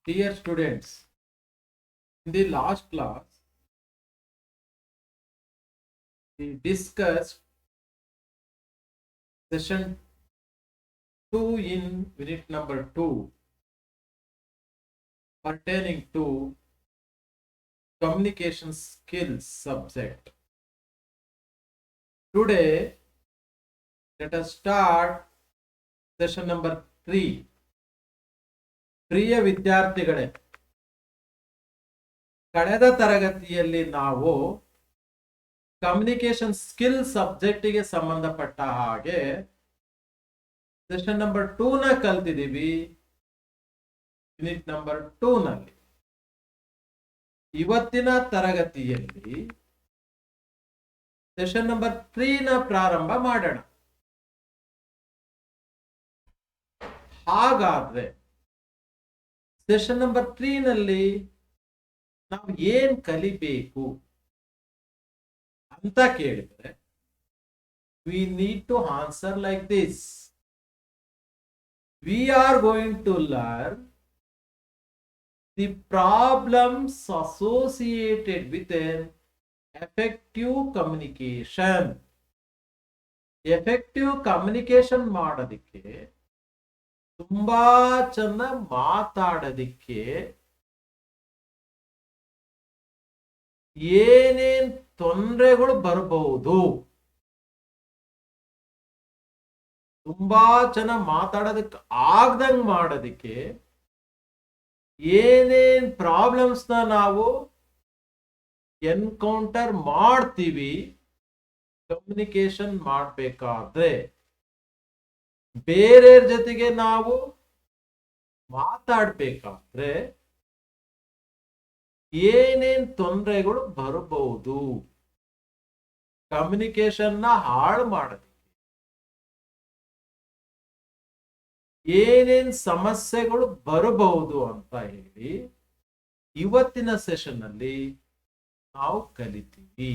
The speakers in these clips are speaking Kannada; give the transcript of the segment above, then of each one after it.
Dear students, in the last class, we discussed session 2 in unit number 2 pertaining to communication skills subject. Today, let us start session number 3. ಪ್ರಿಯ ವಿದ್ಯಾರ್ಥಿಗಳೇ, ಕಳೆದ ತರಗತಿಯಲ್ಲಿ ನಾವು ಕಮ್ಯುನಿಕೇಶನ್ ಸ್ಕಿಲ್ ಸಬ್ಜೆಕ್ಟಿಗೆ ಸಂಬಂಧಪಟ್ಟ ಹಾಗೆ ಸೆಷನ್ ನಂಬರ್ 2 ನ ಕಲ್ತಿದ್ದೀವಿ. ಯೂನಿಟ್ ನಂಬರ್ 2 ನಲ್ಲಿ ಇವತ್ತಿನ ತರಗತಿಯಲ್ಲಿ ಸೆಷನ್ ನಂಬರ್ 3 ನ ಪ್ರಾರಂಭ ಮಾಡೋಣ. ಹಾಗಾದ್ರೆ ಸೆಷನ್ ನಂಬರ್ 3 ನಲ್ಲಿ ನಾವು ಏನ್ ಕಲಿಬೇಕು ಅಂತ ಕೇಳಿದ್ರೆ, we need to answer like this. We are going to learn the problems associated with an effective communication. Effective communication ಮಾಡೋದಕ್ಕೆ, ತುಂಬಾ ಚೆನ್ನಾಗಿ ಮಾತಾಡೋದಿಕ್ಕೆ ಏನೇನ್ ತೊಂದರೆಗಳು ಬರಬಹುದು, ತುಂಬಾ ಚೆನ್ನಾಗಿ ಮಾತಾಡೋದಕ್ಕೆ ಆಗ್ದಂಗ್ ಮಾಡೋದಕ್ಕೆ ಏನೇನ್ ಪ್ರಾಬ್ಲಮ್ಸ್ ನಾವು ಎನ್ಕೌಂಟರ್ ಮಾಡ್ತೀವಿ ಕಮ್ಯುನಿಕೇಶನ್ ಮಾಡಬೇಕಾದ್ರೆ, ಬೇರೆಯವ್ರ ಜೊತೆಗೆ ನಾವು ಮಾತಾಡ್ಬೇಕಾದ್ರೆ ಏನೇನ್ ತೊಂದರೆಗಳು ಬರಬಹುದು, ಕಮ್ಯುನಿಕೇಶನ್ ನ ಹಾಳು ಮಾಡೋದಕ್ಕೆ ಏನೇನ್ ಸಮಸ್ಯೆಗಳು ಬರಬಹುದು ಅಂತ ಹೇಳಿ ಇವತ್ತಿನ ಸೆಷನ್ ಅಲ್ಲಿ ನಾವು ಕಲಿತೀವಿ.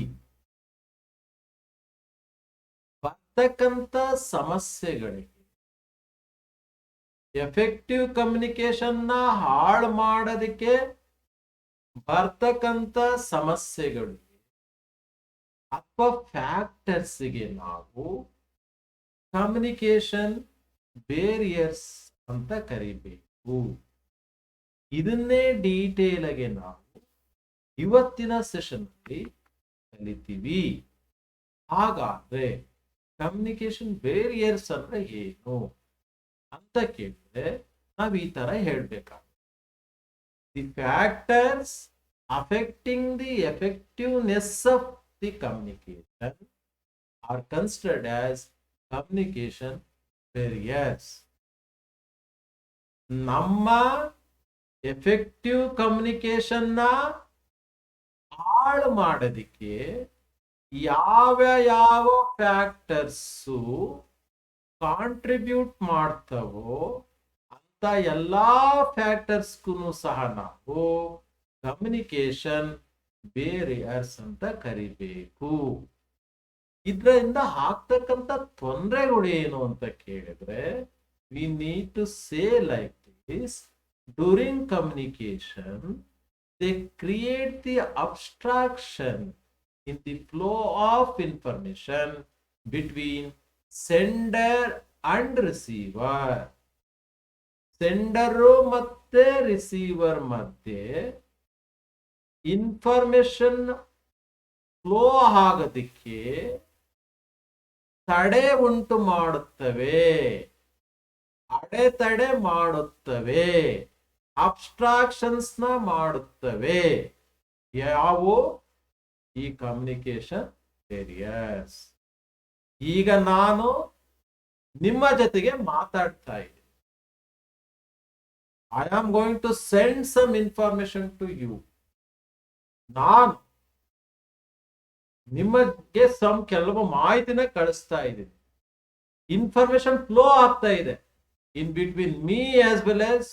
ಬರ್ತಕ್ಕಂಥ ಸಮಸ್ಯೆಗಳಿಗೆ, ಎಫೆಕ್ಟಿವ್ ಕಮ್ಯುನಿಕೇಶನ್ ನ ಹಾಳು ಮಾಡೋದಕ್ಕೆ ಬರ್ತಕ್ಕಂಥ ಸಮಸ್ಯೆಗಳಿಗೆ ಅಥವಾ ಫ್ಯಾಕ್ಟರ್ಸ್ಗೆ ನಾವು ಕಮ್ಯುನಿಕೇಶನ್ ಬೇರಿಯರ್ಸ್ ಅಂತ ಕರಿಬೇಕು. ಇದನ್ನೇ ಡೀಟೇಲ್ ಆಗಿ ನಾವು ಇವತ್ತಿನ ಸೆಷನ್ ಅಲ್ಲಿ ಕಲಿತೀವಿ. ಹಾಗಾದ್ರೆ ಕಮ್ಯುನಿಕೇಶನ್ ಬೇರಿಯರ್ಸ್ ಅಂದ್ರೆ ಏನು ಅಂತ ಕೇಳಿದ್ರೆ ನಾವ್ ಈ ತರ ಹೇಳ್ಬೇಕಾಗುತ್ತೆ. The factors affecting the effectiveness of the communication are considered as communication barriers. ನಮ್ಮ ಎಫೆಕ್ಟಿವ್ ಕಮ್ಯುನಿಕೇಶನ್ ನ ಹಾಳು ಮಾಡೋದಿಕ್ಕೆ ಯಾವ ಯಾವ ಫ್ಯಾಕ್ಟರ್ಸ್ ಕಾಂಟ್ರಿಬ್ಯೂಟ್ ಮಾಡ್ತವೋ ಅಂತ ಎಲ್ಲಾ ಫ್ಯಾಕ್ಟರ್ಸ್ಗೂ ಸಹ ನಾವು ಕಮ್ಯುನಿಕೇಶನ್ ಬೇರಿಯರ್ಸ್ ಅಂತ ಕರಿಬೇಕು. ಇದರಿಂದ ಆಗ್ತಕ್ಕಂಥ ತೊಂದರೆಗಳು ಏನು ಅಂತ ಕೇಳಿದ್ರೆ, we need to say like this: during communication they create the abstraction in the flow of information between sender and receiver. Sender ಮತ್ತೆ ರಿಸೀವರ್ ಮಧ್ಯೆ ಇನ್ಫಾರ್ಮೇಶನ್ ಫ್ಲೋ ಆಗೋದಕ್ಕೆ ತಡೆ ಉಂಟು ಮಾಡುತ್ತವೆ, ಅಡೆತಡೆ ಮಾಡುತ್ತವೆ, ಅಬ್ಸ್ಟ್ರಾಕ್ಷನ್ಸ್ ನ ಮಾಡುತ್ತವೆ. ಯಾವುವು? ಈ ಕಮ್ಯುನಿಕೇಶನ್ ಬೇರಿಯರ್ಸ್. ಈಗ ನಾನು ನಿಮ್ಮ ಜೊತೆಗೆ ಮಾತಾಡ್ತಾ ಇದ್ದೀನಿ. I am going to send some information to you. ನಾನು ನಿಮಗೆ ಕೆಲವು ಮಾಹಿತಿನ ಕಳಿಸ್ತಾ ಇದ್ದೀನಿ. ಇನ್ಫಾರ್ಮೇಶನ್ ಫ್ಲೋ ಆಗ್ತಾ ಇದೆ in between me as well as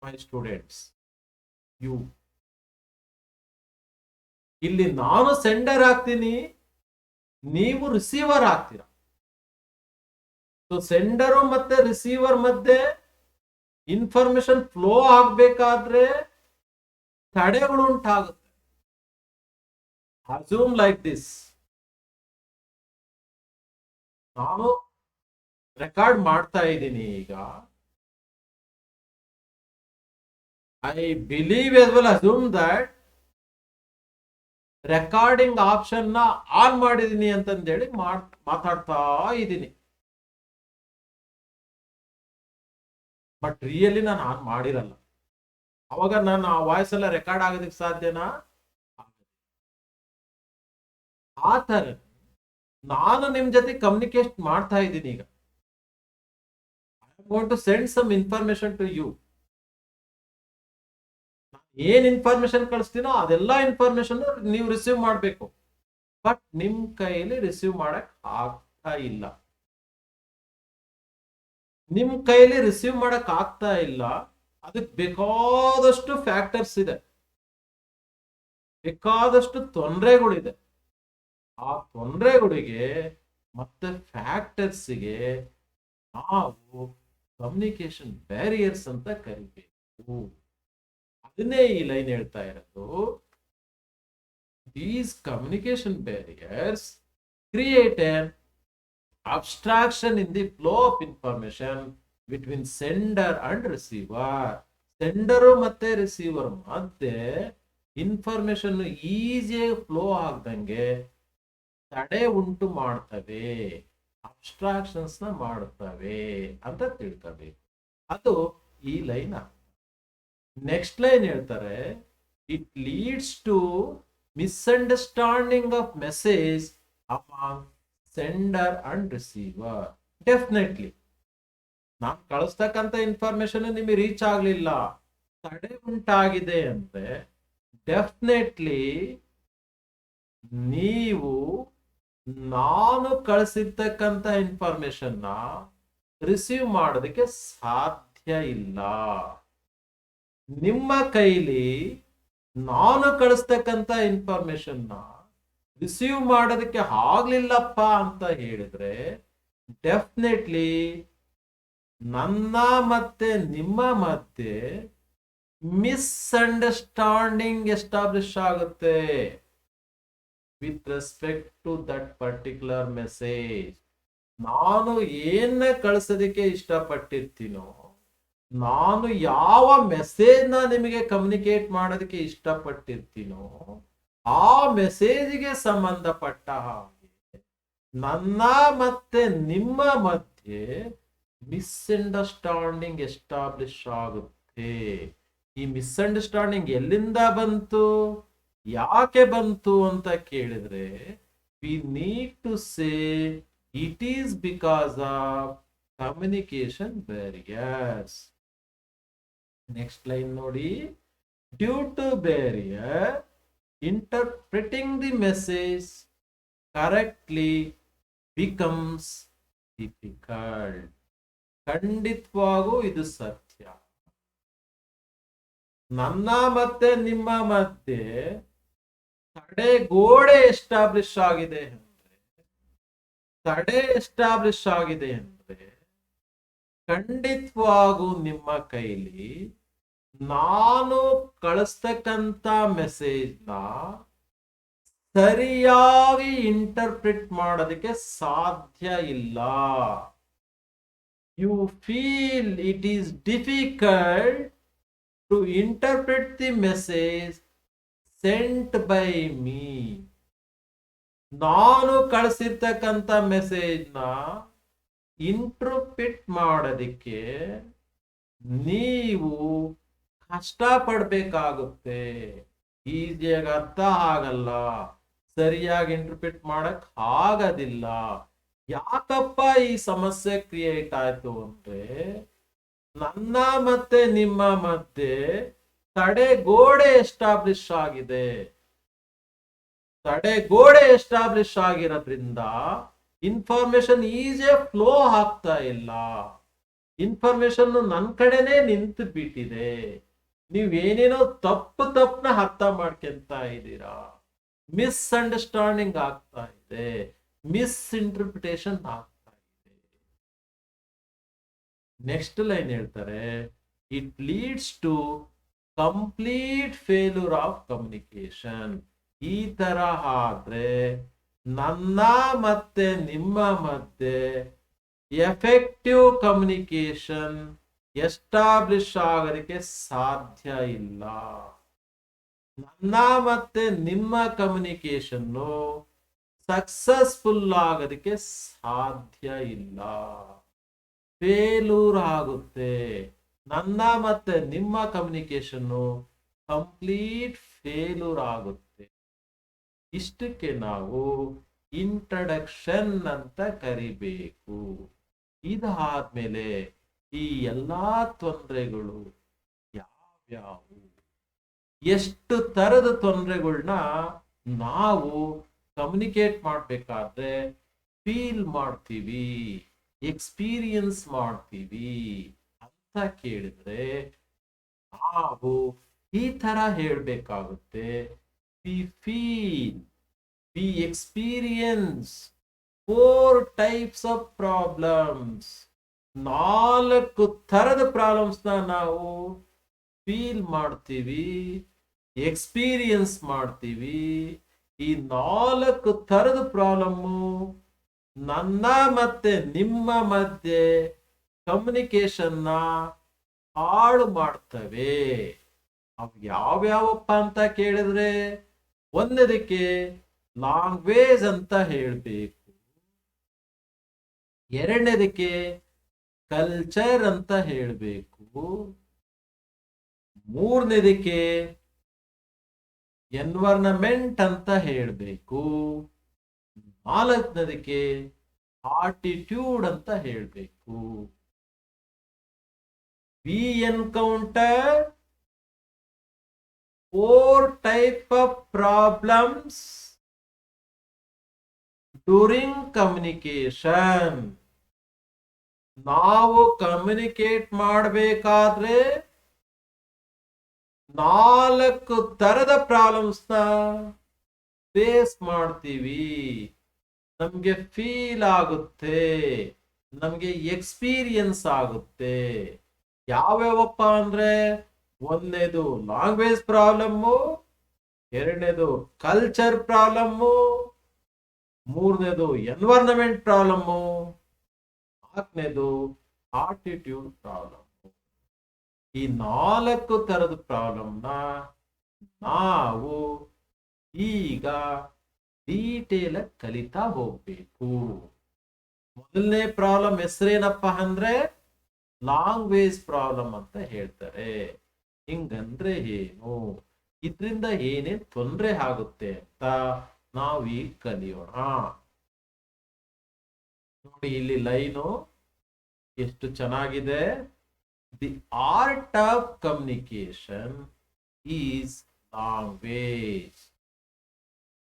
my students, you. ಇಲ್ಲಿ ನಾನು ಸೆಂಡರ್ ಆಗ್ತೀನಿ, ನೀವು ರಿಸೀವರ್ ಆಗ್ತೀರಾ. ಸೊ ಸೆಂಡರು ಮತ್ತೆ ರಿಸೀವರ್ ಮಧ್ಯೆ ಇನ್ಫಾರ್ಮೇಶನ್ ಫ್ಲೋ ಆಗ್ಬೇಕಾದ್ರೆ ತಡೆಗಳು ಉಂಟಾಗುತ್ತೆ. ಅಸ್ಯೂಮ್ ಲೈಕ್ ದಿಸ್, ನಾನು ರೆಕಾರ್ಡ್ ಮಾಡ್ತಾ ಇದ್ದೀನಿ ಈಗ. I believe as well assume that recording option ನ ಆನ್ ಮಾಡಿದೀನಿ ಅಂತಂದೇಳಿ ಮಾತಾಡ್ತಾ ಇದ್ದೀನಿ. ಬಟ್ ರಿಯಲಿ ನಾನು ಆನ್ ಮಾಡಿರಲ್ಲ. ಅವಾಗ ನಾನು ಆ ವಾಯ್ಸ್ ಎಲ್ಲ ರೆಕಾರ್ಡ್ ಆಗೋದಕ್ಕೆ ಸಾಧ್ಯನಾ? ಆ ತರ ನಾನು ನಿಮ್ ಜೊತೆ ಕಮ್ಯುನಿಕೇಟ್ ಮಾಡ್ತಾ ಇದ್ದೀನಿ ಈಗ. I am going to send some information to you. ಏನ್ ಇನ್ಫಾರ್ಮೇಶನ್ ಕಳಿಸ್ತೀನೋ ಅದೆಲ್ಲ ಇನ್ಫಾರ್ಮೇಶನ್ ನೀವು ರಿಸೀವ್ ಮಾಡಬೇಕು. ಬಟ್ ನಿಮ್ ಕೈಯಲ್ಲಿ ರಿಸೀವ್ ಮಾಡಕ್ ಆಗ್ತಾ ಇಲ್ಲ. ನಿಮ್ ಕೈಯಲ್ಲಿ ರಿಸೀವ್ ಮಾಡಕ್ ಆಗ್ತಾ ಇಲ್ಲ. ಅದಕ್ಕೆ ಬೇಕಾದಷ್ಟು ಫ್ಯಾಕ್ಟರ್ಸ್ ಇದೆ, ಬೇಕಾದಷ್ಟು ತೊಂದರೆಗಳಿದೆ. ಆ ತೊಂದರೆಗಳಿಗೆ ಮತ್ತೆ ಫ್ಯಾಕ್ಟರ್ಸ್ಗೆ ನಾವು ಕಮ್ಯುನಿಕೇಶನ್ ಬ್ಯಾರಿಯರ್ಸ್ ಅಂತ ಕರಿಬೇಕು. ಅದನ್ನೇ ಈ ಲೈನ್ ಹೇಳ್ತಾ ಇರೋದು. These communication barriers create an abstraction in the flow of information between sender and receiver. Sender ಮತ್ತೆ ರಿಸೀವರ್ ಮಧ್ಯೆ ಇನ್ಫಾರ್ಮೇಶನ್ ಈಸಿಯಾಗಿ ಫ್ಲೋ ಆಗ್ದಂಗೆ ತಡೆ ಉಂಟು ಮಾಡ್ತವೆ, ಅಬ್ಸ್ಟ್ರಾಕ್ಷನ್ಸ್ ನ ಮಾಡುತ್ತವೆ ಅಂತ ತಿಳ್ಕೋಬೇಕು. ಅದು ಈ ಲೈನ್. ನೆಕ್ಸ್ಟ್ ಲೈನ್ ಹೇಳ್ತಾರೆ, it leads to misunderstanding of message among sender and receiver. Definitely ನಾನು ಕಳಿಸ್ತಕ್ಕಂಥ ಇನ್ಫಾರ್ಮೇಶನ್ ನಿಮಗೆ ರೀಚ್ ಆಗ್ಲಿಲ್ಲ, ತಡೆ ಉಂಟಾಗಿದೆ ಅಂದ್ರೆ ಡೆಫಿನೆಟ್ಲಿ ನೀವು ನಾನು ಕಳಿಸಿರ್ತಕ್ಕಂಥ ಇನ್ಫಾರ್ಮೇಶನ್ ನ ರಿಸೀವ್ ಮಾಡೋದಕ್ಕೆ ಸಾಧ್ಯ ಇಲ್ಲ. ನಿಮ್ಮ ಕೈಲಿ ನಾನು ಕಳಿಸ್ತಕ್ಕಂಥ ಇನ್ಫಾರ್ಮೇಶನ್ ನ ರಿಸೀವ್ ಮಾಡೋದಕ್ಕೆ ಆಗ್ಲಿಲ್ಲಪ್ಪ ಅಂತ ಹೇಳಿದ್ರೆ ಡೆಫಿನೆಟ್ಲಿ ನನ್ನ ಮತ್ತೆ ನಿಮ್ಮ ಮಧ್ಯೆ ಮಿಸ್ಅಂಡರ್ಸ್ಟ್ಯಾಂಡಿಂಗ್ ಎಸ್ಟಾಬ್ಲಿಷ್ ಆಗುತ್ತೆ with respect to that particular message. ನಾನು ಏನ ಕಳಿಸೋದಕ್ಕೆ ಇಷ್ಟಪಟ್ಟಿರ್ತೀನೋ, ನಾನು ಯಾವ ಮೆಸೇಜ್ ನ ನಿಮಗೆ ಕಮ್ಯುನಿಕೇಟ್ ಮಾಡೋದಕ್ಕೆ ಇಷ್ಟಪಟ್ಟಿರ್ತೀನೋ ಆ ಮೆಸೇಜ್ಗೆ ಸಂಬಂಧಪಟ್ಟ ಹಾಗೆ ನನ್ನ ಮತ್ತೆ ನಿಮ್ಮ ಮಧ್ಯೆ ಮಿಸ್ಅಂಡರ್ಸ್ಟ್ಯಾಂಡಿಂಗ್ ಎಸ್ಟಾಬ್ಲಿಷ್ ಆಗುತ್ತೆ. ಈ ಮಿಸ್ಅಂಡರ್ಸ್ಟ್ಯಾಂಡಿಂಗ್ ಎಲ್ಲಿಂದ ಬಂತು, ಯಾಕೆ ಬಂತು ಅಂತ ಕೇಳಿದ್ರೆ we need to say it is because of communication barriers. Next line ನೋಡಿ, due to barrier interpreting the message correctly becomes difficult. ಖಂಡಿತವಾಗೂ ಇದು ಸತ್ಯ. ನನ್ನ ಮತ್ತೆ ನಿಮ್ಮ ಮಧ್ಯೆ ತಡೆಗೋಡೆ ಎಸ್ಟಾಬ್ಲಿಷ್ ಆಗಿದೆ ಅಂದ್ರೆ ಖಂಡಿತವಾಗೂ ನಿಮ್ಮ ಕೈಲಿ ನಾನು ಕಳಿಸ್ತಕ್ಕಂಥ ಮೆಸೇಜ್ ನ ಸರಿಯಾಗಿ ಇಂಟರ್ಪ್ರಿಟ್ ಮಾಡೋದಕ್ಕೆ ಸಾಧ್ಯ ಇಲ್ಲ. You feel it is difficult to interpret the message sent by me. ನಾನು ಕಳಿಸಿರ್ತಕ್ಕಂಥ ಮೆಸೇಜ್ ನ ಇಂಟರ್ಪ್ರಿಟ್ ಮಾಡೋದಕ್ಕೆ ನೀವು ಕಷ್ಟ ಪಡ್ಬೇಕಾಗುತ್ತೆ. ಈಸಿಯಾಗಿ ಅರ್ಥ ಆಗಲ್ಲ, ಸರಿಯಾಗಿ ಇಂಟರ್ಪ್ರಿಟ್ ಮಾಡಕ್ ಆಗೋದಿಲ್ಲ. ಯಾಕಪ್ಪ ಈ ಸಮಸ್ಯೆ ಕ್ರಿಯೇಟ್ ಆಯ್ತು ಅಂದ್ರೆ ನನ್ನ ಮತ್ತೆ ನಿಮ್ಮ ಮಧ್ಯೆ ತಡೆಗೋಡೆ ಎಸ್ಟಾಬ್ಲಿಷ್ ಆಗಿದೆ. ತಡೆಗೋಡೆ ಎಸ್ಟಾಬ್ಲಿಷ್ ಆಗಿರೋದ್ರಿಂದ ಇನ್ಫಾರ್ಮೇಶನ್ ಈಸಿಯಾಗಿ ಫ್ಲೋ ಆಗ್ತಾ ಇಲ್ಲ. ಇನ್ಫಾರ್ಮೇಶನ್ ನನ್ನ ಕಡೆನೆ ನಿಂತು ಬಿಟ್ಟಿದೆ. ನೀವೇನೇನೋ ತಪ್ಪನ್ನ ಅರ್ಥ ಮಾಡ್ಕೊಂತ ಇದ್ದೀರಾ, ಮಿಸ್ಅಂಡರ್ಸ್ಟ್ಯಾಂಡಿಂಗ್ ಆಗ್ತಾ ಇದೆ, ಮಿಸ್ಇಂಟರ್ಪ್ರಿಟೇಷನ್ ಆಗ್ತಾ ಇದೆ. ನೆಕ್ಸ್ಟ್ ಲೈನ್ ಹೇಳ್ತಾರೆ, it leads to complete failure of communication. ಈ ತರ ಆದ್ರೆ ನನ್ನ ಮತ್ತೆ ನಿಮ್ಮ ಮಧ್ಯೆ ಎಫೆಕ್ಟಿವ್ ಕಮ್ಯುನಿಕೇಶನ್ ಎಸ್ಟಾಬ್ಲಿಷ್ ಆಗೋದಕ್ಕೆ ಸಾಧ್ಯ ಇಲ್ಲ. ನನ್ನ ಮತ್ತೆ ನಿಮ್ಮ ಕಮ್ಯುನಿಕೇಶನ್ನು ಸಕ್ಸಸ್ಫುಲ್ ಆಗೋದಕ್ಕೆ ಸಾಧ್ಯ ಇಲ್ಲ, ಫೇಲ್ಯೂರ್ ಆಗುತ್ತೆ. ನನ್ನ ಮತ್ತೆ ನಿಮ್ಮ ಕಮ್ಯುನಿಕೇಶನ್ನು ಕಂಪ್ಲೀಟ್ ಫೇಲ್ಯೂರ್ ಆಗುತ್ತೆ. ಇಷ್ಟಕ್ಕೆ ನಾವು ಇಂಟ್ರಡಕ್ಷನ್ ಅಂತ ಕರಿಬೇಕು. ಇದಾದ್ಮೇಲೆ ಈ ಎಲ್ಲಾ ತೊಂದರೆಗಳು ಯಾವ್ಯಾವು, ಎಷ್ಟು ತರದ ತೊಂದರೆಗಳನ್ನ ನಾವು ಕಮ್ಯುನಿಕೇಟ್ ಮಾಡ್ಬೇಕಾದ್ರೆ ಫೀಲ್ ಮಾಡ್ತೀವಿ, ಎಕ್ಸ್ಪೀರಿಯನ್ಸ್ ಮಾಡ್ತೀವಿ ಅಂತ ಕೇಳಿದ್ರೆ ನಾವು ಈ ತರ ಹೇಳ್ಬೇಕಾಗುತ್ತೆ. We feel, we experience 4 types of problems. 4 ತರದ ಪ್ರಾಬ್ಲಮ್ಸ್ ನಾವು ಫೀಲ್ ಮಾಡ್ತೀವಿ, ಎಕ್ಸ್ಪೀರಿಯನ್ಸ್ ಮಾಡ್ತೀವಿ. ಈ 4 ತರದ ಪ್ರಾಬ್ಲಮ್ಮು ನನ್ನ ಮತ್ತೆ ನಿಮ್ಮ ಮಧ್ಯೆ ಕಮ್ಯುನಿಕೇಶನ್ನ ಹಾಳು ಮಾಡ್ತವೆ. ಅವು ಯಾವ್ಯಾವಪ್ಪ ಅಂತ ಕೇಳಿದ್ರೆ, ಒಂದದಕ್ಕೆ ಲ್ಯಾಂಗ್ವೇಜ್ ಅಂತ ಹೇಳ್ಬೇಕು, ಎರಡನೇದಕ್ಕೆ ಕಲ್ಚರ್ ಅಂತ ಹೇಳ್ಬೇಕು, ಮೂರನೇದಕ್ಕೆ ಎನ್ವೈರನ್ಮೆಂಟ್ ಅಂತ ಹೇಳ್ಬೇಕು, ನಾಲ್ಕನೇದಕ್ಕೆ ಆಟಿಟ್ಯೂಡ್ ಅಂತ ಹೇಳ್ಬೇಕು. We encounter 4 types of problems during communication. ನಾವು ಕಮ್ಯುನಿಕೇಟ್ ಮಾಡಬೇಕಾದ್ರೆ 4 ತರದ ಪ್ರಾಬ್ಲಮ್ಸ್ನ ಫೇಸ್ ಮಾಡ್ತೀವಿ. ನಮ್ಗೆ ಫೀಲ್ ಆಗುತ್ತೆ, ನಮ್ಗೆ ಎಕ್ಸ್ಪೀರಿಯನ್ಸ್ ಆಗುತ್ತೆ. ಯಾವ್ಯಾವಪ್ಪ ಅಂದ್ರೆ, ಒಂದನೇದು ಲ್ಯಾಂಗ್ವೇಜ್ ಪ್ರಾಬ್ಲಮ್ಮು, ಎರಡನೇದು ಕಲ್ಚರ್ ಪ್ರಾಬ್ಲಮ್ಮು, ಮೂರನೇದು ಎನ್ವೈರನ್ಮೆಂಟ್ ಪ್ರಾಬ್ಲಮ್ಮು, ನಾಲ್ಕನೇದು ಆಟಿಟ್ಯೂಡ್ ಪ್ರಾಬ್ಲಮ್. ಈ 4 ತರದ ಪ್ರಾಬ್ಲಮ್ನ ನಾವು ಈಗ ಡೀಟೇಲ್ ಕಲಿತಾ ಹೋಗ್ಬೇಕು. ಮೊದಲನೇ ಪ್ರಾಬ್ಲಮ್ ಹೆಸರೇನಪ್ಪ ಅಂದ್ರೆ ಲ್ಯಾಂಗ್ವೇಜ್ ಪ್ರಾಬ್ಲಮ್ ಅಂತ ಹೇಳ್ತಾರೆ. ಹಿಂಗಂದ್ರೆ ಏನು, ಇದರಿಂದ ಏನೇನ್ ತೊಂದರೆ ಆಗುತ್ತೆ ಅಂತ ನಾವೀಗ ಕಲಿಯೋಣ. ನೋಡಿ ಇಲ್ಲಿ ಲೈನು ಎಷ್ಟು ಚೆನ್ನಾಗಿದೆ. The art of communication is language.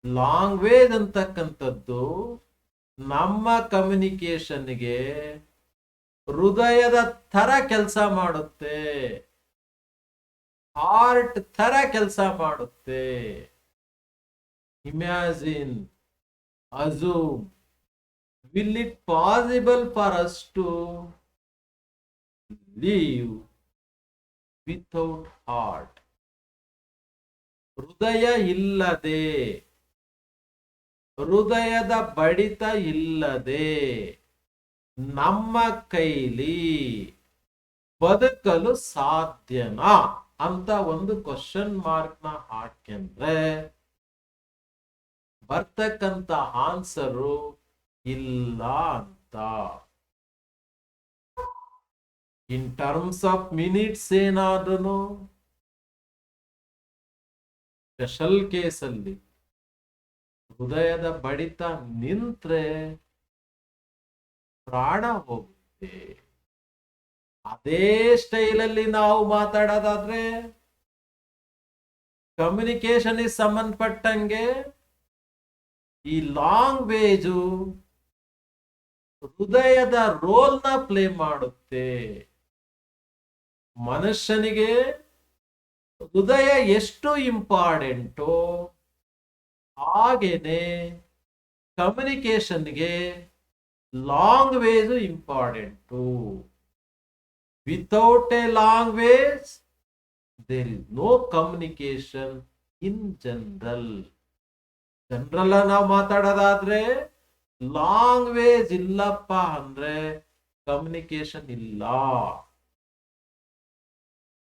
Language ಅಂತಕ್ಕಂಥದ್ದು ನಮ್ಮ ಕಮ್ಯುನಿಕೇಶನ್ಗೆ ಹೃದಯದ ತರ ಕೆಲಸ ಮಾಡುತ್ತೆ, ಹಾರ್ಟ್ ತರ ಕೆಲಸ ಮಾಡುತ್ತೆ. Imagine, assume, will it possible for us to live without heart? ಹೃದಯ ಇಲ್ಲದೆ, ಹೃದಯದ ಬಡಿತ ಇಲ್ಲದೆ ನಮ್ಮ ಕೈಲಿ ಬದುಕಲು ಸಾಧ್ಯನಾ ಅಂತ ಒಂದು ಕ್ವಶನ್ ಮಾರ್ಕ್ ನ ಹಾಕ್ಯಂದ್ರೆ ಬರ್ತಕ್ಕಂತ ಆನ್ಸರು ಇಲ್ಲ ಅಂತ. ಇನ್ ಟರ್ಮ್ಸ್ ಆಫ್ ಮಿನಿಟ್ಸ್ ಏನಾದ್ರೂ ಸ್ಪೆಷಲ್ ಕೇಸಲ್ಲಿ ಹೃದಯದ ಬಡಿತ ನಿಂತ್ರೆ ಪ್ರಾಣ ಹೋಗುತ್ತೆ. ಅದೇ ಸ್ಟೈಲಲ್ಲಿ ನಾವು ಮಾತಾಡೋದಾದ್ರೆ ಕಮ್ಯುನಿಕೇಶನ್ ಸಂಬಂಧಪಟ್ಟಂಗೆ ಈ ಲ್ಯಾಂಗ್ವೇಜು ಹೃದಯದ ರೋಲ್ನ ಪ್ಲೇ ಮಾಡುತ್ತೆ. ಮನುಷ್ಯನಿಗೆ ಹೃದಯ ಎಷ್ಟು ಇಂಪಾರ್ಟೆಂಟೋ ಹಾಗೇನೆ ಕಮ್ಯುನಿಕೇಶನ್ಗೆ language important. Without a language, there is no communication in general. General ನಾವು ಮಾತಾಡೋದಾದ್ರೆ ಲಾಂಗ್ವೇಜ್ ಇಲ್ಲಪ್ಪ ಅಂದ್ರೆ ಕಮ್ಯುನಿಕೇಶನ್ ಇಲ್ಲ.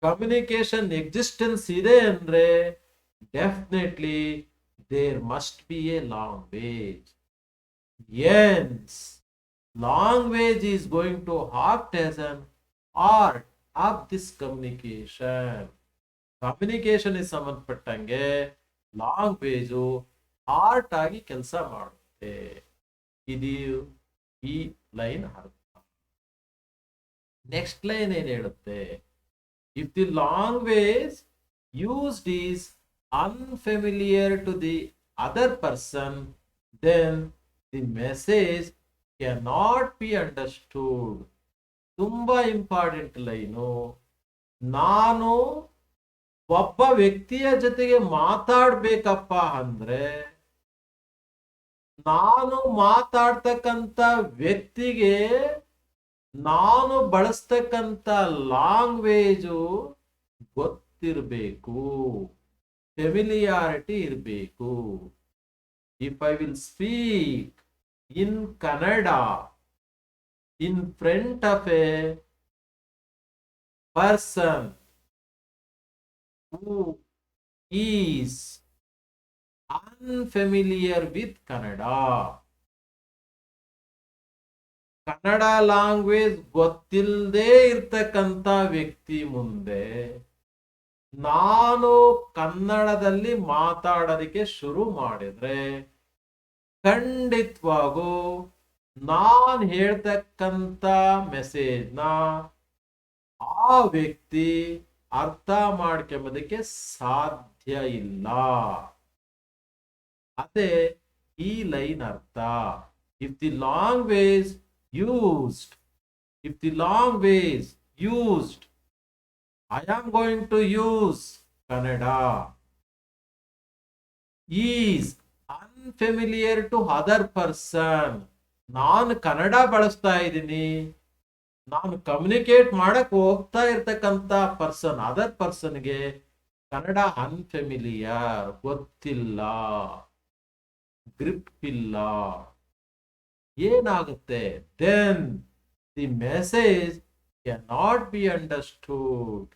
ಕಮ್ಯುನಿಕೇಶನ್ ಎಕ್ಸಿಸ್ಟೆನ್ಸ್ ಇದೆ ಅಂದ್ರೆ definitely there must be a language. Hence, language is going to act as an art of this communication. Communication is ಸಂಬಂಧಪಟ್ಟಂಗೆ ಲ್ಯಾಂಗ್ವೇಜ್ ಆರ್ಟ್ ಆಗಿ ಕೆಲಸ ಮಾಡುತ್ತೆ. ಇದು ಈ ಲೈನ್ ಅರ್ಥ. ನೆಕ್ಸ್ಟ್ ಲೈನ್ ಏನ್ ಹೇಳುತ್ತೆ? If the language used is unfamiliar to the other person, then the message cannot be understood. ತುಂಬಾ ಇಂಪಾರ್ಟೆಂಟ್ ಲೈನು. ನಾನು ಒಬ್ಬ ವ್ಯಕ್ತಿಯ ಜೊತೆಗೆ ಮಾತಾಡ್ಬೇಕಪ್ಪ ಅಂದ್ರೆ ನಾನು ಮಾತಾಡ್ತಕ್ಕಂಥ ವ್ಯಕ್ತಿಗೆ ನಾನು ಬಳಸ್ತಕ್ಕಂಥ ಲ್ಯಾಂಗ್ವೇಜು ಗೊತ್ತಿರಬೇಕು, ಫೆಮಿಲಿಯಾರಿಟಿ ಇರಬೇಕು. If I will speak in Kannada in front of a person who is unfamiliar with Kannada, Kannada language ಗೊತ್ತಿಲ್ಲದೆ ಇರ್ತಕ್ಕಂಥ ವ್ಯಕ್ತಿ ಮುಂದೆ ನಾನು ಕನ್ನಡದಲ್ಲಿ ಮಾತಾಡೋದಕ್ಕೆ ಶುರು ಮಾಡಿದ್ರೆ ಖಂಡಿತವಾಗೂ ನಾನ್ ಹೇಳ್ತಕ್ಕಂಥ ಮೆಸೇಜ್ನ ಆ ವ್ಯಕ್ತಿ ಅರ್ಥ ಮಾಡ್ಕೊಂಬೋದಕ್ಕೆ ಸಾಧ್ಯ ಇಲ್ಲ. ಅದೇ ಈ ಲೈನ್ ಅರ್ಥ. If the language used I am going to use Kannada is unfamiliar to other person, ನಾನು ಕನ್ನಡ ಬಳಸ್ತಾ ಇದ್ದೀನಿ, ನಾನು ಕಮ್ಯುನಿಕೇಟ್ ಮಾಡಕ್ ಹೋಗ್ತಾ ಇರ್ತಕ್ಕಂಥ ಪರ್ಸನ್ ಅದರ್ ಪರ್ಸನ್ಗೆ ಕನ್ನಡ ಅನ್ಫೆಮಿಲಿಯರ್, ಗೊತ್ತಿಲ್ಲ, ಗ್ರಿಪ್ ಇಲ್ಲ, ಏನಾಗುತ್ತೆ? Then the message can not be understood.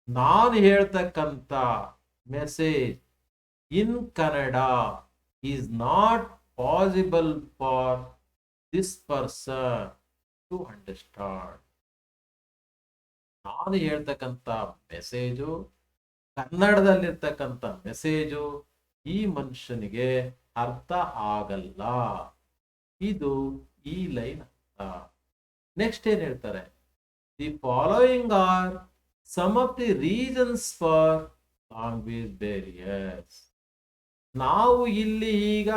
ನಾನು ಹೇಳ್ತಕ್ಕಂಥ message in Kannada is not possible for this person to understand. ನಾನು ಹೇಳ್ತಕ್ಕಂಥ ಮೆಸೇಜು, ಕನ್ನಡದಲ್ಲಿರ್ತಕ್ಕಂಥ ಮೆಸೇಜು ಈ ಮನುಷ್ಯನಿಗೆ ಅರ್ಥ ಆಗಲ್ಲ. ಇದು ಈ ಲೈನ್ ಅರ್ಥ. ನೆಕ್ಸ್ಟ್ ಏನ್ ಹೇಳ್ತಾರೆ? The following are some of the reasons for language barriers. ನಾವು ಇಲ್ಲಿ ಈಗ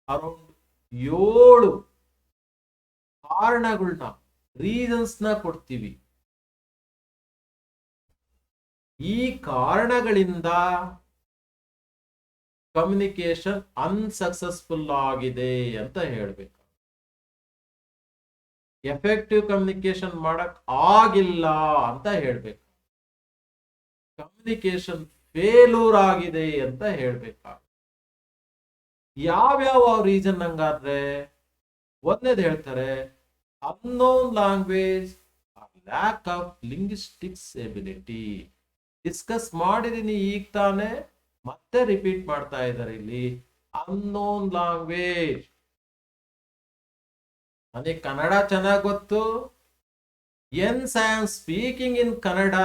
ಅರೌಂಡ್ 7 ಕಾರಣಗಳನ್ನ, ರೀಸನ್ಸ್ ನ ಕೊಡ್ತೀವಿ. ಈ ಕಾರಣಗಳಿಂದ ಕಮ್ಯುನಿಕೇಶನ್ ಅನ್ಸಕ್ಸಸ್ಫುಲ್ ಆಗಿದೆ ಅಂತ ಹೇಳ್ಬೇಕು. ಎಫೆಕ್ಟಿವ್ ಕಮ್ಯುನಿಕೇಶನ್ ಮಾಡಕ್ ಆಗಿಲ್ಲ ಅಂತ ಹೇಳ್ಬೇಕು. ಕಮ್ಯುನಿಕೇಶನ್ ಫೇಲ್ಯೂರ್ ಆಗಿದೆ ಅಂತ ಹೇಳ್ಬೇಕಾಗ ಯಾವ್ಯಾವ ರೀಸನ್ ಹಂಗಾದ್ರೆ? ಒಂದೇದು ಹೇಳ್ತಾರೆ unknown language or lack of linguistics ability. Discuss ಮಾಡಿದೀನಿ ಈಗ ತಾನೆ, ಮತ್ತೆ ರಿಪೀಟ್ ಮಾಡ್ತಾ ಇದ್ದಾರೆ ಇಲ್ಲಿ. unknown language, ನನಗೆ ಕನ್ನಡ ಚೆನ್ನಾಗಿ ಗೊತ್ತು, hence I am speaking in Kannada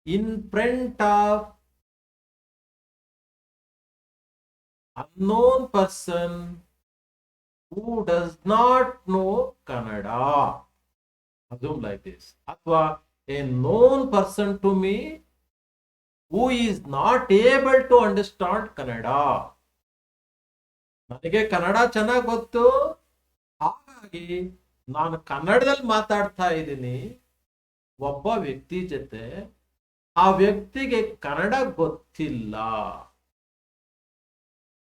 in front of unknown person who does not know Kannada. Assume like this. Athwa a known person to me who is not able to understand Kannada. ನನಗೆ ಕನ್ನಡ ಚೆನ್ನಾಗಿ ಗೊತ್ತು, ಹಾಗಾಗಿ ನಾನು ಕನ್ನಡದಲ್ಲಿ ಮಾತಾಡ್ತಾ ಇದ್ದೀನಿ ಒಬ್ಬ ವ್ಯಕ್ತಿ ಜೊತೆ, ಆ ವ್ಯಕ್ತಿಗೆ ಕನ್ನಡ ಗೊತ್ತಿಲ್ಲ.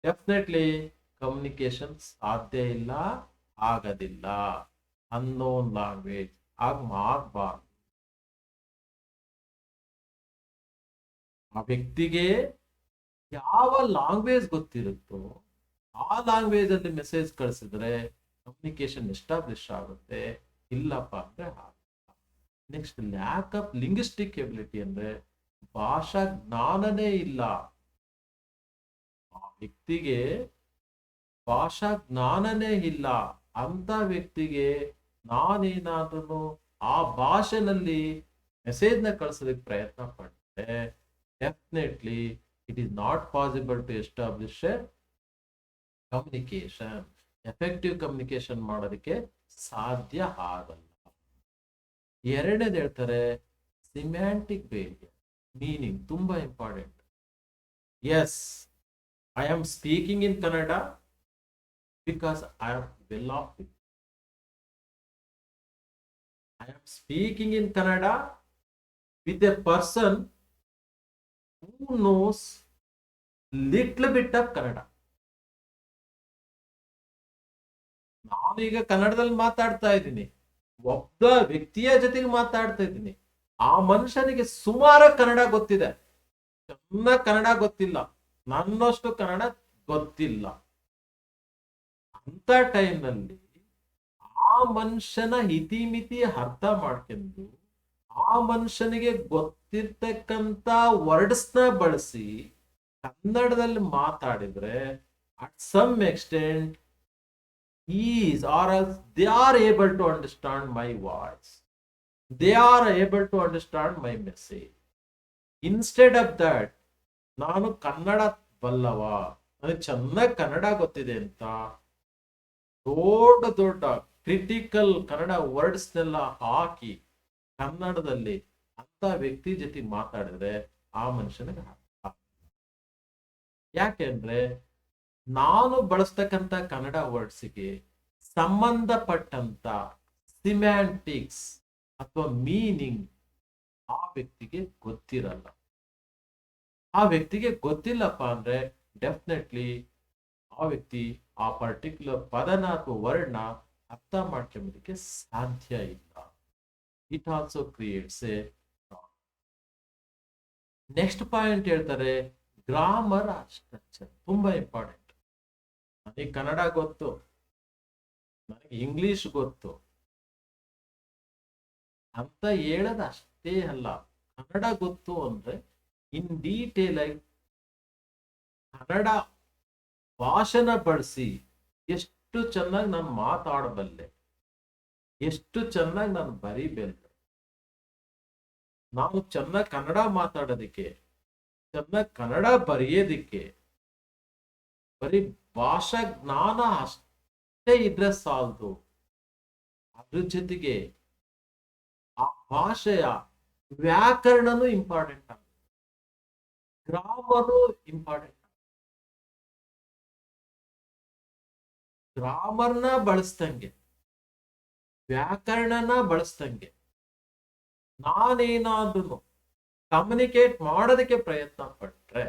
ಡೆಫಿನೆಟ್ಲಿ ಕಮ್ಯುನಿಕೇಶನ್ ಸಾಧ್ಯ ಇಲ್ಲ, ಆಗೋದಿಲ್ಲ. ಅನ್ನೋನ್ ಲ್ಯಾಂಗ್ವೇಜ್ ಆಗ ಮಾಡಬಾರ್ದು. ಆ ವ್ಯಕ್ತಿಗೆ ಯಾವ ಲಾಂಗ್ವೇಜ್ ಗೊತ್ತಿರುತ್ತೋ ಆ ಲ್ಯಾಂಗ್ವೇಜ್ ಅಲ್ಲಿ ಮೆಸೇಜ್ ಕಳಿಸಿದ್ರೆ ಕಮ್ಯುನಿಕೇಶನ್ ಎಸ್ಟಾಬ್ಲಿಷ್ ಆಗುತ್ತೆ. ಇಲ್ಲಪ್ಪ ಅಂದ್ರೆ next lack of linguistic ability ಅಂದ್ರೆ ಭಾಷಾ ಜ್ಞಾನನೇ ಇಲ್ಲ. ಆ ವ್ಯಕ್ತಿಗೆ ಭಾಷಾ ಜ್ಞಾನನೇ ಇಲ್ಲ ಅಂತ ವ್ಯಕ್ತಿಗೆ ನಾನೇನಾದ್ರೂ ಆ ಭಾಷೆನಲ್ಲಿ ಮೆಸೇಜ್ ನ ಕಳಿಸೋದಕ್ಕೆ ಪ್ರಯತ್ನ ಪಟ್ಟರೆ definitely it is not possible to establish communication. Effective communication ಮಾಡೋದಕ್ಕೆ ಸಾಧ್ಯ ಆಗಲ್ಲ. ಎರಡನೇದು ಹೇಳ್ತಾರೆ ಸಿಮ್ಯಾಂಟಿಕ್ ಬೇರಿಯರ್, ಮೀನಿಂಗ್ ತುಂಬಾ important. Yes, I am speaking in Kannada because I am well of it. I am speaking in Kannada with a person who knows little bit of Kannada. ನಾನೀಗ ಕನ್ನಡದಲ್ಲಿ ಮಾತಾಡ್ತಾ ಇದ್ದೀನಿ, ಒಬ್ಬ ವ್ಯಕ್ತಿಯ ಜೊತೆಗೆ ಮಾತಾಡ್ತಾ ಇದ್ದೀನಿ. ಆ ಮನುಷ್ಯನಿಗೆ ಸುಮಾರು ಕನ್ನಡ ಗೊತ್ತಿದೆ, ಚೆನ್ನಾಗಿ ಕನ್ನಡ ಗೊತ್ತಿಲ್ಲ, ನನ್ನಷ್ಟು ಕನ್ನಡ ಗೊತ್ತಿಲ್ಲ. ಅಂತ ಟೈಮ್ನಲ್ಲಿ ಆ ಮನುಷ್ಯನ ಇತಿಮಿತಿ ಅರ್ಥ ಮಾಡ್ಕೊಂಡು ಆ ಮನುಷ್ಯನಿಗೆ ಗೊತ್ತಿರ್ತಕ್ಕಂಥ ವರ್ಡ್ಸ್ ನ ಬಳಸಿ ಕನ್ನಡದಲ್ಲಿ ಮಾತಾಡಿದ್ರೆ at some extent is are they are able to understand my voice, they are able to understand my message. Instead of that ನಾನು ಕನ್ನಡ ಬಲ್ಲವ, ನನಗೆ ಚೆನ್ನಾಗಿ ಕನ್ನಡ ಗೊತ್ತಿದೆ ಅಂತ ದೊಡ್ಡ ದೊಡ್ಡ ಕ್ರಿಟಿಕಲ್ ಕನ್ನಡ ವರ್ಡ್ಸ್ನೆಲ್ಲ ಹಾಕಿ ಕನ್ನಡದಲ್ಲಿ ಅಂತ ವ್ಯಕ್ತಿ ಜೊತೆ ಮಾತಾಡಿದ್ರೆ ಆ ಮನುಷ್ಯನಿಗೆ ಯಾಕೆಂದ್ರೆ ನಾನು ಬಳಸ್ತಕ್ಕಂಥ ಕನ್ನಡ ವರ್ಡ್ಸ್ಗೆ ಸಂಬಂಧಪಟ್ಟಂತ ಸಿಮ್ಯಾಂಟಿಕ್ಸ್ ಅಥವಾ ಮೀನಿಂಗ್ ಆ ವ್ಯಕ್ತಿಗೆ ಗೊತ್ತಿರಲ್ಲ. ಆ ವ್ಯಕ್ತಿಗೆ ಗೊತ್ತಿಲ್ಲಪ್ಪ ಅಂದ್ರೆ ಡೆಫಿನೆಟ್ಲಿ ಆ ವ್ಯಕ್ತಿ ಆ ಪರ್ಟಿಕ್ಯುಲರ್ ಪದನ ಅಥವಾ ವರ್ಡ್ನ ಅರ್ಥ ಮಾಡ್ಕೊಂಬಲಿಕ್ಕೆ ಸಾಧ್ಯ ಇಲ್ಲ. It also creates A next point ಹೇಳ್ತಾರೆ ಗ್ರಾಮರ್ ಸ್ಟ್ರಕ್ಚರ್. ತುಂಬಾ ಇಂಪಾರ್ಟೆಂಟ್. ನನಗೆ ಕನ್ನಡ ಗೊತ್ತು, ನನಗೆ ಇಂಗ್ಲಿಷ್ ಗೊತ್ತು ಅಂತ ಹೇಳೋದು ಅಷ್ಟೇ ಅಲ್ಲ. ಕನ್ನಡ ಗೊತ್ತು ಅಂದ್ರೆ ಇನ್ ಡೀಟೇಲ್ ಆಗಿ ಕನ್ನಡ ಭಾಷೆನ ಬಳಸಿ ಎಷ್ಟು ಚೆನ್ನಾಗಿ ನಾನು ಮಾತಾಡಬಲ್ಲೆ, ಎಷ್ಟು ಚೆನ್ನಾಗಿ ನಾನು ಬರೀಬಲ್ಲೆ. ನಾನು ಚೆನ್ನಾಗಿ ಕನ್ನಡ ಮಾತಾಡೋದಿಕ್ಕೆ, ಚೆನ್ನಾಗಿ ಕನ್ನಡ ಬರೆಯೋದಿಕ್ಕೆ ಬರೀ ಭಾಷಾ ಜ್ಞಾನ ಅಷ್ಟೇ ಇದ್ರೆ ಸಾಲದು. ಅದ್ರ ಜೊತೆಗೆ ಆ ಭಾಷೆಯ ವ್ಯಾಕರಣನೂ ಇಂಪಾರ್ಟೆಂಟ್ ಆಗುತ್ತೆ, ಗ್ರಾಮರು ಇಂಪಾರ್ಟೆಂಟ್. ಗ್ರಾಮರ್ನ ಬಳಸ್ದಂಗೆ, ವ್ಯಾಕರಣನ ಬಳಸ್ದಂಗೆ ನಾನೇನಾದ್ರೂ ಕಮ್ಯುನಿಕೇಟ್ ಮಾಡೋದಕ್ಕೆ ಪ್ರಯತ್ನ ಪಟ್ರೆ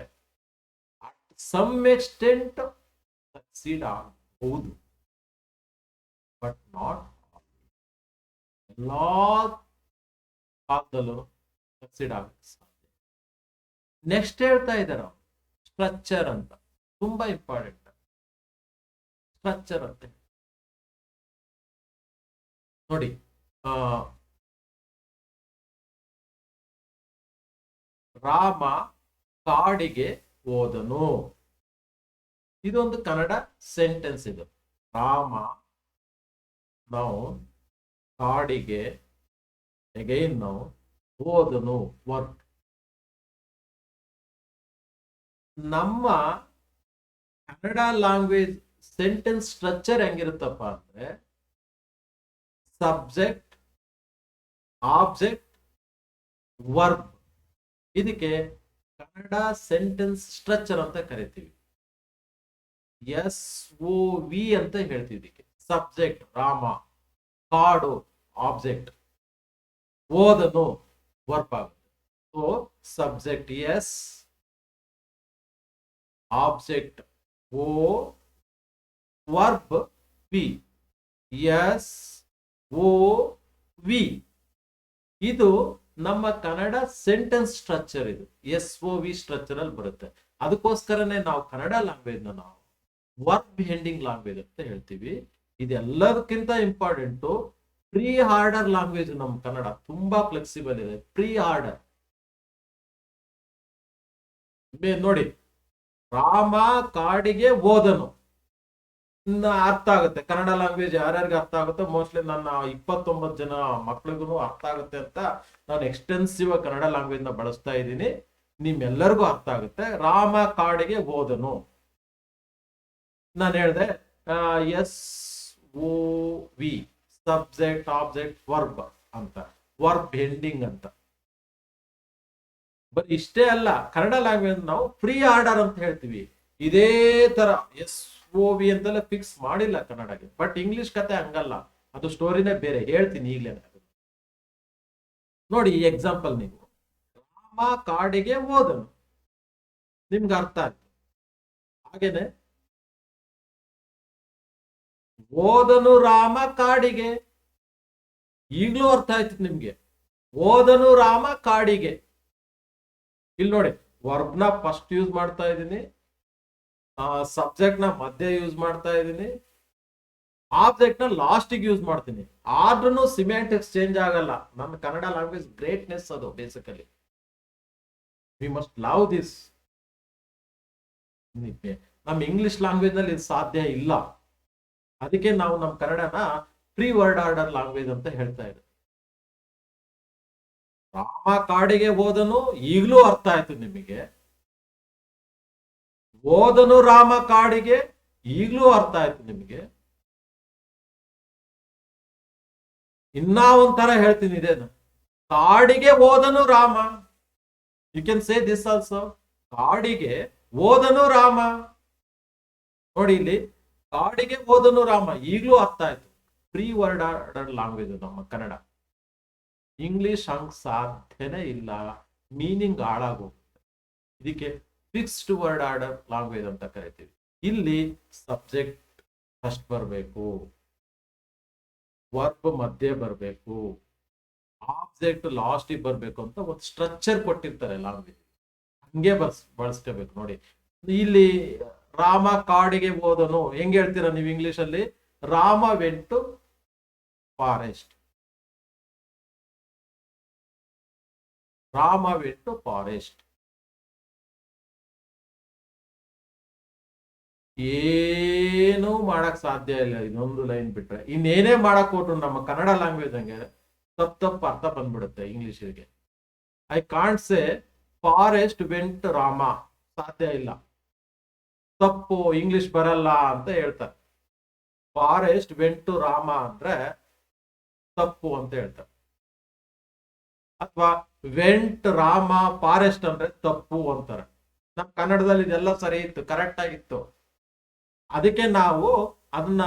ಅಟ್ ಸಮ್ ಎಕ್ಸ್ಟೆಂಟ್ ಸಕ್ಸೀಡ್ ಆಗಬಹುದು, ಬಟ್ ನಾಟ್ ಎಲ್ಲಾ ಕಾಲದಲ್ಲೂ ಸಕ್ಸೀಡ್ ಆಗಕ್ಕೆ ಸಾಧ್ಯ. ನೆಕ್ಸ್ಟ್ ಹೇಳ್ತಾ ಇದ್ದಾರೆ ಸ್ಟ್ರಕ್ಚರ್ ಅಂತ, ತುಂಬಾ ಇಂಪಾರ್ಟೆಂಟ್. ಸ್ಟ್ರಕ್ಚರ್ ಅಂತ ನೋಡಿ, ರಾಮ ಕಾಡಿಗೆ ಹೋದನು. ಇದೊಂದು ಕನ್ನಡ ಸೆಂಟೆನ್ಸ್. ಇದು ರಾಮ ನಾವು ಕಾಡಿಗೆ ಅಗೈನ್ ನಾವು ಹೋದನು ವರ್ಕ್. ನಮ್ಮ ಕನ್ನಡ ಲ್ಯಾಂಗ್ವೇಜ್ ಸೆಂಟೆನ್ಸ್ ಸ್ಟ್ರಕ್ಚರ್ ಹೆಂಗಿರುತ್ತಪ್ಪ ಅಂದ್ರೆ ಸಬ್ಜೆಕ್ಟ್, ಆಬ್ಜೆಕ್ಟ್, ವರ್ಬ್. ಇದಕ್ಕೆ ಕನ್ನಡ ಸೆಂಟೆನ್ಸ್ ಸ್ಟ್ರಕ್ಚರ್ ಅಂತ ಕರಿತೀವಿ. SOV ಅಂತ ಹೇಳ್ತೀವಿ ಇದಕ್ಕೆ. ಸಬ್ಜೆಕ್ಟ್ ರಾಮ, ಕಾಡು ಆಬ್ಜೆಕ್ಟ್, ಓದನು ವರ್ಬ್ ಆಗುತ್ತೆ. So subject S, object O, verb V. SOV V. ಇದು ನಮ್ಮ ಕನ್ನಡ ಸೆಂಟೆನ್ಸ್ ಸ್ಟ್ರಕ್ಚರ್. ಇದು SOV ಸ್ಟ್ರಕ್ಚರ್ ಅಲ್ಲಿ ಬರುತ್ತೆ. ಅದಕ್ಕೋಸ್ಕರನೇ ನಾವು ಕನ್ನಡ ಲ್ಯಾಂಗ್ವೇಜ್ ನಾವು ವರ್ಬ್ ಎಂಡಿಂಗ್ ಲ್ಯಾಂಗ್ವೇಜ್ ಅಂತ ಹೇಳ್ತೀವಿ. ಇದೆಲ್ಲದಕ್ಕಿಂತ ಇಂಪಾರ್ಟೆಂಟ್ ಪ್ರೀ ಆರ್ಡರ್ ಲ್ಯಾಂಗ್ವೇಜ್. ನಮ್ಮ ಕನ್ನಡ ತುಂಬಾ ಫ್ಲೆಕ್ಸಿಬಲ್ ಇದೆ. ಪ್ರೀ ಆರ್ಡರ್ ನೋಡಿ, ರಾಮ ಕಾಡಿಗೆ ಹೋದನು ಅರ್ಥ ಆಗುತ್ತೆ. ಕನ್ನಡ ಲ್ಯಾಂಗ್ವೇಜ್ ಯಾರ್ಯಾರಿಗೆ ಅರ್ಥ ಆಗುತ್ತೆ, ಮೋಸ್ಟ್ಲಿ ನನ್ನ 29 ಜನ ಮಕ್ಳಿಗೂ ಅರ್ಥ ಆಗುತ್ತೆ ಅಂತ ನಾನು ಎಕ್ಸ್ಟೆನ್ಸಿವ್ ಕನ್ನಡ ಲ್ಯಾಂಗ್ವೇಜ್ ನ ಬಳಸ್ತಾ ಇದ್ದೀನಿ. ನಿಮ್ಮೆಲ್ಲರಿಗೂ ಅರ್ಥ ಆಗುತ್ತೆ. ರಾಮ ಕಾಡಿಗೆ ಹೋದನು, ನಾನು ಹೇಳಿದೆ SOV ಸಬ್ಜೆಕ್ಟ್ ಆಬ್ಜೆಕ್ಟ್ ವರ್ಬ್ ಅಂತ, ವರ್ಬ್ ಎಂಡಿಂಗ್ ಅಂತ. ಬಟ್ ಇಷ್ಟೇ ಅಲ್ಲ, ಕನ್ನಡ ಲ್ಯಾಂಗ್ವೇಜ್ ನಾವು ಫ್ರೀ ಆರ್ಡರ್ ಅಂತ ಹೇಳ್ತೀವಿ. ಇದೇ ತರ SOV ಅಂತೆಲ್ಲ ಫಿಕ್ಸ್ ಮಾಡಿಲ್ಲ ಕನ್ನಡಗೆ. ಬಟ್ ಇಂಗ್ಲಿಷ್ ಕತೆ ಹಂಗಲ್ಲ, ಅದು ಸ್ಟೋರಿನೇ ಬೇರೆ. ಹೇಳ್ತೀನಿ ಈಗಲೇ ನೋಡಿ. ಎಕ್ಸಾಂಪಲ್, ನೀವು ರಾಮ ಕಾಡಿಗೆ ಹೋದನು, ನಿಮ್ಗೆ ಅರ್ಥ ಆಯ್ತು. ಹಾಗೇನೆ ಓದನು ರಾಮ ಕಾಡಿಗೆ, ಈಗಲೂ ಅರ್ಥ ಆಯ್ತು ನಿಮ್ಗೆ. ಓದನು ರಾಮ ಕಾಡಿಗೆ. ಇಲ್ಲಿ ನೋಡಿ, ವರ್ಬ್ ನ ಫಸ್ಟ್ ಯೂಸ್ ಮಾಡ್ತಾ ಇದ್ದೀನಿ, ಸಬ್ಜೆಕ್ಟ್ ನ ಮಧ್ಯೆ ಯೂಸ್ ಮಾಡ್ತಾ ಇದ್ದೀನಿ, ಆಬ್ಜೆಕ್ಟ್ ನ ಲಾಸ್ಟಿಗೆ ಯೂಸ್ ಮಾಡ್ತೀನಿ. ಆದ್ರೂ ಸಿಮ್ಯಾಂಟಿಕ್ಸ್ ಚೇಂಜ್ ಆಗಲ್ಲ. ನನ್ನ ಕನ್ನಡ ಲ್ಯಾಂಗ್ವೇಜ್ ಗ್ರೇಟ್ನೆಸ್ ಅದು. Basically we must love this. ನಮ್ಮ ಇಂಗ್ಲಿಷ್ ಲ್ಯಾಂಗ್ವೇಜ್ ನಲ್ಲಿ ಇದು ಸಾಧ್ಯ ಇಲ್ಲ. ಅದಕ್ಕೆ ನಾವು ನಮ್ಮ ಕನ್ನಡನ ಪ್ರೀ ವರ್ಡ್ ಆರ್ಡರ್ ಲ್ಯಾಂಗ್ವೇಜ್ ಅಂತ ಹೇಳ್ತಾ ಇದ್ದೀವಿ. ರಾಮ ಕಾಡಿಗೆ ಹೋದನು, ಈಗಲೂ ಅರ್ಥ ಆಯ್ತು ನಿಮಗೆ. ಓದನು ರಾಮ ಕಾಡಿಗೆ, ಈಗಲೂ ಅರ್ಥ ಆಯ್ತು ನಿಮಗೆ. ಇನ್ನ ಒಂಥರ ಹೇಳ್ತೀನಿ, ಇದೇನು, ಕಾಡಿಗೆ ಓದನು Rama. You can say this also. ಕಾಡಿಗೆ ಓದನು ರಾಮ. ನೋಡಿ ಇಲ್ಲಿ, ಕಾಡಿಗೆ ಓದನು ರಾಮ, ಈಗಲೂ ಅರ್ಥ ಆಯ್ತು. ಪ್ರೀ ವರ್ಡ್ ಆರ್ಡರ್ ಲ್ಯಾಂಗ್ವೇಜ್ ನಮ್ಮ ಕನ್ನಡ. ಇಂಗ್ಲಿಷ್ ಹಂಗ್ ಸಾಧ್ಯನೇ ಇಲ್ಲ, ಮೀನಿಂಗ್ ಹಾಳಾಗೋಗುತ್ತೆ. ಇದಕ್ಕೆ ಫಿಕ್ಸ್ಡ್ ವರ್ಡ್ ಆರ್ಡರ್ ಲ್ಯಾಂಗ್ವೇಜ್ ಅಂತ ಕರಿತೀವಿ. ಇಲ್ಲಿ ಸಬ್ಜೆಕ್ಟ್ ಫಸ್ಟ್ ಬರಬೇಕು, ವರ್ಬ್ ಮಧ್ಯೆ ಬರಬೇಕು, ಆಬ್ಜೆಕ್ಟ್ ಲಾಸ್ಟಿಗೆ ಬರಬೇಕು ಅಂತ ಒಂದು ಸ್ಟ್ರಕ್ಚರ್ ಕೊಟ್ಟಿರ್ತಾರೆ ಲ್ಯಾಂಗ್ವೇಜ್. ಹಂಗೆ ಬಳಸ್ಕೋಬೇಕು. ನೋಡಿ ಇಲ್ಲಿ ರಾಮ ಕಾಡಿಗೆ ಹೋದನು ಹೆಂಗ್ ಹೇಳ್ತೀರಾ ನೀವು ಇಂಗ್ಲಿಷ್ ಅಲ್ಲಿ? Rama went to forest. Rama went to forest. ಏನು ಮಾಡಕ್ ಸಾಧ್ಯ ಇಲ್ಲ ಇನ್ನೊಂದು ಲೈನ್ ಬಿಟ್ರೆ. ಇನ್ನೇನೇ ಮಾಡಕ್ ಕೊಟ್ರು ನಮ್ಮ ಕನ್ನಡ ಲ್ಯಾಂಗ್ವೇಜ್ ಹಂಗೆ ತಪ್ಪು ಅರ್ಥ ಬಂದ್ಬಿಡುತ್ತೆ ಇಂಗ್ಲಿಷ್ಗೆ. I can't say forest went Rama, ಸಾಧ್ಯ ಇಲ್ಲ, ತಪ್ಪು, ಇಂಗ್ಲಿಷ್ ಬರಲ್ಲ ಅಂತ ಹೇಳ್ತಾರೆ. ಫಾರೆಸ್ಟ್ ವೆಂಟ್ ಟು ರಾಮ ಅಂದ್ರೆ ತಪ್ಪು ಅಂತ ಹೇಳ್ತಾರೆ. ಅಥವಾ ವೆಂಟ್ ರಾಮ ಫಾರೆಸ್ಟ್ ಅಂದ್ರೆ ತಪ್ಪು ಅಂತಾರೆ. ನಮ್ ಕನ್ನಡದಲ್ಲಿ ಇದೆಲ್ಲ ಸರಿ ಇತ್ತು, ಕರೆಕ್ಟ್ ಆಗಿತ್ತು. ಅದಕ್ಕೆ ನಾವು ಅದನ್ನ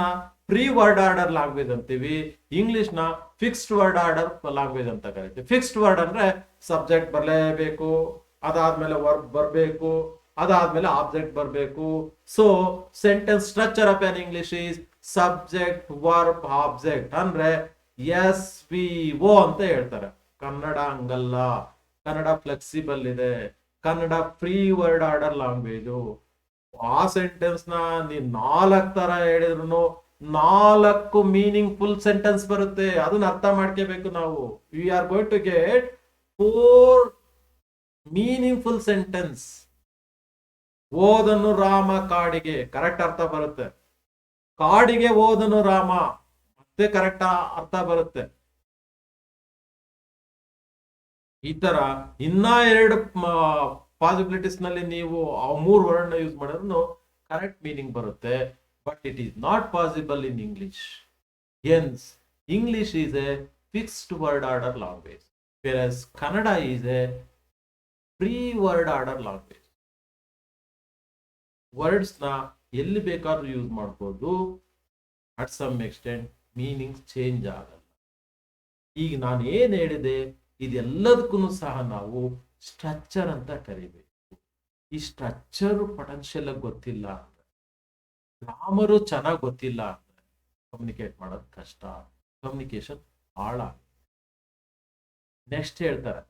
ಪ್ರೀ ವರ್ಡ್ ಆರ್ಡರ್ ಲ್ಯಾಂಗ್ವೇಜ್ ಅಂತೀವಿ. ಇಂಗ್ಲಿಷ್ ನ ಫಿಕ್ಸ್ಡ್ ವರ್ಡ್ ಆರ್ಡರ್ ಲ್ಯಾಂಗ್ವೇಜ್ ಅಂತ ಕರಿತೀವಿ. ಫಿಕ್ಸ್ಡ್ ವರ್ಡ್ ಅಂದ್ರೆ ಸಬ್ಜೆಕ್ಟ್ ಬರಲೇಬೇಕು, ಅದಾದ್ಮೇಲೆ ವರ್ಬ್ ಬರಬೇಕು, ಅದಾದ್ಮೇಲೆ ಆಬ್ಜೆಕ್ಟ್ ಬರಬೇಕು. So sentence structure of on English is subject verb object. ಅಂದ್ರೆ SVO ಅಂತ ಹೇಳ್ತಾರೆ. ಕನ್ನಡ ಹಂಗಲ್ಲ, ಕನ್ನಡ ಫ್ಲೆಕ್ಸಿಬಲ್ ಇದೆ. Kannada free word order language. ಆ ಸೆಂಟೆನ್ಸ್ ನ ನೀನ್ 4 ತರ ಹೇಳಿದ್ರು 4 ಮೀನಿಂಗ್ ಫುಲ್ ಸೆಂಟೆನ್ಸ್ ಬರುತ್ತೆ. ಅದನ್ನ ಅರ್ಥ ಮಾಡ್ಕೋಬೇಕು ನಾವು. We are going to get 4 meaningful sentence. ಓದನು ರಾಮ ಕಾಡಿಗೆ, ಕರೆಕ್ಟ್ ಅರ್ಥ ಬರುತ್ತೆ. ಕಾಡಿಗೆ ಓದನು ರಾಮ, ಮತ್ತೆ ಕರೆಕ್ಟ್ ಅರ್ಥ ಬರುತ್ತೆ. ಈ ತರ ಇನ್ನ 2 ಪಾಸಿಬಿಲಿಟೀಸ್ ನಲ್ಲಿ ನೀವು ಆ 3 ವರ್ಡ್ ನ ಯೂಸ್ ಮಾಡಿದ್ರು ಕರೆಕ್ಟ್ ಮೀನಿಂಗ್ ಬರುತ್ತೆ. But it is not possible in English. Hence English is a fixed word order language, versus Kannada is a free word order language. Words ನ ಎಲ್ಲಿ ಬೇಕಾದ್ರೂ ಯೂಸ್ ಮಾಡ್ಬೋದು. At some extent meaning change ಆಗಲ್ಲ. ಈಗ ನಾನು ಏನ್ ಹೇಳಿದೆ ಇದೆಲ್ಲದಕ್ಕೂ ಸಹ ನಾವು ಸ್ಟ್ರಕ್ಚರ್ ಅಂತ ಕರಿಬೇಕು. ಈ ಸ್ಟ್ರಕ್ಚರ್ ಪೊಟೆನ್ಷಿಯಲ್ ಗೊತ್ತಿಲ್ಲ ಅಂದ್ರೆ, ಗ್ರಾಮರು ಚೆನ್ನಾಗಿ ಗೊತ್ತಿಲ್ಲ ಅಂದ್ರೆ ಕಮ್ಯುನಿಕೇಟ್ ಮಾಡೋದು ಕಷ್ಟ, ಕಮ್ಯುನಿಕೇಶನ್ ಹಾಳ. ನೆಕ್ಸ್ಟ್ ಹೇಳ್ತಾರೆ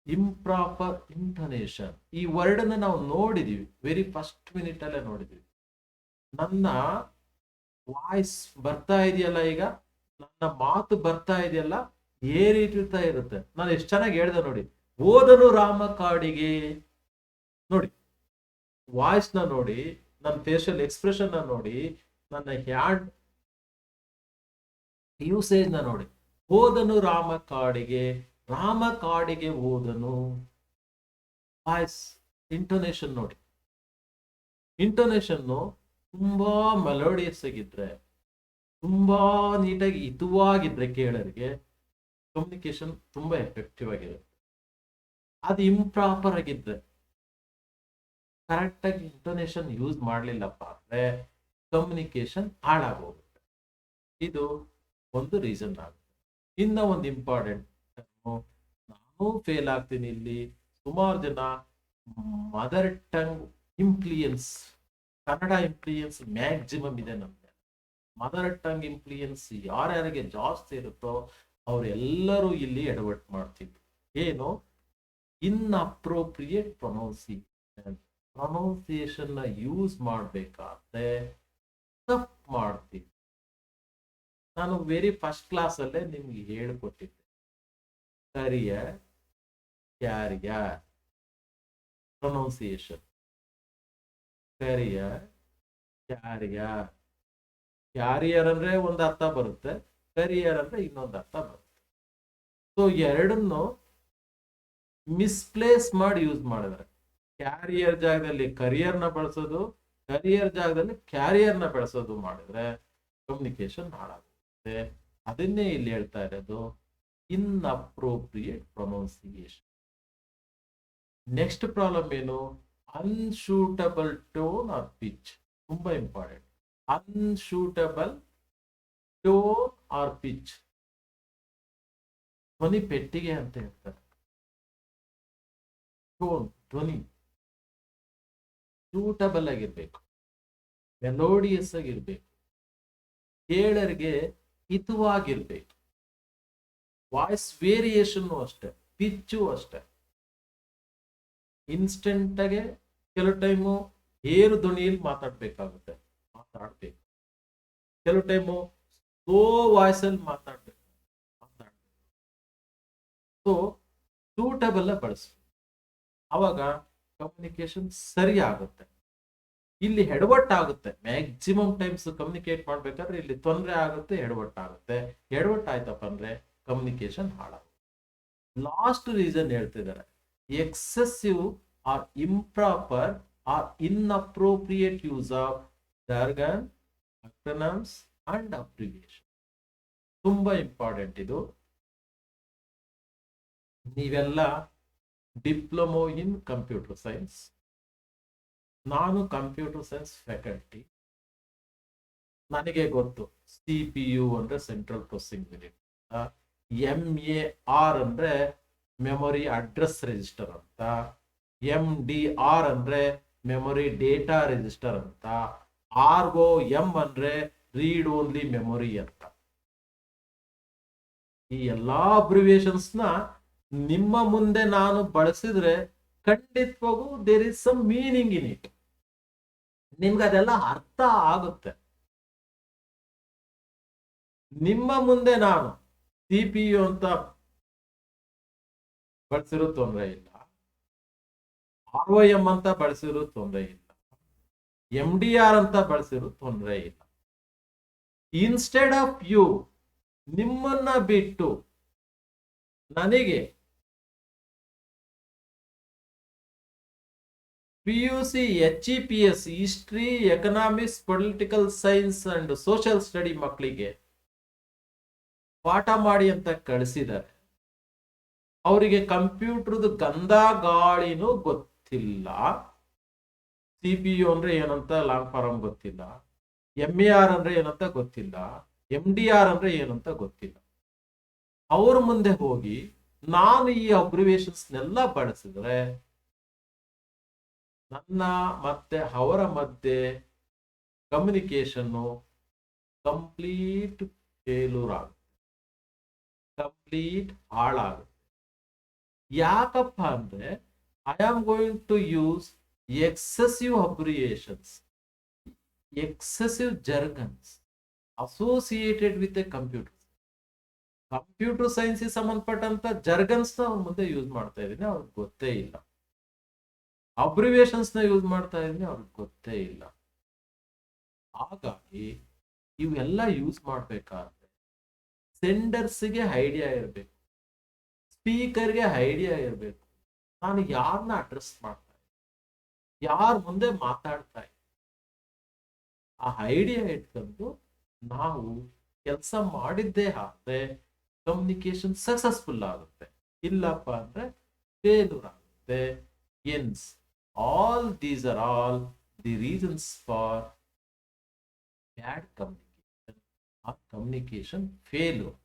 ಇಂಪ್ರಾಪರ್ ಇಂಟೋನೇಷನ್. ಈ ವರ್ಡ್ ಅನ್ನ ನಾವು ನೋಡಿದೀವಿ, ವೆರಿ ಫಸ್ಟ್ ಮಿನಿಟ್ ಅಲ್ಲೇ ನೋಡಿದೀವಿ. ನನ್ನ ವಾಯ್ಸ್ ಬರ್ತಾ ಇದೆಯಲ್ಲ, ಈಗ ನನ್ನ ಮಾತು ಬರ್ತಾ ಇದೆಯಲ್ಲ, ಏ ರೀತಿ ಇರುತ್ತೆ. ನಾನು ಎಷ್ಟು ಚೆನ್ನಾಗಿ ಹೇಳ್ದೆ ನೋಡಿ, ಓದನು ರಾಮ ಕಾಡಿಗೆ. ನೋಡಿ, ವಾಯ್ಸ್ ನ ನೋಡಿ, ನನ್ನ ಫೇಶಿಯಲ್ ಎಕ್ಸ್ಪ್ರೆಷನ್ ನ ನೋಡಿ, ನನ್ನ ಹ್ಯಾಂಡ್ ಯೂಸೇಜ್ ನ ನೋಡಿ. ಓದನು ರಾಮ ಕಾಡಿಗೆ, ರಾಮ ಕಾಡಿಗೆ ಓದನು. ವಾಯ್ಸ್ ಇಂಟೋನೇಷನ್ ನೋಡಿ. ಇಂಟೋನೇಷನ್ ತುಂಬಾ ಮೆಲೋಡಿಯಸ್ ಆಗಿದ್ರೆ, ತುಂಬಾ ನೀಟಾಗಿ ಹಿತವಾಗಿದ್ರೆ ಕೇಳರಿಗೆ ಕಮ್ಯುನಿಕೇಶನ್ ತುಂಬಾ ಎಫೆಕ್ಟಿವ್ ಆಗಿರುತ್ತೆ. ಅದು ಇಂಪ್ರಾಪರ್ ಆಗಿದ್ರೆ, ಕರೆಕ್ಟ್ ಆಗಿ ಇಂಟೋನೇಷನ್ ಯೂಸ್ ಮಾಡ್ಲಿಲ್ಲಪ್ಪ ಅಂದ್ರೆ ಕಮ್ಯುನಿಕೇಶನ್ ಹಾಳಾಗೋಗುತ್ತೆ. ಇದು ಒಂದು ರೀಸನ್ ಆಗುತ್ತೆ. ಇನ್ನ ಒಂದು ಇಂಪಾರ್ಟೆಂಟ್, ನಾನು ಫೇಲ್ ಆಗ್ತೀನಿ ಇಲ್ಲಿ. ಸುಮಾರು ಜನ ಮದರ್ ಟಂಗ್ ಇಂಪ್ಲಿಯನ್ಸ್, ಕನ್ನಡ ಇಂಪ್ಲಿಯನ್ಸ್ ಮ್ಯಾಕ್ಸಿಮಮ್ ಇದೆ ನಮ್ಗೆ. ಮದರ್ ಟಂಗ್ ಇಂಪ್ಲಿಯನ್ಸ್ ಯಾರ್ಯಾರಿಗೆ ಜಾಸ್ತಿ ಇರುತ್ತೋ ಅವರೆಲ್ಲರೂ ಇಲ್ಲಿ ಎಡವಟ್ ಮಾಡ್ತಿದ್ರು. ಏನು? ಇನ್ಅಪ್ರೋಪ್ರಿಯೇಟ್ ಪ್ರೊನೌನ್ಸಿಯೇಷನ್ ನ ಯೂಸ್ ಮಾಡ್ಬೇಕಾದ್ರೆ ತಪ್ಪು ಮಾಡ್ತೀವಿ. ನಾನು ವೆರಿ ಫಸ್ಟ್ ಕ್ಲಾಸ್ ಅಲ್ಲೇ ನಿಮ್ಗೆ ಹೇಳ್ಕೊಟ್ಟಿದ್ದೆ, career carrier pronunciation. Career carrier, carrier ಅಂದ್ರೆ ಒಂದು ಅರ್ಥ ಬರುತ್ತೆ, ಕರಿಯರ್ ಅಂದ್ರೆ ಇನ್ನೊಂದು ಅರ್ಥ ಬರುತ್ತೆ. ಸೊ ಎರಡನ್ನು ಮಿಸ್ಪ್ಲೇಸ್ ಮಾಡಿ ಯೂಸ್ ಮಾಡಿದ್ರೆ, ಕ್ಯಾರಿಯರ್ ಜಾಗದಲ್ಲಿ ಕರಿಯರ್ನ ಬಳಸೋದು, ಕರಿಯರ್ ಜಾಗದಲ್ಲಿ ಕ್ಯಾರಿಯರ್ನ ಬಳಸೋದು ಮಾಡಿದ್ರೆ ಕಮ್ಯುನಿಕೇಶನ್ ಹಾಳಾಗುತ್ತೆ. ಅದನ್ನೇ ಇಲ್ಲಿ ಹೇಳ್ತಾ ಇರೋದು, ಇನ್ಅಪ್ರೋಪ್ರಿಯೇಟ್ ಪ್ರೊನೌನ್ಸಿಯೇಷನ್. ನೆಕ್ಸ್ಟ್ ಪ್ರಾಬ್ಲಮ್ ಏನು? ಅನ್ಶೂಟಬಲ್ ಟೋನ್ ಆರ್ ಪಿಚ್. ತುಂಬಾ ಇಂಪಾರ್ಟೆಂಟ್. ಅನ್ಶೂಟಬಲ್ ಟೋನ್ ಆರ್ ಪಿಚ್, ಧ್ವನಿ ಪೆಟ್ಟಿಗೆ ಅಂತ ಹೇಳ್ತಾರೆ. ಟೋನ್, ಧ್ವನಿ ಸೂಟಬಲ್ ಆಗಿರ್ಬೇಕು, ಮೆಲೋಡಿಯಸ್ ಆಗಿರ್ಬೇಕು, ಕೇಳರಿಗೆ ಹಿತವಾಗಿರ್ಬೇಕು. ವಾಯ್ಸ್ ವೇರಿಯೇಷನ್ ಅಷ್ಟೇ, ಪಿಚ್ಚು ಅಷ್ಟೇ. ಇನ್ಸ್ಟೆಂಟ್ ಆಗಿ ಕೆಲವು ಟೈಮು ಏರು ಧ್ವನಿಯಲ್ಲಿ ಮಾತಾಡ್ಬೇಕಾಗುತ್ತೆ, ಮಾತಾಡ್ಬೇಕು. ಕೆಲವು ಟೈಮು ಸ್ಲೋ ವಾಯ್ಸ್ ಅಲ್ಲಿ ಮಾತಾಡ್ಬೇಕು. ಸೊ ಸೂಟಬಲ್ ಬಳಸಿ, ಅವಾಗ ಕಮ್ಯುನಿಕೇಶನ್ ಸರಿ ಆಗುತ್ತೆ. ಇಲ್ಲಿ ಎಡವಟ್ಟಾಗುತ್ತೆ. ಮ್ಯಾಕ್ಸಿಮಮ್ ಟೈಮ್ಸ್ ಕಮ್ಯುನಿಕೇಟ್ ಮಾಡ್ಬೇಕಾದ್ರೆ ಇಲ್ಲಿ ತೊಂದರೆ ಆಗುತ್ತೆ, ಎಡವಟ್ಟಾಗುತ್ತೆ. ಎಡವಟ್ಟಾಯ್ತಪ್ಪ ಅಂದ್ರೆ ಕಮ್ಯುನಿಕೇಶನ್ ಹಾಳಾಗುತ್ತೆ. ಲಾಸ್ಟ್ ರೀಸನ್ ಹೇಳ್ತಿದ್ದಾರೆ, excessive or improper or inappropriate use of jargon, acronyms and abbreviation. ತುಂಬಾ ಇಂಪಾರ್ಟೆಂಟ್ ಇದು. ನೀವೆಲ್ಲ ಡಿಪ್ಲೊಮೊ ಇನ್ ಕಂಪ್ಯೂಟರ್ ಸೈನ್ಸ್, ನಾನು ಕಂಪ್ಯೂಟರ್ ಸೈನ್ಸ್ ಫ್ಯಾಕಲ್ಟಿ. ನನಗೆ ಗೊತ್ತು CPU ಅಂದ್ರೆ ಸೆಂಟ್ರಲ್ ಪ್ರೊಸೆಸಿಂಗ್ ಯೂನಿಟ್, MAR ಅಂದ್ರೆ ಮೆಮೊರಿ ಅಡ್ರೆಸ್ ರಿಜಿಸ್ಟರ್ ಅಂತ, MDR ಅಂದ್ರೆ ಮೆಮೊರಿ ಡೇಟಾ ರಿಜಿಸ್ಟರ್ ಅಂತ, ROM ಅಂದ್ರೆ ರೀಡ್ ಓನ್ಲಿ ಮೆಮೊರಿ ಅಂತ. ಈ ಎಲ್ಲಾ ಅಬ್ರಿವಿಯೇಷನ್ಸ್ ನ ನಿಮ್ಮ ಮುಂದೆ ನಾನು ಬಳಸಿದ್ರೆ ಖಂಡಿತವಾಗೂ there is some meaning in it. ನಿಮ್ಗೆ ಅದೆಲ್ಲ ಅರ್ಥ ಆಗುತ್ತೆ. ನಿಮ್ಮ ಮುಂದೆ ನಾನು CPU ಅಂತ ಬಳಸಿರೋ ತೊಂದರೆ ಇಲ್ಲ, ROM ಅಂತ ಬಳಸಿರೋ ತೊಂದರೆ ಇಲ್ಲ, MDR ಅಂತ ಬಳಸಿರೋ ತೊಂದರೆ ಇಲ್ಲ. ಇನ್ಸ್ಟೆಡ್ ಆಫ್ ಯು, ನಿಮ್ಮನ್ನ ಬಿಟ್ಟು ನನಗೆ PUC HEPS history, economics, political science and social study ಮಕ್ಕಳಿಗೆ ಪಾಠ ಮಾಡಿ ಅಂತ ಕಳಿಸಿದ್ದಾರೆ. ಅವರಿಗೆ ಕಂಪ್ಯೂಟರ್ದು ಗಂಧ ಗಾಳಿನೂ ಗೊತ್ತಿಲ್ಲ. CPU ಅಂದ್ರೆ ಏನಂತ ಲಾಂಗ್ ಫಾರಂ ಗೊತ್ತಿಲ್ಲ, MAR ಅಂದ್ರೆ ಏನಂತ ಗೊತ್ತಿಲ್ಲ, MDR ಅಂದ್ರೆ ಏನಂತ ಗೊತ್ತಿಲ್ಲ. ಅವ್ರ ಮುಂದೆ ಹೋಗಿ ನಾನು ಈ ಅಬ್ರಿವೇಶನ್ಸ್ನೆಲ್ಲ ಬಳಸಿದ್ರೆ ನನ್ನ ಮತ್ತೆ ಅವರ ಮಧ್ಯೆ ಕಮ್ಯುನಿಕೇಶನ್ನು ಕಂಪ್ಲೀಟ್ ಫೇಲ್ಯೂರ್ ಆಗುತ್ತೆ, ಕಂಪ್ಲೀಟ್ ಹಾಳಾಗುತ್ತೆ. ಯಾಕಪ್ಪ ಅಂದ್ರೆ I am going to use excessive abbreviations, excessive jargons associated with a computer ಸೈನ್ಸ್ಗೆ ಸಂಬಂಧಪಟ್ಟಂತ ಜರ್ಗನ್ಸ್ ನ ಅವ್ರ ಮುಂದೆ ಯೂಸ್ ಮಾಡ್ತಾ ಇದೀನಿ, ಅವ್ರಿಗೆ ಗೊತ್ತೇ ಇಲ್ಲ. ಅಬ್ರಿವೇಶನ್ಸ್ ನ ಯೂಸ್ ಮಾಡ್ತಾ ಇದೀನಿ, ಅವ್ರಿಗೆ ಗೊತ್ತೇ ಇಲ್ಲ. ಹಾಗಾಗಿ ಇವೆಲ್ಲ ಯೂಸ್ ಮಾಡ್ಬೇಕಾದ್ರೆ ಸೆಂಡರ್ಸ್ಗೆ ಐಡಿಯಾ ಇರಬೇಕು, ಸ್ಪೀಕರ್ಗೆ ಐಡಿಯಾ ಇರಬೇಕು, ನಾನು ಯಾರನ್ನ ಅಡ್ರೆಸ್ ಮಾಡ್ತಾ ಇದ್ದೀನಿ, ಯಾರ ಮುಂದೆ ಮಾತಾಡ್ತಾ ಇದ್ದೀನಿ, ಆ ಐಡಿಯಾ ಇಟ್ಕೊಂಡು ನಾವು ಕೆಲಸ ಮಾಡಿದ್ದೇ ಆದ್ರೆ ಕಮ್ಯುನಿಕೇಶನ್ ಸಕ್ಸಸ್ಫುಲ್ ಆಗುತ್ತೆ. ಇಲ್ಲಪ್ಪ ಅಂದ್ರೆ ಫೇಲ್ಯೂರ್ ಆಗುತ್ತೆ. Hence all these are all the reasons for bad communication or communication failure.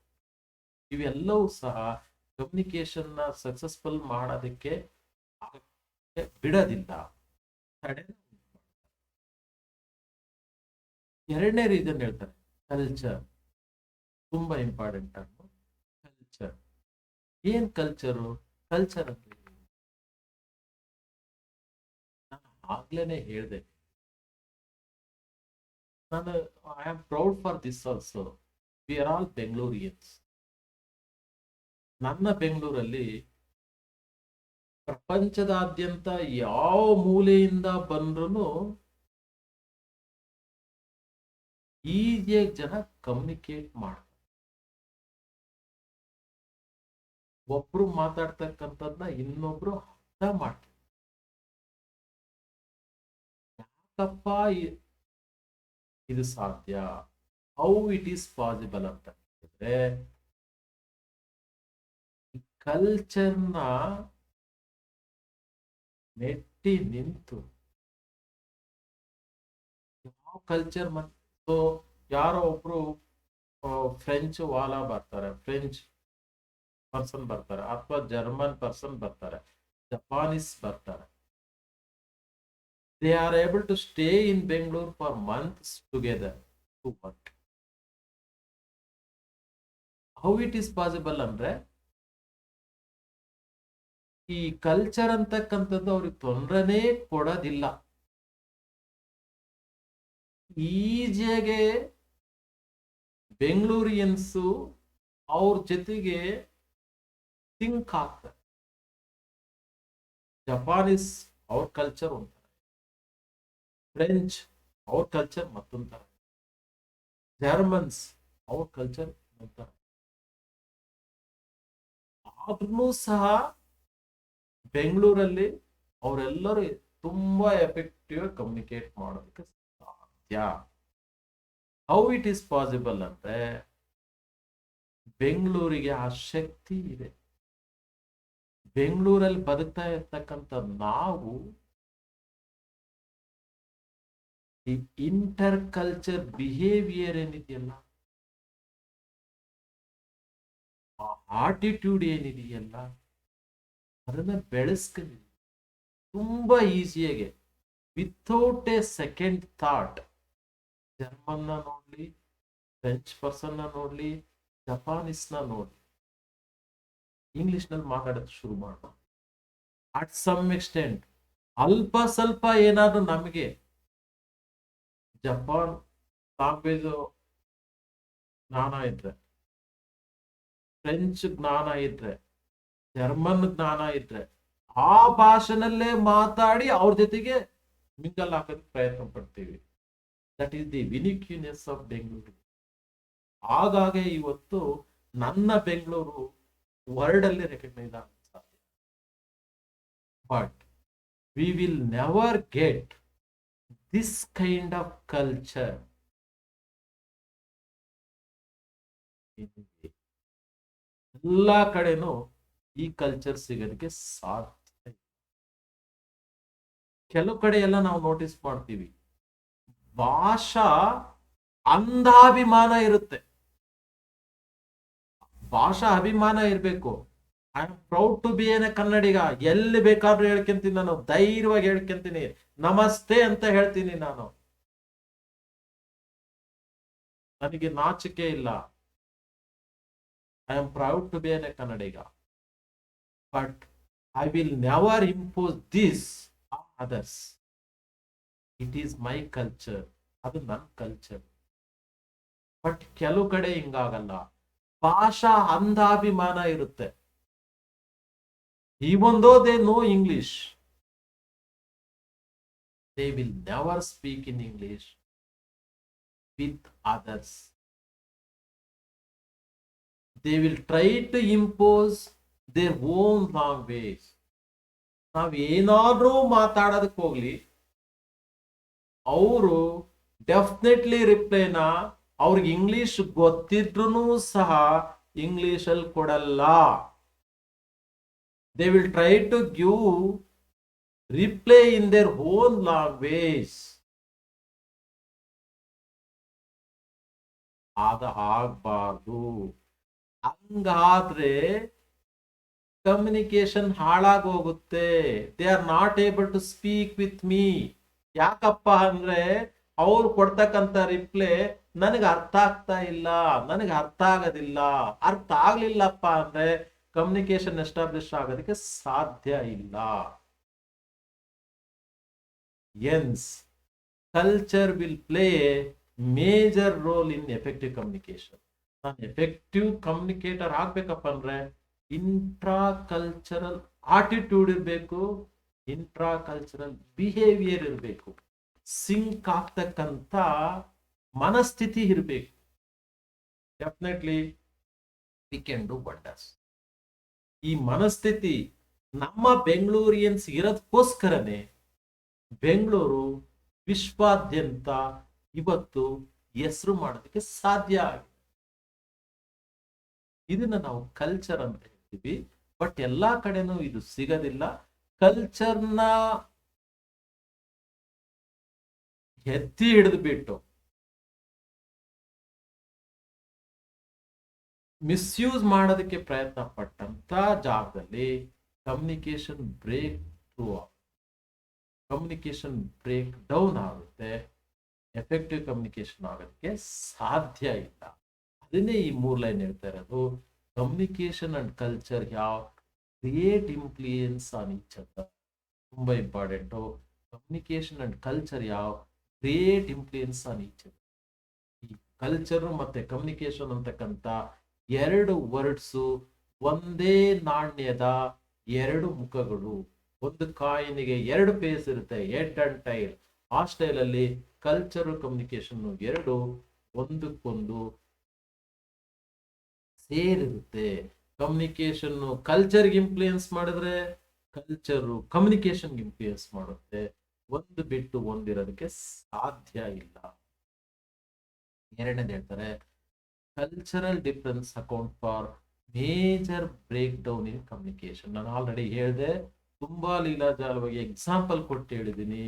ಇವೆಲ್ಲವೂ ಸಹ ಕಮ್ಯುನಿಕೇಶನ್ ನ ಸಕ್ಸಸ್ಫುಲ್ ಮಾಡೋದಕ್ಕೆ ಬಿಡೋದಿಲ್ಲ, ತಡೆ. ಎರಡನೇ ರೀಸನ್ ಹೇಳ್ತಾರೆ, ಕಲ್ಚರ್. ತುಂಬಾ ಇಂಪಾರ್ಟೆಂಟ್ ಆಗ ಕಲ್ಚರ್. ಏನ್ ಕಲ್ಚರು? ಕಲ್ಚರ್ ಅಂದ್ರೆ ನಾನು ಆಗ್ಲೇನೆ ಹೇಳಿದೆ, ನಾನು I am proud for this also. We are all Bangaloreans. ನನ್ನ ಬೆಂಗಳೂರಲ್ಲಿ ಪ್ರಪಂಚದಾದ್ಯಂತ ಯಾವ ಮೂಲೆಯಿಂದ ಬಂದ್ರು ಈಸಿಯಾಗಿ ಜನ ಕಮ್ಯುನಿಕೇಟ್ ಮಾಡ್ತಾರೆ. ಒಬ್ರು ಮಾತಾಡ್ತಕ್ಕಂಥದ್ನ ಇನ್ನೊಬ್ರು ಅರ್ಥ ಮಾಡ್ತಾರೆ. ಯಾಕಪ್ಪ ಇದು ಸಾಧ್ಯ, ಹೌ ಇಟ್ ಈಸ್ ಪಾಸಿಬಲ್ ಅಂತ ಹೇಳಿದ್ರೆ, ಕಲ್ಚರ್ನ ಮೆಟ್ಟಿ ನಿಂತು ಯಾವ ಕಲ್ಚರ್ ಮತ್ತು ಯಾರೋ ಒಬ್ರು ಫ್ರೆಂಚ್ ವಾಲಾ ಬರ್ತಾರೆ, ಫ್ರೆಂಚ್ ಪರ್ಸನ್ ಬರ್ತಾರೆ, ಅಥವಾ ಜರ್ಮನ್ ಪರ್ಸನ್ ಬರ್ತಾರೆ, ಜಪಾನೀಸ್ ಬರ್ತಾರೆ. They are able to stay in Bangalore for months together to work. How it is possible ಅಂದ್ರೆ, ಈ ಕಲ್ಚರ್ ಅಂತಕ್ಕಂಥದ್ದು ಅವ್ರಿಗೆ ತೊಂದರೆನೇ ಕೊಡೋದಿಲ್ಲ. ಈಜಿಯಾಗೆ ಬೆಂಗಳೂರಿಯನ್ಸು ಅವ್ರ ಜೊತೆಗೆ ಸಿಂಕ್ ಆಗ್ತಾರೆ. ಜಪಾನೀಸ್ ಅವ್ರ ಕಲ್ಚರ್ ಒಂಥರ, ಫ್ರೆಂಚ್ ಅವ್ರ ಕಲ್ಚರ್ ಮತ್ತೊಂಥರ, ಜರ್ಮನ್ಸ್ ಅವ್ರ ಕಲ್ಚರ್ ಒಂಥರ. ಆದ್ರೂ ಸಹ ಬೆಂಗಳೂರಲ್ಲಿ ಅವರೆಲ್ಲರೂ ತುಂಬಾ ಎಫೆಕ್ಟಿವ್ ಕಮ್ಯುನಿಕೇಟ್ ಮಾಡೋದಕ್ಕೆ ಸಾಧ್ಯ. ಹೌ ಇಟ್ ಈಸ್ ಪಾಸಿಬಲ್ ಅಂದ್ರೆ, ಬೆಂಗಳೂರಿಗೆ ಆ ಶಕ್ತಿ ಇದೆ. ಬೆಂಗಳೂರಲ್ಲಿ ಬದುಕ್ತಾ ಇರ್ತಕ್ಕಂಥ ನಾವು ಈ ಇಂಟರ್ ಕಲ್ಚರ್ ಬಿಹೇವಿಯರ್ ಏನಿದೆಯಲ್ಲ, ಆ ಆಟಿಟ್ಯೂಡ್ ಏನಿದೆಯಲ್ಲ, ಅದನ್ನ ಬೆಳೆಸ್ಕೊಂಡಿದ್ದೀವಿ ತುಂಬಾ ಈಸಿಯಾಗಿ, without A second thought. German ನ ನೋಡ್ಲಿ, ಫ್ರೆಂಚ್ ಪರ್ಸನ್ ನ ನೋಡ್ಲಿ, ಜಪಾನೀಸ್ ನ ನೋಡ್ಲಿ, ಇಂಗ್ಲಿಷ್ ನಲ್ಲಿ ಮಾತಾಡೋದು ಶುರು ಮಾಡೋಣ. ಅಟ್ ಸಮ್ ಎಕ್ಸ್ಟೆಂಟ್ ಅಲ್ಪ ಸ್ವಲ್ಪ ಏನಾದ್ರು ನಮಗೆ ಜಪಾನ್ ಲ್ಯಾಂಗ್ವೇಜ್ ಜ್ಞಾನ ಇದ್ರೆ, ಫ್ರೆಂಚ್ ಜ್ಞಾನ ಇದ್ರೆ, ಜರ್ಮನ್ ಜ್ಞಾನ ಇದ್ರೆ, ಆ ಭಾಷೆನಲ್ಲೇ ಮಾತಾಡಿ ಅವ್ರ ಜೊತೆಗೆ ಮಿಂಗಲ್ ಹಾಕೋದಕ್ಕೆ ಪ್ರಯತ್ನ ಪಡ್ತೀವಿ. That is the uniqueness of Bengaluru. ಹಾಗಾಗಿ ಇವತ್ತು ನನ್ನ ಬೆಂಗಳೂರು ವರ್ಲ್ಡ್ ಅಲ್ಲಿ ರೆಕಗ್ನೈಸ್ ಆಗಕ್ಕೆ ಸಾಧ್ಯ. But we will never get this kind of culture ಎಲ್ಲಾ ಕಡೆನೂ ಈ ಕಲ್ಚರ್ ಸಿಗೋದಕ್ಕೆ ಸಾಧ್ಯ. ಕೆಲವು ಕಡೆ ಎಲ್ಲ ನಾವು ನೋಟಿಸ್ ಮಾಡ್ತೀವಿ, ಭಾಷಾ ಅಂಧಾಭಿಮಾನ ಇರುತ್ತೆ. ಭಾಷಾ ಅಭಿಮಾನ ಇರಬೇಕು. I am proud to be an a Kannadiga. ಎಲ್ಲಿ ಬೇಕಾದ್ರೂ ಹೇಳ್ಕೊಂತೀನಿ, ನಾನು ಧೈರ್ಯವಾಗಿ ಹೇಳ್ಕೊಂತೀನಿ, ನಮಸ್ತೆ ಅಂತ ಹೇಳ್ತೀನಿ. ನಾನು ನನಗೆ ನಾಚಿಕೆ ಇಲ್ಲ. I am proud to be an a Kannadiga. But I will never impose this others. It is my culture, ಅದು ನನ್ನ ಕಲ್ಚರ್. ಬಟ್ ಕೆಲವು ಕಡೆ ಹಿಂಗಾಗಲ್ಲ, ಭಾಷಾ ಅಂಧಾಭಿಮಾನ ಇರುತ್ತೆ. even though they know English, they will never speak in English with others. They will try to impose their own language. ನಾವ್ ಏನಾದ್ರೂ ಮಾತಾಡೋದಕ್ಕೆ ಹೋಗ್ಲಿ, ಅವರು ಡೆಫಿನೆಟ್ಲಿ ರಿಪ್ಲೈನ ಅವ್ರಿಗೆ ಇಂಗ್ಲಿಷ್ ಗೊತ್ತಿದ್ರು ಸಹ ಇಂಗ್ಲಿಷ್ ಅಲ್ಲಿ ಕೊಡಲ್ಲ. They will try to give reply in their own language. ಆಗ ಆಗ್ಬಾರ್ದು. ಹಂಗಾದ್ರೆ ಕಮ್ಯುನಿಕೇಶನ್ ಹಾಳಾಗೋಗುತ್ತೆ. They are not able to speak with me. ಯಾಕಪ್ಪ ಅಂದ್ರೆ ಅವ್ರು ಕೊಡ್ತಕ್ಕಂತ ರಿಪ್ಲೈ ನನಗೆ ಅರ್ಥ ಆಗ್ತಾ ಇಲ್ಲ, ನನಗೆ ಅರ್ಥ ಆಗೋದಿಲ್ಲ. ಅರ್ಥ ಆಗ್ಲಿಲ್ಲಪ್ಪ ಅಂದ್ರೆ ಕಮ್ಯುನಿಕೇಶನ್ ಎಸ್ಟಾಬ್ಲಿಷ್ ಆಗೋದಕ್ಕೆ ಸಾಧ್ಯ ಇಲ್ಲ. Hence, culture will play a major role in effective communication. ನಾನು ಎಫೆಕ್ಟಿವ್ ಕಮ್ಯುನಿಕೇಟರ್ ಆಗ್ಬೇಕಪ್ಪ ಅಂದ್ರೆ ಇಂಟ್ರಾ ಕಲ್ಚರಲ್ ಆಟಿಟ್ಯೂಡ್ ಇರಬೇಕು, ಇಂಟ್ರಾ ಕಲ್ಚರಲ್ ಬಿಹೇವಿಯರ್ ಇರಬೇಕು, ಸಿಂಕ್ ಆಗ್ತಕ್ಕಂಥ ಮನಸ್ಥಿತಿ ಇರಬೇಕು. Definitely we can do wonders. ಈ ಮನಸ್ಥಿತಿ ನಮ್ಮ ಬೆಂಗಳೂರಿಯನ್ಸ್ ಇರೋದಕ್ಕೋಸ್ಕರನೇ ಬೆಂಗಳೂರು ವಿಶ್ವಾದ್ಯಂತ ಇವತ್ತು ಹೆಸರು ಮಾಡೋದಕ್ಕೆ ಸಾಧ್ಯ ಆಗಿದೆ. ಇದನ್ನ ನಾವು ಕಲ್ಚರ್ ಅಂತ ಹೇಳ್ತೀವಿ, ಬಟ್ ಎಲ್ಲಾ ಕಡೆನೂ ಇದು ಸಿಗೋದಿಲ್ಲ. ಕಲ್ಚರ್ನ ಎತ್ತಿ ಹಿಡಿದು ಬಿಟ್ಟು ಮಿಸ್ಯೂಸ್ ಮಾಡೋದಕ್ಕೆ ಪ್ರಯತ್ನ ಪಟ್ಟಂತ ಜಾಗದಲ್ಲಿ ಕಮ್ಯುನಿಕೇಶನ್ ಬ್ರೇಕ್ ಡೌನ್ ಆಗುತ್ತೆ. ಎಫೆಕ್ಟಿವ್ ಕಮ್ಯುನಿಕೇಶನ್ ಆಗೋದಕ್ಕೆ ಸಾಧ್ಯ ಇಲ್ಲ. ಅದನ್ನೇ ಈ 3 ಲೈನ್ ಹೇಳ್ತಾ ಇರೋದು. Communication and culture have create influence on each other. ತುಂಬಾ important. Communication and culture have create influence on each other. ಈ ಕಲ್ಚರ್ ಮತ್ತೆ ಕಮ್ಯುನಿಕೇಶನ್ ಅಂತಕ್ಕಂಥ 2 ವರ್ಡ್ಸು ಒಂದೇ ನಾಣ್ಯದ 2 ಮುಖಗಳು. ಒಂದು ಕಾಯಿನಿಗೆ 2 ಫೇಸ್ ಇರುತ್ತೆ, ಹೆಡ್ ಅಂಡ್ ಟೈಲ್. ಆ ಸ್ಟೈಲ್ ಅಲ್ಲಿ ಕಲ್ಚರ್ ಕಮ್ಯುನಿಕೇಶನ್ 2 ಒಂದಕ್ಕೊಂದು ಸೇರಿರುತ್ತೆ. ಕಮ್ಯುನಿಕೇಶನ್ ಕಲ್ಚರ್ಗೆ ಇನ್ಫ್ಲೂಯೆನ್ಸ್ ಮಾಡಿದ್ರೆ ಕಲ್ಚರು ಕಮ್ಯುನಿಕೇಶನ್ಗೆ ಇನ್ಫ್ಲೂಯೆನ್ಸ್ ಮಾಡುತ್ತೆ. ಒಂದು ಬಿಟ್ಟು ಒಂದಿರೋದಕ್ಕೆ ಸಾಧ್ಯ ಇಲ್ಲ. ಎರಡನೇದು ಹೇಳ್ತಾರೆ, cultural difference account for major break down in communication. ನಾನು ಆಲ್ರೆಡಿ ಹೇಳಿದೆ, ತುಂಬಾ ಲೀಲಾಜಾಲವಾಗಿ ಎಕ್ಸಾಂಪಲ್ ಕೊಟ್ಟು ಹೇಳಿದ್ದೀನಿ.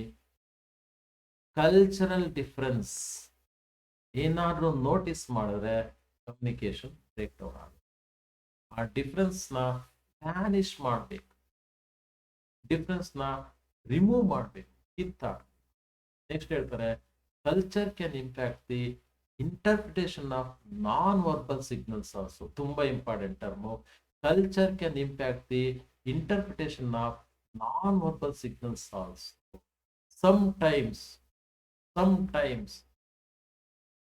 ಕಲ್ಚರಲ್ ಡಿಫರೆನ್ಸ್ ಏನಾದ್ರೂ ನೋಟಿಸ್ ಮಾಡಿದ್ರೆ ಕಮ್ಯುನಿಕೇಶನ್ ಬ್ರೇಕ್ ಡೌನ್ ಆಗುತ್ತೆ. ಆ ಡಿಫರೆನ್ಸ್ ನ ವ್ಯಾನಿಶ್ ಮಾಡ್ಬೇಕು, ಡಿಫರೆನ್ಸ್ ನ ರಿಮೂವ್ ಮಾಡ್ಬೇಕು, ಕಿತ್ತಾಡ್ಬೇಕು. ನೆಕ್ಸ್ಟ್ ಹೇಳ್ತಾರೆ, culture can impact the interpretation of non verbal signals also. ತುಂಬಾ important term. Culture can impact the interpretation of non verbal signals also. Sometimes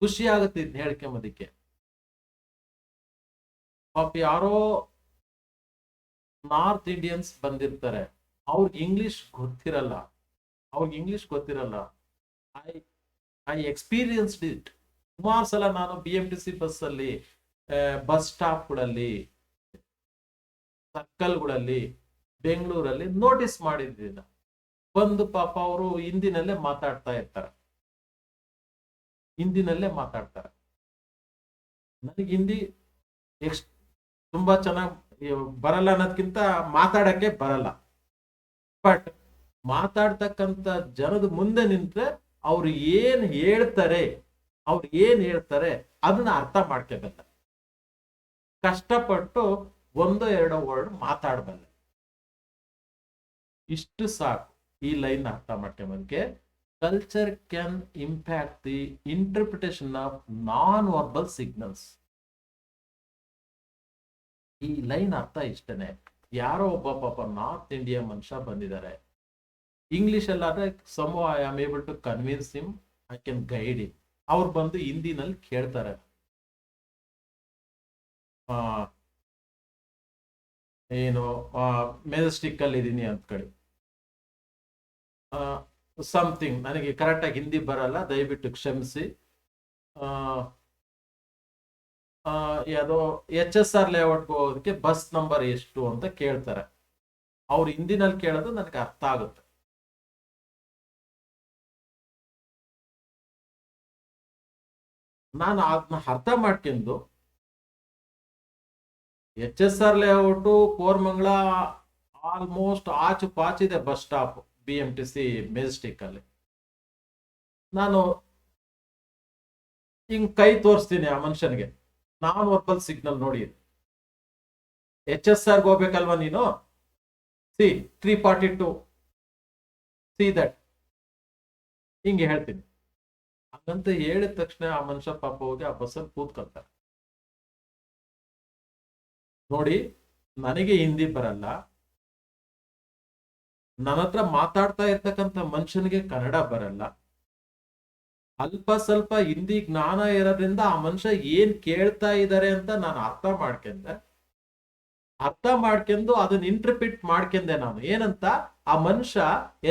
ಖುಷಿ ಆಗುತ್ತೆ ಇದನ್ನ ಹೇಳ್ಕೊಂಬೋದಕ್ಕೆ. ಪಾಪ ಯಾರೋ ನಾರ್ತ್ ಇಂಡಿಯನ್ಸ್ ಬಂದಿರ್ತಾರೆ, ಅವ್ರಿಗೆ ಇಂಗ್ಲಿಷ್ ಗೊತ್ತಿರಲ್ಲ. I experienced it. ಸುಮಾರು ಸಲ ನಾನು BMTC ಬಸ್ಸಲ್ಲಿ, ಬಸ್ ಸ್ಟಾಪ್ಗಳಲ್ಲಿ, ಸರ್ಕಲ್ಗಳಲ್ಲಿ ಬೆಂಗಳೂರಲ್ಲಿ ನೋಟಿಸ್ ಮಾಡಿದ್ದಿಲ್ಲ. ಬಂದು ಪಾಪ ಅವರು ಹಿಂದಿನಲ್ಲೇ ಮಾತಾಡ್ತಾರೆ. ನನಗೆ ಹಿಂದಿ ತುಂಬಾ ಚೆನ್ನಾಗಿ ಬರಲ್ಲ ಅನ್ನೋದಕ್ಕಿಂತ ಮಾತಾಡಕ್ಕೆ ಬರಲ್ಲ. ಬಟ್ ಮಾತಾಡ್ತಕ್ಕಂಥ ಜನದ ಮುಂದೆ ನಿಂತ್ರೆ ಅವ್ರು ಏನ್ ಹೇಳ್ತಾರೆ ಅದನ್ನ ಅರ್ಥ ಮಾಡ್ಕೋಬೇಕ. ಕಷ್ಟಪಟ್ಟು 1-2 ವರ್ಡ್ ಮಾತಾಡಬಲ್ಲ. ಇಷ್ಟು ಸಾಕು ಈ ಲೈನ್ ಅರ್ಥ ಮಾಡ್ಕೊಂಬಂಕೆ. Culture can impact the interpretation of non verbal signals. ಈ ಲೈನ್ ಅರ್ಥ ಇಷ್ಟನೇ. ಯಾರೋ ಒಬ್ಬ ಪಾಪ ನಾರ್ತ್ ಇಂಡಿಯಾ ಮನುಷ್ಯ ಬಂದಿದ್ದಾರೆ, ಇಂಗ್ಲಿಷ್ ಅಲ್ಲಾದ್ರೆ some I am able to convince him, I can guide him. ಅವ್ರು ಬಂದು ಹಿಂದಿನಲ್ಲಿ ಕೇಳ್ತಾರೆ, ಏನು ಮೆಜೆಸ್ಟಿಕ್ ಅಲ್ಲಿ ಇದೀನಿ ಅಂತ ಕಡೆ ಸಮಥಿಂಗ್, ನನಗೆ ಕರೆಕ್ಟಾಗಿ ಹಿಂದಿ ಬರಲ್ಲ, ದಯವಿಟ್ಟು ಕ್ಷಮಿಸಿ. ಯಾವುದೋ HSR ಲೇಔಟ್ಗೆ ಹೋಗೋದಕ್ಕೆ ಬಸ್ ನಂಬರ್ ಎಷ್ಟು ಅಂತ ಕೇಳ್ತಾರೆ. ಅವ್ರು ಹಿಂದಿನಲ್ಲಿ ಕೇಳೋದು ನನಗೆ ಅರ್ಥ ಆಗುತ್ತೆ. ನಾನು ಅದನ್ನ ಅರ್ಥ ಮಾಡ್ಕೊಂಡು HSR ಲೇಔಟು ಕೋರ್ಮಂಗ್ಲ ಆಲ್ಮೋಸ್ಟ್ ಆಚು ಪಾಚಿದೆ ಬಸ್ ಸ್ಟಾಪ್ BMTC ಮೆಜೆಸ್ಟಿಕ್ ಅಲ್ಲಿ. ನಾನು ಹಿಂಗ್ ಕೈ ತೋರಿಸ್ತೀನಿ ಆ ಮನುಷ್ಯನಿಗೆ, ನಾನು ವರ್ಬಲ್ ಸಿಗ್ನಲ್ ನೋಡಿ, HSR ಹೋಗ್ಬೇಕಲ್ವಾ ನೀನು, ಸಿ 342 ಸಿ ದಟ್, ಹಿಂಗೆ ಹೇಳ್ತೀನಿ. ಹಾಗಂತ ಹೇಳಿದ ತಕ್ಷಣ ಆ ಮನುಷ್ಯ ಪಾಪ ಹೋಗಿ ಆ ಬಸ್ಸಲ್ಲಿ ಕೂತ್ಕೊಳ್ತಾರೆ. ನೋಡಿ, ನನಗೆ ಹಿಂದಿ ಬರಲ್ಲ, ನನ್ನ ಹತ್ರ ಮಾತಾಡ್ತಾ ಇರ್ತಕ್ಕಂಥ ಮನುಷ್ಯನಿಗೆ ಕನ್ನಡ ಬರಲ್ಲ, ಅಲ್ಪ ಸ್ವಲ್ಪ ಹಿಂದಿ ಜ್ಞಾನ ಇರೋದ್ರಿಂದ ಆ ಮನುಷ್ಯ ಏನ್ ಕೇಳ್ತಾ ಇದ್ದಾರೆ ಅಂತ ನಾನು ಅರ್ಥ ಮಾಡ್ಕೊಂಡು ಅದನ್ನ ಇಂಟರ್ಪ್ರಿಟ್ ಮಾಡ್ಕೊಂಡೆ. ನಾನು ಏನಂತ, ಆ ಮನುಷ್ಯ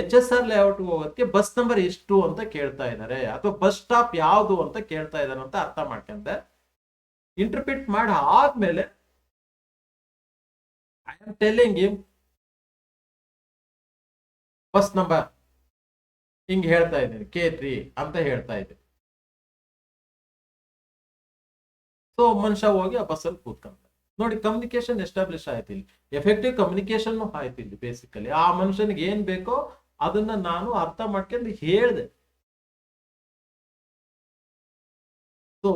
HSR ಲೇಔಟ್ ಹೋಗೋದಕ್ಕೆ ಬಸ್ ನಂಬರ್ ಎಷ್ಟು ಅಂತ ಕೇಳ್ತಾ ಇದ್ದಾರೆ, ಅಥವಾ ಬಸ್ ಸ್ಟಾಪ್ ಯಾವುದು ಅಂತ ಕೇಳ್ತಾ ಇದ್ದಾರೆ ಅಂತ ಅರ್ಥ ಮಾಡ್ಕೊಂಡೆ. ಇಂಟರ್ಪ್ರಿಟ್ ಮಾಡಿ ಆದ್ಮೇಲೆ I am telling him bus number ಹಿಂಗ್ ಹೇಳ್ತಾ ಇದ್ದೀನಿ, K3 ಅಂತ ಹೇಳ್ತಾ ಇದ್ದೀನಿ. ಸೊ ಮನುಷ್ಯ ಹೋಗಿ ಆ ಬಸ್ಸಲ್ಲಿ ಕೂತ್ಕೊಂತ. ನೋಡಿ, ಕಮ್ಯುನಿಕೇಶನ್ ಎಸ್ಟಾಬ್ಲಿಷ್ ಆಯ್ತು ಇಲ್ಲಿ, ಎಫೆಕ್ಟಿವ್ ಕಮ್ಯುನಿಕೇಶನ್ ಆಯ್ತು ಇಲ್ಲಿ. ಬೇಸಿಕಲಿ ಆ ಮನುಷ್ಯನಿಗೆ ಏನ್ ಬೇಕೋ ಅದನ್ನ ನಾನು ಅರ್ಥ ಮಾಡ್ಕೊಂಡು ಹೇಳ್ದೆ. So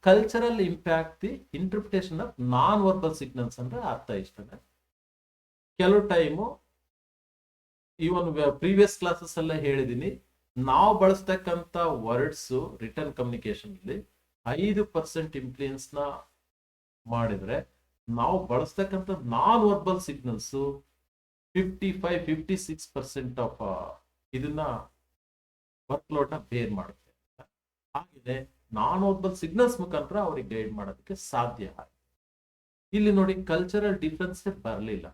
cultural impact the interpretation of non verbal signals ಅಂದ್ರೆ ಅರ್ಥ ಇಷ್ಟನೇ. ಕೆಲವು ಟೈಮು ಇವನ್ ಪ್ರೀವಿಯಸ್ ಕ್ಲಾಸಸ್ ಎಲ್ಲ ಹೇಳಿದೀನಿ, ನಾವು ಬಳಸ್ತಕ್ಕಂಥ ವರ್ಡ್ಸ್ ರಿಟರ್ನ್ ಕಮ್ಯುನಿಕೇಶನ್ ಅಲ್ಲಿ 5% ಇನ್ಫ್ಲೂಯೆನ್ಸ್ ನ ಮಾಡಿದ್ರೆ, ನಾವು ಬಳಸ್ತಕ್ಕಂಥ ನಾನ್ ವರ್ಬಲ್ ಸಿಗ್ನಲ್ಸ್ 55-56% ಆಫ್ ಇದನ್ನ ವರ್ಕ್ಲೋಡ್ ನ ಬೇರ್ ಮಾಡುತ್ತೆ. ಹಾಗಿದೆ ನಾನ್ ವರ್ಬಲ್ ಸಿಗ್ನಲ್ಸ್ ಮುಖಾಂತರ ಅವ್ರಿಗೆ ಗೈಡ್ ಮಾಡೋದಕ್ಕೆ ಸಾಧ್ಯ. ಇಲ್ಲಿ ನೋಡಿ, ಕಲ್ಚರಲ್ ಡಿಫ್ರೆನ್ಸ್ ಬರಲಿಲ್ಲ.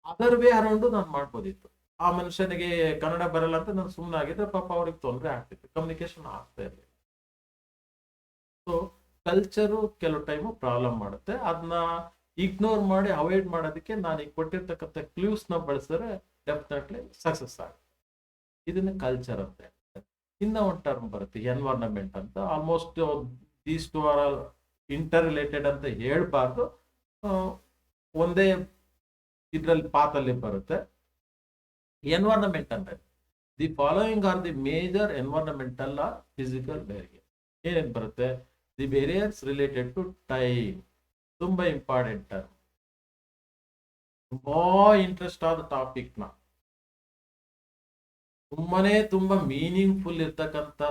ಅದರ್ ವೇ ಅರೌಂಡ್ ನಾನು ಮಾಡ್ಬೋದಿತ್ತು. ಆ ಮನುಷ್ಯನಿಗೆ ಕನ್ನಡ ಬರಲ್ಲ ಅಂತ ನಾನು ಸುಮ್ಮನೆ ಆಗಿದ್ರೆ ಪಾಪ ಅವ್ರಿಗೆ ತೊಂದರೆ ಆಗ್ತಿತ್ತು, ಕಮ್ಯುನಿಕೇಶನ್ ಆಗ್ತಾ ಇರಲಿಲ್ಲ. ಸೊ ಕಲ್ಚರು ಕೆಲವು ಟೈಮು ಪ್ರಾಬ್ಲಮ್ ಮಾಡುತ್ತೆ. ಅದನ್ನ ಇಗ್ನೋರ್ ಮಾಡಿ ಅವಾಯ್ಡ್ ಮಾಡೋದಕ್ಕೆ ನಾನು ಈಗ ಕೊಟ್ಟಿರ್ತಕ್ಕಂಥ ಕ್ಲೂಸ್ ನ ಬಳಸಿದ್ರೆ ಡೆಫಿನೆಟ್ಲಿ ಸಕ್ಸಸ್ ಆಗುತ್ತೆ. ಇದನ್ನ ಕಲ್ಚರ್ ಅಂತ ಹೇಳ್ತಾರೆ. ಇನ್ನ ಒಂದು ಟರ್ಮ್ ಬರುತ್ತೆ ಎನ್ವೈರನ್ಮೆಂಟ್ ಅಂತ. Almost these two are interrelated ಅಂತ ಹೇಳ್ಬಾರ್ದು, ಒಂದೇ ಇದ್ರಲ್ಲಿ ಪಾತಲ್ಲಿ ಬರುತ್ತೆ. ಎನ್ವೈರನ್ಮೆಂಟ್ ಅಂದ್ರೆ the following are the major environmental or physical barrier. ಏನೇನು ಬರುತ್ತೆ? The barriers related to time, ತುಂಬಾ ಇಂಪಾರ್ಟೆಂಟ್ ಟರ್ಮ್, ತುಂಬಾ ಇಂಟ್ರೆಸ್ಟ್ ಆದ ಟಾಪಿಕ್ ನ, ತುಂಬಾ ಮೀನಿಂಗ್ಫುಲ್ ಇರ್ತಕ್ಕಂಥ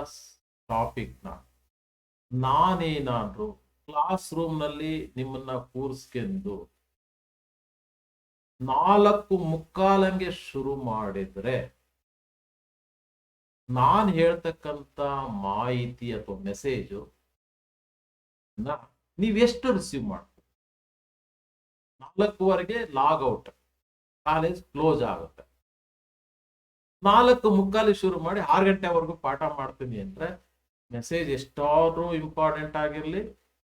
ಟಾಪಿಕ್ ನ ನಾನೇನಾದ್ರು ಕ್ಲಾಸ್ ರೂಮ್ ನಲ್ಲಿ ನಿಮ್ಮನ್ನ ಕೂರಿಸ್ಕೊಂಡು 4:45 ಶುರು ಮಾಡಿದ್ರೆ, ನಾನು ಹೇಳ್ತಕ್ಕಂಥ ಮಾಹಿತಿ ಅಥವಾ ಮೆಸೇಜು ನೀವೆಷ್ಟು ರಿಸೀವ್ ಮಾಡ್ತೀವಿ? 4:15 ಲಾಗ್ ಔಟ್, ಕಾಲೇಜ್ ಕ್ಲೋಸ್ ಆಗುತ್ತೆ. 4:45 ಶುರು ಮಾಡಿ 6 ಗಂಟೆವರೆಗೂ ಪಾಠ ಮಾಡ್ತೀನಿ ಅಂದ್ರೆ, ಮೆಸೇಜ್ ಎಷ್ಟಾದ್ರೂ ಇಂಪಾರ್ಟೆಂಟ್ ಆಗಿರ್ಲಿ,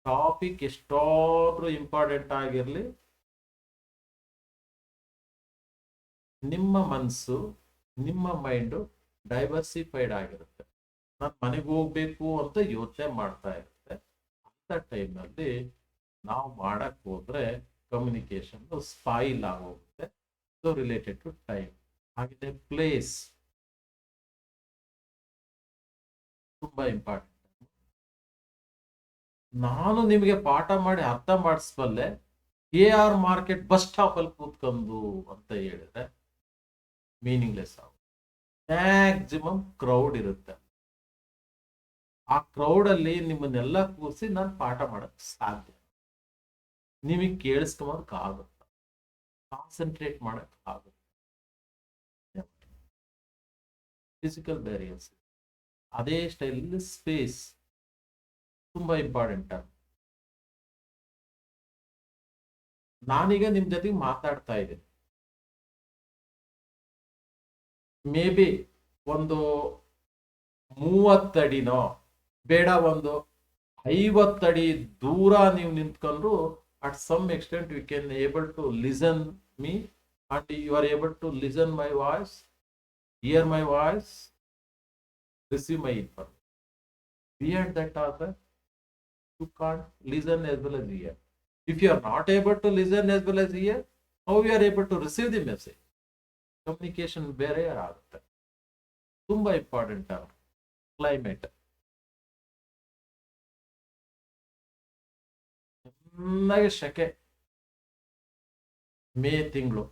ಟಾಪಿಕ್ ಎಷ್ಟಾದ್ರೂ ಇಂಪಾರ್ಟೆಂಟ್ ಆಗಿರ್ಲಿ, ನಿಮ್ಮ ಮನಸ್ಸು, ನಿಮ್ಮ ಮೈಂಡು ಡೈವರ್ಸಿಫೈಡ್ ಆಗಿರುತ್ತೆ. ನಾನು ಮನೆಗೆ ಹೋಗ್ಬೇಕು ಅಂತ ಯೋಚನೆ ಮಾಡ್ತಾ ಇರುತ್ತೆ. ಅಂತ ಟೈಮ್ನಲ್ಲಿ ನಾವು ಮಾಡಕ್ ಹೋದ್ರೆ ಕಮ್ಯುನಿಕೇಶನ್ ಸ್ಪಾಯಿಲ್ ಆಗೋಗುತ್ತೆ. So related to time. ಹಾಗೆ ಪ್ಲೇಸ್ ತುಂಬಾ ಇಂಪಾರ್ಟೆಂಟ್. ನಾನು ನಿಮಗೆ ಪಾಠ ಮಾಡಿ ಅರ್ಥ ಮಾಡಿಸ್ಬಲ್ಲೆ, KR ಮಾರ್ಕೆಟ್ ಬಸ್ ಸ್ಟಾಪ್ ಅಲ್ಲಿ ಕೂತ್ಕೊಂಡು ಅಂತ ಹೇಳಿದ್ರೆ ಮೀನಿಂಗ್ಲೆಸ್ ಆಗುತ್ತೆ. ಮ್ಯಾಕ್ಸಿಮಮ್ ಕ್ರೌಡ್ ಇರುತ್ತೆ. ಆ ಕ್ರೌಡ್ ಅಲ್ಲಿ ನಿಮ್ಮನ್ನೆಲ್ಲ ಕೂರಿಸಿ ನಾನು ಪಾಠ ಮಾಡಕ್ ಸಾಧ್ಯ, ನಿಮಗೆ ಕೇಳಿಸ್ಕೊಂಬಕ್ ಆಗುತ್ತೆ. ಕಾನ್ಸಂಟ್ರೇಟ್ ಮಾಡಕ್ ಆಗುತ್ತೆ. Physical barriers. ಅದೇ ಸ್ಟೈಲ್ ಸ್ಪೇಸ್ ತುಂಬಾ ಇಂಪಾರ್ಟೆಂಟ್. ನಾನೀಗ ನಿಮ್ ಜೊತೆ ಮಾತಾಡ್ತಾ ಇದ್ದೀನಿ, ಮೇ ಬಿ ಒಂದು 30 ಅಡಿನೋ ಬೇಡ ಒಂದು 50 ಅಡಿ ದೂರ ನೀವು ನಿಂತ್ಕೊಂಡ್ರು at some extent we can able to listen me and you are able to listen my voice, hear my voice, receive my information. Beyond that also you can't listen as well as hear. If you are not able to listen as well as hear, how you are able to receive the message? Communication ಬೇರೆ ಆಗುತ್ತೆ. ತುಂಬಾ ಇಂಪಾರ್ಟೆಂಟ್. ಕ್ಲೈಮೇಟ್ ಚೆನ್ನಾಗಿ ಶೆಕೆ, ಮೇ ತಿಂಗಳು,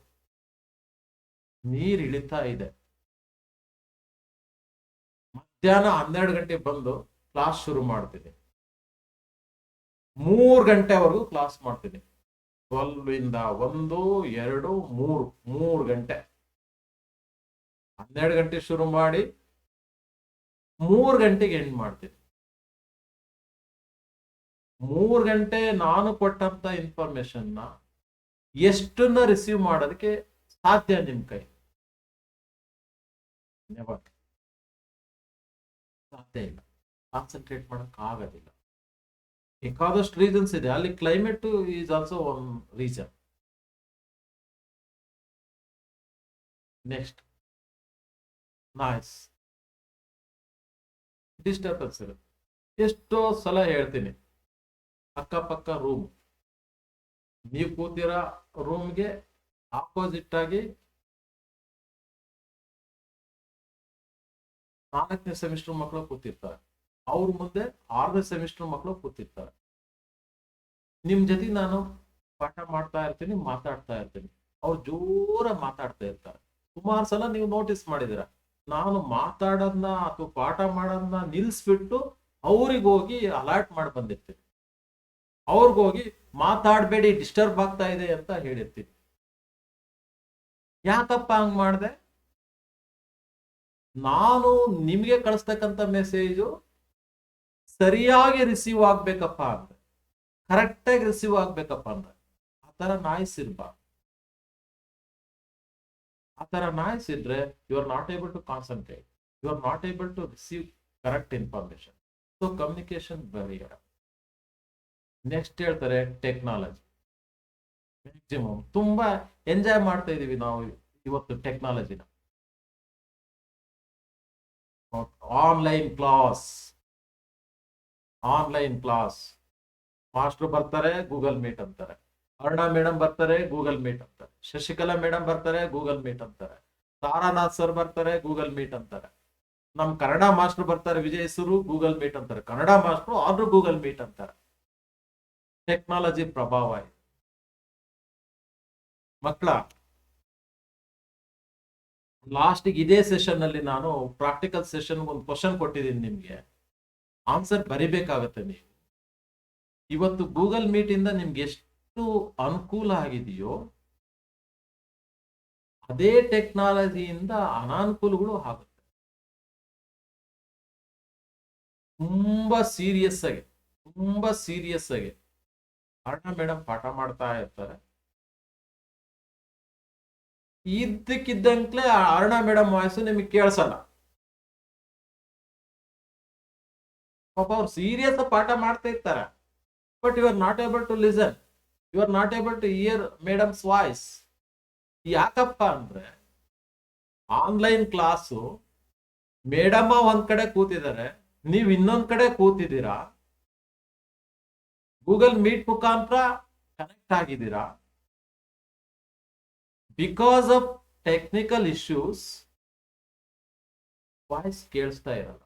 ನೀರ್ ಇಳಿತಾ ಇದೆ. ಮಧ್ಯಾಹ್ನ 12 ಗಂಟೆ ಬಂದು ಕ್ಲಾಸ್ ಶುರು ಮಾಡ್ತೀನಿ, 3 ಗಂಟೆವರೆಗೂ ಕ್ಲಾಸ್ ಮಾಡ್ತೀನಿ. 12 ಇಂದ 1, 2, 3 ಗಂಟೆ. 12 ಗಂಟೆ ಶುರು ಮಾಡಿ 3 ಗಂಟೆಗೆ ಎಂಡ್ ಮಾಡ್ತೀನಿ. 3 ಗಂಟೆ ನಾನು ಕೊಟ್ಟಂತ ಇನ್ಫಾರ್ಮೇಶನ್ ಎಷ್ಟನ್ನ ರಿಸೀವ್ ಮಾಡೋದಕ್ಕೆ ಸಾಧ್ಯ ನಿಮ್ ಕೈ? ಸಾಧ್ಯ ಇಲ್ಲ. ಕಾನ್ಸಂಟ್ರೇಟ್ ಮಾಡಕ್ ಆಗೋದಿಲ್ಲ. ಬೇಕಾದಷ್ಟು ರೀಸನ್ಸ್ ಇದೆ. ಅಲ್ಲಿ climate is also one reason. Next noise, disturbance ಇರುತ್ತೆ. ಎಷ್ಟೋ ಸಲ ಹೇಳ್ತೀನಿ, ಅಕ್ಕಪಕ್ಕ ರೂಮ್, ನೀವು ಕೂತಿರೋ ರೂಮ್ಗೆ ಆಪೋಸಿಟ್ ಆಗಿ 4ನೇ ಸೆಮಿಸ್ಟರ್ ಮಕ್ಕಳು ಕೂತಿರ್ತಾರೆ, ಅವ್ರ ಮುಂದೆ 6ನೇ ಸೆಮಿಸ್ಟರ್ ಮಕ್ಕಳು ಕೂತಿರ್ತಾರೆ. ನಿಮ್ ಜೊತೆ ನಾನು ಪಾಠ ಮಾಡ್ತಾ ಇರ್ತೀನಿ, ಮಾತಾಡ್ತಾ ಇರ್ತೀನಿ, ಅವ್ರು ಜೋರ ಮಾತಾಡ್ತಾ ಇರ್ತಾರೆ. ಸುಮಾರು ಸಲ ನೀವು ನೋಟಿಸ್ ಮಾಡಿದಿರ, ನಾನು ಮಾತಾಡೋದನ್ನ ಅಥವಾ ಪಾಠ ಮಾಡೋದನ್ನ ನಿಲ್ಸ್ಬಿಟ್ಟು ಅವ್ರಿಗೆ ಹೋಗಿ ಅಲರ್ಟ್ ಮಾಡಿ ಬಂದಿರ್ತೀನಿ. ಅವ್ರಿಗೋಗಿ ಮಾತಾಡಬೇಡಿ, ಡಿಸ್ಟರ್ಬ್ ಆಗ್ತಾ ಇದೆ ಅಂತ ಹೇಳಿರ್ತೀನಿ. ಯಾಕಪ್ಪ ಹಂಗ್ ಮಾಡಿದೆ? ನಾನು ನಿಮ್ಗೆ ಕಳಿಸ್ತಕ್ಕಂಥ ಮೆಸೇಜು ಸರಿಯಾಗಿ ರಿಸೀವ್ ಆಗ್ಬೇಕಪ್ಪ ಅಂದ್ರೆ, ಕರೆಕ್ಟಾಗಿ ರಿಸೀವ್ ಆಗ್ಬೇಕಪ್ಪ ಅಂದ್ರೆ ಆ ತರ ನಾಯ್ಸ್ ಇರ್ಬಾರ್ದು. ಆ ತರ ನಾಯ್ಸ್ ಇದ್ರೆ you are not able to concentrate, you are not able to receive correct information. So communication barrier. Next ಹೇಳ್ತಾರೆ ಟೆಕ್ನಾಲಜಿ. ಮ್ಯಾಕ್ಸಿಮಮ್ ತುಂಬಾ ಎಂಜಾಯ್ ಮಾಡ್ತಾ ಇದೀವಿ ನಾವು ಇವತ್ತು ಟೆಕ್ನಾಲಜಿನ. ಆನ್ಲೈನ್ ಕ್ಲಾಸ್, ಮಾಸ್ಟರ್ ಬರ್ತಾರೆ, ಗೂಗಲ್ ಮೀಟ್ ಅಂತಾರೆ. ಅರುಣಾ ಮೇಡಮ್ ಬರ್ತಾರೆ, ಗೂಗಲ್ ಮೀಟ್ ಅಂತಾರೆ. ಶಶಿಕಲಾ ಮೇಡಮ್ ಬರ್ತಾರೆ, ಗೂಗಲ್ ಮೀಟ್ ಅಂತಾರೆ. ತಾರಾನಾಥ್ ಸರ್ ಬರ್ತಾರೆ, ಗೂಗಲ್ ಮೀಟ್ ಅಂತಾರೆ. ನಮ್ ಕನ್ನಡ ಮಾಸ್ಟರ್ ಬರ್ತಾರೆ, ವಿಜಯ್ ಸರು, ಗೂಗಲ್ ಮೀಟ್ ಅಂತಾರೆ. ಕನ್ನಡ ಮಾಸ್ಟರ್ ಆದ್ರೂ ಗೂಗಲ್ ಮೀಟ್ ಅಂತಾರೆ. ಟೆಕ್ನಾಲಜಿ ಪ್ರಭಾವ ಇದೆ. ಮಕ್ಕಳ, ಲಾಸ್ಟಿಗೆ ಇದೇ ಸೆಷನ್ ಅಲ್ಲಿ ನಾನು ಪ್ರಾಕ್ಟಿಕಲ್ ಸೆಷನ್ ಒಂದು ಕ್ವಶನ್ ಕೊಟ್ಟಿದ್ದೀನಿ, ನಿಮ್ಗೆ ಆನ್ಸರ್ ಬರಿಬೇಕಾಗತ್ತೆ. ನೀವು ಇವತ್ತು ಗೂಗಲ್ ಮೀಟ್ ಇಂದ ನಿಮ್ಗೆ ಎಷ್ಟು ಅನುಕೂಲ ಆಗಿದೆಯೋ ಅದೇ ಟೆಕ್ನಾಲಜಿಯಿಂದ ಅನಾನುಕೂಲಗಳು ಆಗುತ್ತೆ. ತುಂಬಾ ಸೀರಿಯಸ್ ಆಗಿ ಅರುಣಾ ಮೇಡಮ್ ಪಾಠ ಮಾಡ್ತಾ ಇರ್ತಾರೆ. ಇದ್ದಕ್ಕಿದ್ದಂಕ್ಲೆ ಅರುಣಾ ಮೇಡಮ್ ವಾಯ್ಸು ನಿಮಗೆ ಕೇಳಿಸಲ್ಲ. ಪಾಪ ಅವ್ರು ಸೀರಿಯಸ್ ಪಾಠ ಮಾಡ್ತಾ ಇರ್ತಾರೆ, but you are not able to listen, you are not able to hear madam's voice. ಯಾಕಪ್ಪ ಅಂದ್ರೆ ಆನ್ಲೈನ್ ಕ್ಲಾಸು ಮೇಡಮ್ಮ ಒಂದ್ ಕಡೆ ಕೂತಿದ್ದಾರೆ, ನೀವು ಇನ್ನೊಂದ್ ಕಡೆ ಕೂತಿದ್ದೀರಾ, ಗೂಗಲ್ ಮೀಟ್ ಮುಖಾಂತರ ಕನೆಕ್ಟ್ ಆಗಿದ್ದೀರಾ. Because of technical issues voice ಕೇಳಿಸ್ತಾ ಇರಲ್ಲ.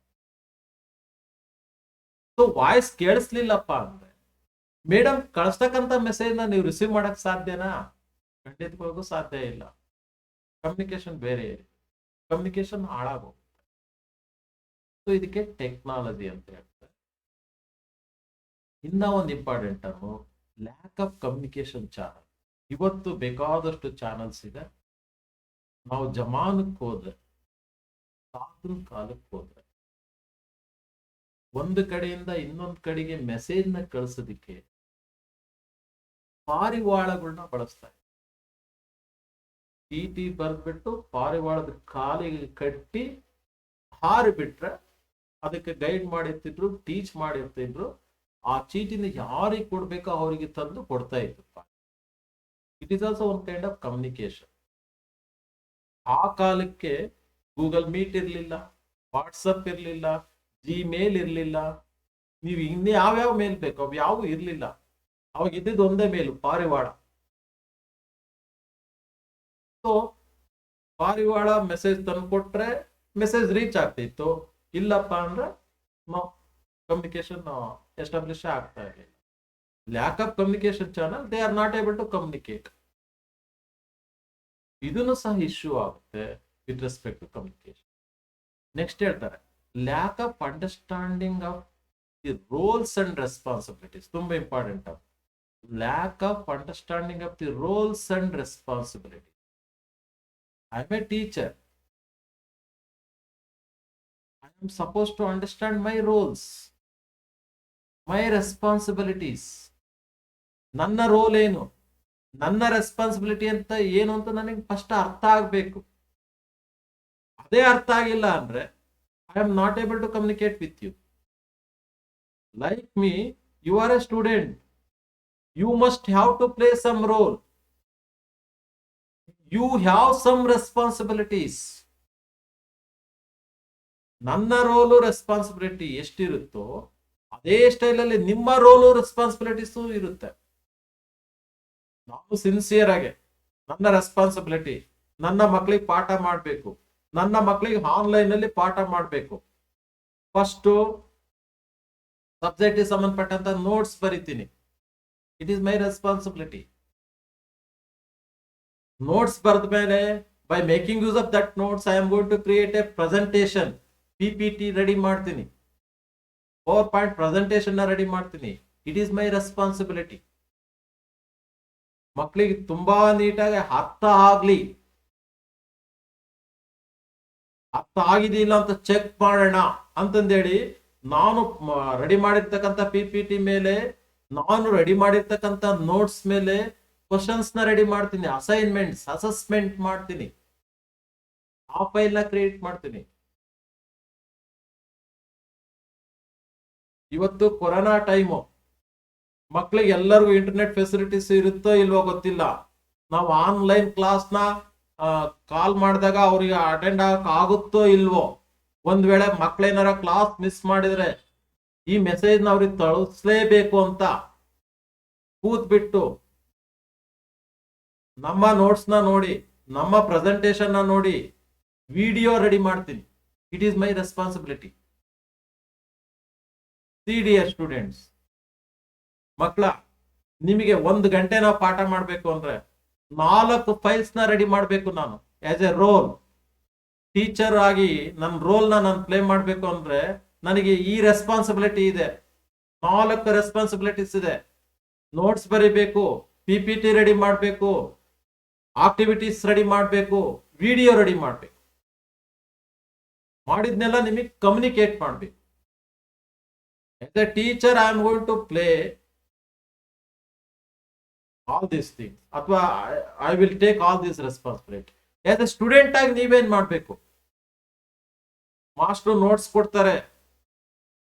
ಸೊ ವಾಯ್ಸ್ ಕೇಳಿಸ್ಲಿಲ್ಲಪ್ಪ ಅಂದ್ರೆ ಮೇಡಮ್ ಕಳಿಸ್ತಕ್ಕಂಥ ಮೆಸೇಜ್ ನ ನೀವು ರಿಸೀವ್ ಮಾಡಕ್ ಸಾಧ್ಯನಾ? ಖಂಡಿತವಾಗೂ ಸಾಧ್ಯ ಇಲ್ಲ. ಕಮ್ಯುನಿಕೇಶನ್ ಬೇರೆ ಇದೆ, ಕಮ್ಯುನಿಕೇಶನ್ ಹಾಳಾಗೋಗುತ್ತೆ. ಸೊ ಇದಕ್ಕೆ ಟೆಕ್ನಾಲಜಿ ಅಂತ ಹೇಳ್ತಾರೆ. ಇನ್ನ ಒಂದು important term, lac of communication channel. ಇವತ್ತು ಬೇಕಾದಷ್ಟು ಚಾನಲ್ಸ್ ಇದೆ. ನಾವು ಜಮಾನಕ್ಕೆ ಹೋದ್ರೆ, ತಾತನ ಕಾಲಕ್ಕೆ ಹೋದ್ರೆ, ಒಂದು ಕಡೆಯಿಂದ ಇನ್ನೊಂದು ಕಡೆಗೆ ಮೆಸೇಜ್ ನ ಕಳಿಸೋದಿಕ್ಕೆ ಪಾರಿವಾಳಗಳನ್ನ ಬಳಸ್ತಾರೆ. ಚೀಟಿ ಬರ್ದ್ಬಿಟ್ಟು ಪಾರಿವಾಳದ ಕಾಲಿಗೆ ಕಟ್ಟಿ ಹಾರಿ ಬಿಟ್ರೆ ಅದಕ್ಕೆ ಗೈಡ್ ಮಾಡಿರ್ತಿದ್ರು, ಟೀಚ್ ಮಾಡಿರ್ತಿದ್ರು. ಆ ಚೀಟಿನ ಯಾರಿಗೆ ಕೊಡ್ಬೇಕೋ ಅವರಿಗೆ ತಂದು ಕೊಡ್ತಾ ಇತ್ತು. It is also one kind of communication. ಆ ಕಾಲಕ್ಕೆ ಗೂಗಲ್ ಮೀಟ್ ಇರಲಿಲ್ಲ, ವಾಟ್ಸಪ್ ಇರಲಿಲ್ಲ, ಜಿಮೇಲ್ ಇರಲಿಲ್ಲ. ನೀವು ಇನ್ನು ಯಾವ್ಯಾವ ಮೇಲ್ ಬೇಕು ಅವು ಯಾವು ಇರಲಿಲ್ಲ. ಅವಾಗ ಇದ್ದಿದ್ದು ಒಂದೇ ಮೇಲು, ಪಾರಿವಾಳ. ಸೊ ಪಾರಿವಾಳ ಮೆಸೇಜ್ ತಂದು ಕೊಟ್ರೆ ಮೆಸೇಜ್ ರೀಚ್ ಆಗ್ತಿತ್ತು. ಇಲ್ಲಪ್ಪ ಅಂದ್ರೆ ಕಮ್ಯುನಿಕೇಶನ್ ಎಸ್ಟಾಬ್ಲಿಷ್ ಆಗ್ತಾ ಇರಲಿಲ್ಲ. Lack of communication channel, they are not able to communicate. ಇದನ್ನು ಸಹ ಇಶ್ಯೂ ಆಗುತ್ತೆ with respect to communication. Next ಹೇಳ್ತಾರೆ, lack of understanding of the roles and responsibilities. ತುಂಬಾ important. Lack of understanding of the roles and responsibilities. I am a teacher. I am supposed to understand my roles, my responsibilities. ನನ್ನ ರೋಲ್ ಏನು, ನನ್ನ ರೆಸ್ಪಾನ್ಸಿಬಿಲಿಟಿ ಅಂತ ಏನು ಅಂತ ನನಗೆ ಫಸ್ಟ್ ಅರ್ಥ ಆಗ್ಬೇಕು. ಅದೇ ಅರ್ಥ ಆಗಿಲ್ಲ ಅಂದ್ರೆ I am not able to communicate with you. Like me, you are a student. You must have to play some role. You have some responsibilities. ನನ್ನ ರೋಲು ರೆಸ್ಪಾನ್ಸಿಬಿಲಿಟಿ ಎಷ್ಟಿರುತ್ತೋ ಅದೇ ಸ್ಟೈಲಲ್ಲಿ ನಿಮ್ಮ ರೋಲು ರೆಸ್ಪಾನ್ಸಿಬಿಲಿಟೀಸು ಇರುತ್ತೆ. ನಾವು ಸಿನ್ಸಿಯರ್ ಆಗಿ ನನ್ನ ರೆಸ್ಪಾನ್ಸಿಬಿಲಿಟಿ, ನನ್ನ ಮಕ್ಕಳಿಗೆ ಪಾಠ ಮಾಡಬೇಕು, ನನ್ನ ಮಕ್ಕಳಿಗೆ ಆನ್ಲೈನ್ ಅಲ್ಲಿ ಪಾಠ ಮಾಡಬೇಕು. ಫಸ್ಟ್ ಸಬ್ಜೆಕ್ಟಿಗೆ ಸಂಬಂಧಪಟ್ಟಂತ ನೋಟ್ಸ್ ಬರಿತೀನಿ. It is my responsibility. Notes ಬರೆದ ಮೇಲೆ by making use of that notes I am going to create a presentation. PPT ready ಮಾಡ್ತೀನಿ, ಪವರ್ ಪಾಯಿಂಟ್ ಪ್ರೆಸೆಂಟೇಶನ್ ರೆಡಿ ಮಾಡ್ತೀನಿ. It is my responsibility. ಮಕ್ಕಳಿಗೆ ತುಂಬಾ ನೀಟಾಗಿ ಅರ್ಥ ಆಗ್ಲಿ, ಅರ್ಥ ಆಗಿದಿಲ್ಲ ಅಂತ ಚೆಕ್ ಮಾಡೋಣ ಅಂತಂದೇಳಿ ನಾನು ರೆಡಿ ಮಾಡಿರ್ತಕ್ಕಂಥ PPT ಮೇಲೆ, ನಾನು ರೆಡಿ ಮಾಡಿರ್ತಕ್ಕಂಥ ನೋಟ್ಸ್ ಮೇಲೆ ಕ್ವಶನ್ಸ್ ನ ರೆಡಿ ಮಾಡ್ತೀನಿ, ಅಸೈನ್ಮೆಂಟ್ಸ್, ಅಸೆಸ್ಮೆಂಟ್ ಮಾಡ್ತೀನಿ, ಆ ಫೈಲ್ ನ ಕ್ರಿಯೇಟ್ ಮಾಡ್ತೀನಿ. ಇವತ್ತು ಕೊರೋನಾ ಟೈಮು, ಮಕ್ಕಳಿಗೆ ಎಲ್ಲರಿಗೂ ಇಂಟರ್ನೆಟ್ ಫೆಸಿಲಿಟೀಸ್ ಇರುತ್ತೋ ಇಲ್ವೋ ಗೊತ್ತಿಲ್ಲ. ನಾವು ಆನ್ಲೈನ್ ಕ್ಲಾಸ್ನ ಕಾಲ್ ಮಾಡಿದಾಗ ಅವ್ರಿಗೆ ಅಟೆಂಡ್ ಆಗಕ್ ಆಗುತ್ತೋ ಇಲ್ವೋ. ಒಂದ್ ವೇಳೆ ಮಕ್ಳೇನಾರ ಕ್ಲಾಸ್ ಮಿಸ್ ಮಾಡಿದ್ರೆ ಈ ಮೆಸೇಜ್ನ ಅವ್ರಿಗೆ ತಳಿಸ್ಲೇಬೇಕು ಅಂತ ಕೂತ್ಬಿಟ್ಟು ನಮ್ಮ ನೋಟ್ಸ್ನ ನೋಡಿ, ನಮ್ಮ ಪ್ರೆಸೆಂಟೇಶನ್ ನೋಡಿ ವಿಡಿಯೋ ರೆಡಿ ಮಾಡ್ತೀನಿ. It is my responsibility. CDS students, ಮಕ್ಕಳ, ನಿಮಗೆ 1 ಗಂಟೆ ನಾವು ಪಾಠ ಮಾಡಬೇಕು ಅಂದ್ರೆ 4 ಫೈಲ್ಸ್ ನ ರೆಡಿ ಮಾಡಬೇಕು. ನಾನು ಆಸ್ ಎ ರೋಲ್ ಟೀಚರ್ ಆಗಿ ನನ್ನ ರೋಲ್ ನಾನು ಪ್ಲೇ ಮಾಡಬೇಕು ಅಂದ್ರೆ ನನಗೆ ಈ ರೆಸ್ಪಾನ್ಸಿಬಿಲಿಟಿ ಇದೆ. 4 ರೆಸ್ಪಾನ್ಸಿಬಿಲಿಟೀಸ್ ಇದೆ. ನೋಟ್ಸ್ ಬರೀಬೇಕು, PPT ರೆಡಿ ಮಾಡಬೇಕು, ಆಕ್ಟಿವಿಟೀಸ್ ರೆಡಿ ಮಾಡಬೇಕು, ವಿಡಿಯೋ ರೆಡಿ ಮಾಡಬೇಕು. ಮಾಡಿದ್ನೆಲ್ಲ ನಿಮಗೆ ಕಮ್ಯುನಿಕೇಟ್ ಮಾಡಬೇಕು. As a teacher, I am going to play all these things. ಅಥವಾ I will take all this responsibility. As a student ಆಗಿ ನೀವೇನ್ ಮಾಡಬೇಕು? ಮಾಸ್ಟ್ರು ನೋಟ್ಸ್ ಕೊಡ್ತಾರೆ,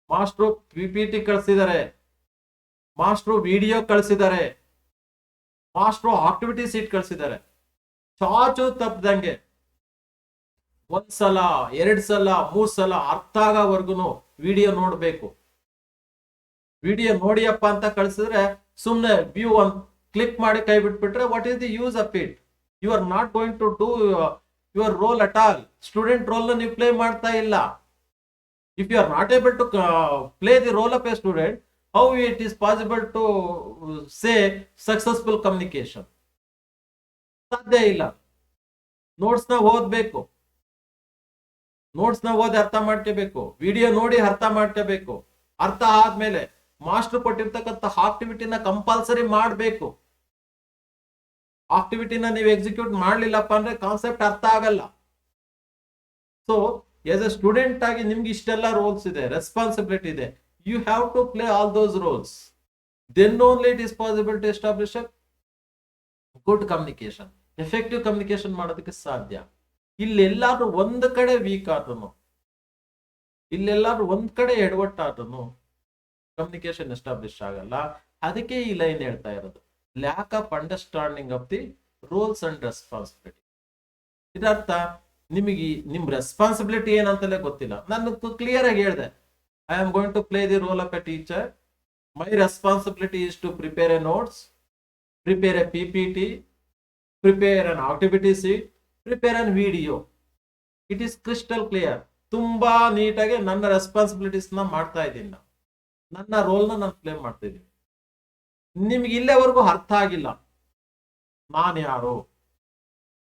ಮಾಸ್ಟ್ರು PPT ಕಳಿಸಿದ್ದಾರೆ, ಮಾಸ್ಟ್ರು ವಿಡಿಯೋ ಕಳಿಸಿದ್ದಾರೆ, ಮಾಸ್ಟ್ರು ಆಕ್ಟಿವಿಟಿ ಸೀಟ್ ಕಳಿಸಿದ್ದಾರೆ. ಚಾಚು ತಪ್ಪದಂಗೆ 1 ಸಲ 2 ಸಲ 3 ಸಲ ಅರ್ಥ ಆಗೋವರೆಗೂ ವಿಡಿಯೋ ನೋಡ್ಬೇಕು. ವಿಡಿಯೋ ನೋಡಿಯಪ್ಪ ಅಂತ ಕಳಿಸಿದ್ರೆ ಸುಮ್ಮನೆ ವ್ಯೂ ಒಂದು ಕ್ಲಿಕ್ ಮಾಡಿ ಕೈ ಬಿಟ್ಬಿಟ್ರೆ what is the use of it? You are not going to do your role at all. Student role ನೀವು ಪ್ಲೇ ಮಾಡ್ತಾ ಇಲ್ಲ. If you are not able to play the role of a student, how it is possible to say successful communication? ಸಾಧ್ಯ ಇಲ್ಲ. ನೋಟ್ಸ್ ನ ಓದ್ಬೇಕು, ನೋಟ್ಸ್ ನ ಓದಿ ಅರ್ಥ ಮಾಡ್ಕೋಬೇಕು, ವಿಡಿಯೋ ನೋಡಿ ಅರ್ಥ ಮಾಡ್ಕೋಬೇಕು. ಅರ್ಥ ಆದ್ಮೇಲೆ ಮಾಸ್ಟರ್ ಕೊಟ್ಟಿರ್ತಕ್ಕಂಥ ಆಕ್ಟಿವಿಟಿನ ಕಂಪಲ್ಸರಿ ಮಾಡಬೇಕು. ಆಕ್ಟಿವಿಟಿನ ನೀವು ಎಕ್ಸಿಕ್ಯೂಟ್ ಮಾಡ್ಲಿಲ್ಲಪ್ಪ ಅಂದ್ರೆ ಕಾನ್ಸೆಪ್ಟ್ ಅರ್ಥ ಆಗಲ್ಲ. ಸೊ ಎಸ್ ಎ ಸ್ಟೂಡೆಂಟ್ ಆಗಿ ನಿಮ್ಗೆ ಇಷ್ಟೆಲ್ಲ ರೋಲ್ಸ್ ಇದೆ, ರೆಸ್ಪಾನ್ಸಿಬಿಲಿಟಿ ಇದೆ. You have to play all those roles. Then only it is possible to establish a good communication. Effective communication ಮಾಡೋದಕ್ಕೆ ಸಾಧ್ಯ. ಇಲ್ಲೆಲ್ಲಾದ್ರೂ ಒಂದ್ ಕಡೆ ವೀಕ್ ಆದ್ರೂ, ಇಲ್ಲೆಲ್ಲಾದ್ರೂ ಒಂದ್ ಕಡೆ ಎಡವಟ್ಟಾದ್ರೂ ಕಮ್ಯುನಿಕೇಶನ್ ಎಸ್ಟಾಬ್ಲಿಷ್ ಆಗಲ್ಲ. ಅದಕ್ಕೆ ಈ ಲೈನ್ ಹೇಳ್ತಾ ಇರೋದು, lack of understanding of the roles and responsibility. ಇದರ್ಥ ನಿಮಗೆ ನಿಮ್ ರೆಸ್ಪಾನ್ಸಿಬಿಲಿಟಿ ಏನಂತಲೇ ಗೊತ್ತಿಲ್ಲ. ನಾನು ಕ್ಲಿಯರ್ ಆಗಿ ಹೇಳಿದೆ, I am going to play the role of a teacher. My responsibility is to prepare a notes, prepare a PPT, prepare an activity sheet, prepare an video. It is crystal clear. ತುಂಬಾ ನೀಟಾಗಿ ನನ್ನ ರೆಸ್ಪಾನ್ಸಿಬಿಲಿಟೀಸ್ ನ ಮಾಡ್ತಾ ಇದ್ದೀನಿ, ನನ್ನ ರೋಲ್ನ ನಾನು ಪ್ಲೇ ಮಾಡ್ತಾ ಇದ್ದೀನಿ. ನಿಮ್ಗೆ ಇಲ್ಲೇವರೆಗೂ ಅರ್ಥ ಆಗಿಲ್ಲ ನಾನು ಯಾರು,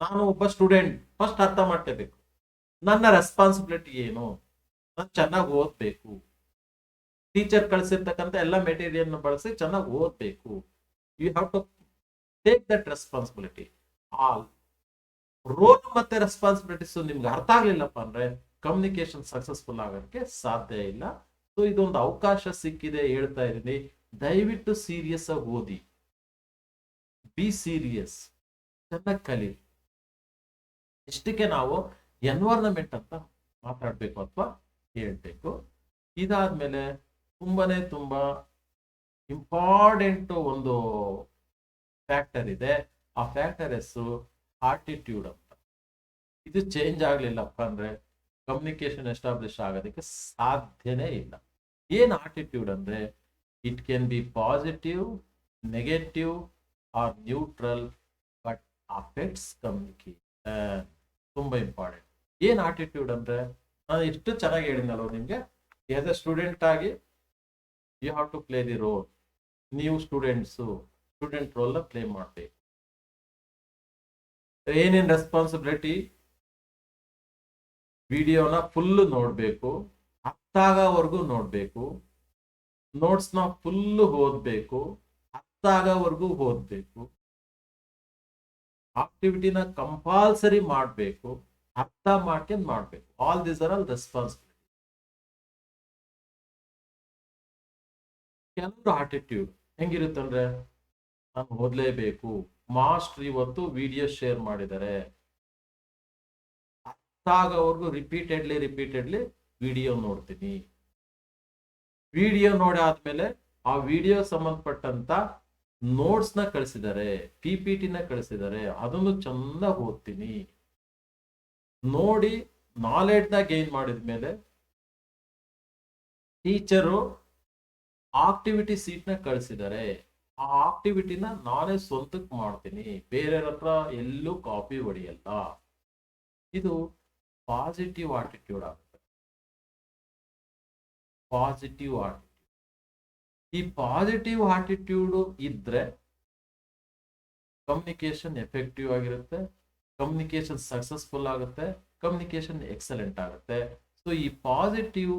ನಾನು ಒಬ್ಬ ಸ್ಟೂಡೆಂಟ್. ಫಸ್ಟ್ ಅರ್ಥ ಮಾಡ್ಕೋಬೇಕು ನನ್ನ ರೆಸ್ಪಾನ್ಸಿಬಿಲಿಟಿ ಏನು. ನಾನು ಚೆನ್ನಾಗಿ ಓದ್ಬೇಕು, ಟೀಚರ್ ಕಳಿಸಿರ್ತಕ್ಕಂಥ ಎಲ್ಲ ಮೆಟೀರಿಯಲ್ ಬಳಸಿ ಚೆನ್ನಾಗಿ ಓದ್ಬೇಕು. You have to take that responsibility. ಆ ರೋಲ್ ಮತ್ತೆ ರೆಸ್ಪಾನ್ಸಿಬಿಲಿಟೀಸ್ ನಿಮ್ಗೆ ಅರ್ಥ ಆಗ್ಲಿಲ್ಲಪ್ಪ ಅಂದ್ರೆ ಕಮ್ಯುನಿಕೇಶನ್ ಸಕ್ಸಸ್ಫುಲ್ ಆಗೋದಕ್ಕೆ ಸಾಧ್ಯ ಇಲ್ಲ. ಸೊ ಇದೊಂದು ಅವಕಾಶ ಸಿಕ್ಕಿದೆ, ಹೇಳ್ತಾ ಇದ್ದೀನಿ, ದಯವಿಟ್ಟು ಸೀರಿಯಸ್ ಆಗಿ ಓದಿ, ಬಿ ಸೀರಿಯಸ್, ಚೆನ್ನಾಗಿ ಕಲಿ. ಇಷ್ಟಕ್ಕೆ ನಾವು ಎನ್ವೈರನ್ಮೆಂಟ್ ಅಂತ ಮಾತಾಡ್ಬೇಕು ಅಥವಾ ಹೇಳ್ಬೇಕು. ಇದಾದ್ಮೇಲೆ ತುಂಬಾ ಇಂಪಾರ್ಟೆಂಟ್ ಒಂದು ಫ್ಯಾಕ್ಟರ್ ಇದೆ. ಆ ಫ್ಯಾಕ್ಟರ್ ಹೆಸರು ಆಟಿಟ್ಯೂಡ್ ಅಂತ. ಇದು ಚೇಂಜ್ ಆಗ್ಲಿಲ್ಲಪ್ಪ ಅಂದ್ರೆ ಕಮ್ಯುನಿಕೇಶನ್ ಎಸ್ಟಾಬ್ಲಿಷ್ ಆಗೋದಕ್ಕೆ ಸಾಧ್ಯನೇ ಇಲ್ಲ. ಏನ್ ಆಟಿಟ್ಯೂಡ್ ಅಂದ್ರೆ, it can be positive, negative or neutral, but affects communication. ತುಂಬಾ ಇಂಪಾರ್ಟೆಂಟ್. ಏನ್ ಆಟಿಟ್ಯೂಡ್ ಅಂದ್ರೆ, ನಾನು ಎಷ್ಟು ಚೆನ್ನಾಗಿ ಹೇಳಿದ್ನಲ್ಲ ನಿಮ್ಗೆ, ಆಸ್ ಎ ಸ್ಟೂಡೆಂಟ್ ಆಗಿ you have to play the role. ನೀವು ಸ್ಟೂಡೆಂಟ್ ರೋಲ್ ನ ಪ್ಲೇ ಮಾಡ್ಬೇಕು. ಏನೇನ್ ರೆಸ್ಪಾನ್ಸಿಬಿಲಿಟಿ, ವಿಡಿಯೋನ ಫುಲ್ ನೋಡ್ಬೇಕು, ಅರ್ಥ ಆಗೋವರೆಗೂ ನೋಡ್ಬೇಕು, ನೋಟ್ಸ್ ನ ಫುಲ್ ಓದ್ಬೇಕು, ಅರ್ಥ ಆಗೋವರೆಗೂ ಓದ್ಬೇಕು, ಆಕ್ಟಿವಿಟಿನ ಕಂಪಲ್ಸರಿ ಮಾಡ್ಬೇಕು, ಅರ್ಥ ಮಾಡ್ಕೊಂಡು ಮಾಡ್ಬೇಕು. All these are all responsibility. ಕೆಲವರು ಆಟಿಟ್ಯೂಡ್ ಹೆಂಗಿರುತ್ತಂದ್ರೆ, ನಾನು ಓದ್ಲೇಬೇಕು. ಮಾಸ್ಟರ್ ಇವತ್ತು ವಿಡಿಯೋ ಶೇರ್ ಮಾಡಿದ್ದಾರೆ, ಅರ್ಥ ಆಗೋವರೆಗೂ ರಿಪೀಟೆಡ್ಲಿ ವಿಡಿಯೋ ನೋಡ್ತೀನಿ. ವಿಡಿಯೋ ನೋಡಿ ಆದ್ಮೇಲೆ ಆ ವಿಡಿಯೋ ಸಂಬಂಧಪಟ್ಟಂತ ನೋಟ್ಸ್ ನ ಕಳಿಸಿದ್ದಾರೆ, PPT ನ ಕಳಿಸಿದ್ದಾರೆ, ಅದನ್ನು ಚೆನ್ನಾಗಿ ಓದ್ತೀನಿ. ನೋಡಿ ನಾಲೆಡ್ಜ್ ನ ಗೇನ್ ಮಾಡಿದ್ಮೇಲೆ ಟೀಚರು ಆಕ್ಟಿವಿಟಿ ಸೀಟ್ ನ ಕಳಿಸಿದ್ದಾರೆ, ಆ ಆಕ್ಟಿವಿಟಿನ ನಾನೇ ಸ್ವಂತಕ್ಕೆ ಮಾಡ್ತೀನಿ, ಬೇರೆಯವ್ರ ಹತ್ರ ಎಲ್ಲೂ ಕಾಪಿ ಹೊಡಿಯಲ್ಲ. ಇದು ಪಾಸಿಟಿವ್ ಆಟಿಟ್ಯೂಡ್ ಆಗುತ್ತೆ. Positive attitude. ಈ ಪಾಸಿಟಿವ್ ಆಟಿಟ್ಯೂಡ್ ಇದ್ರೆ ಕಮ್ಯುನಿಕೇಶನ್ ಎಫೆಕ್ಟಿವ್ ಆಗಿರುತ್ತೆ, ಕಮ್ಯುನಿಕೇಶನ್ ಸಕ್ಸಸ್ಫುಲ್ ಆಗುತ್ತೆ, ಕಮ್ಯುನಿಕೇಶನ್ ಎಕ್ಸಲೆಂಟ್ ಆಗುತ್ತೆ. ಸೊ ಈ ಪಾಸಿಟಿವ್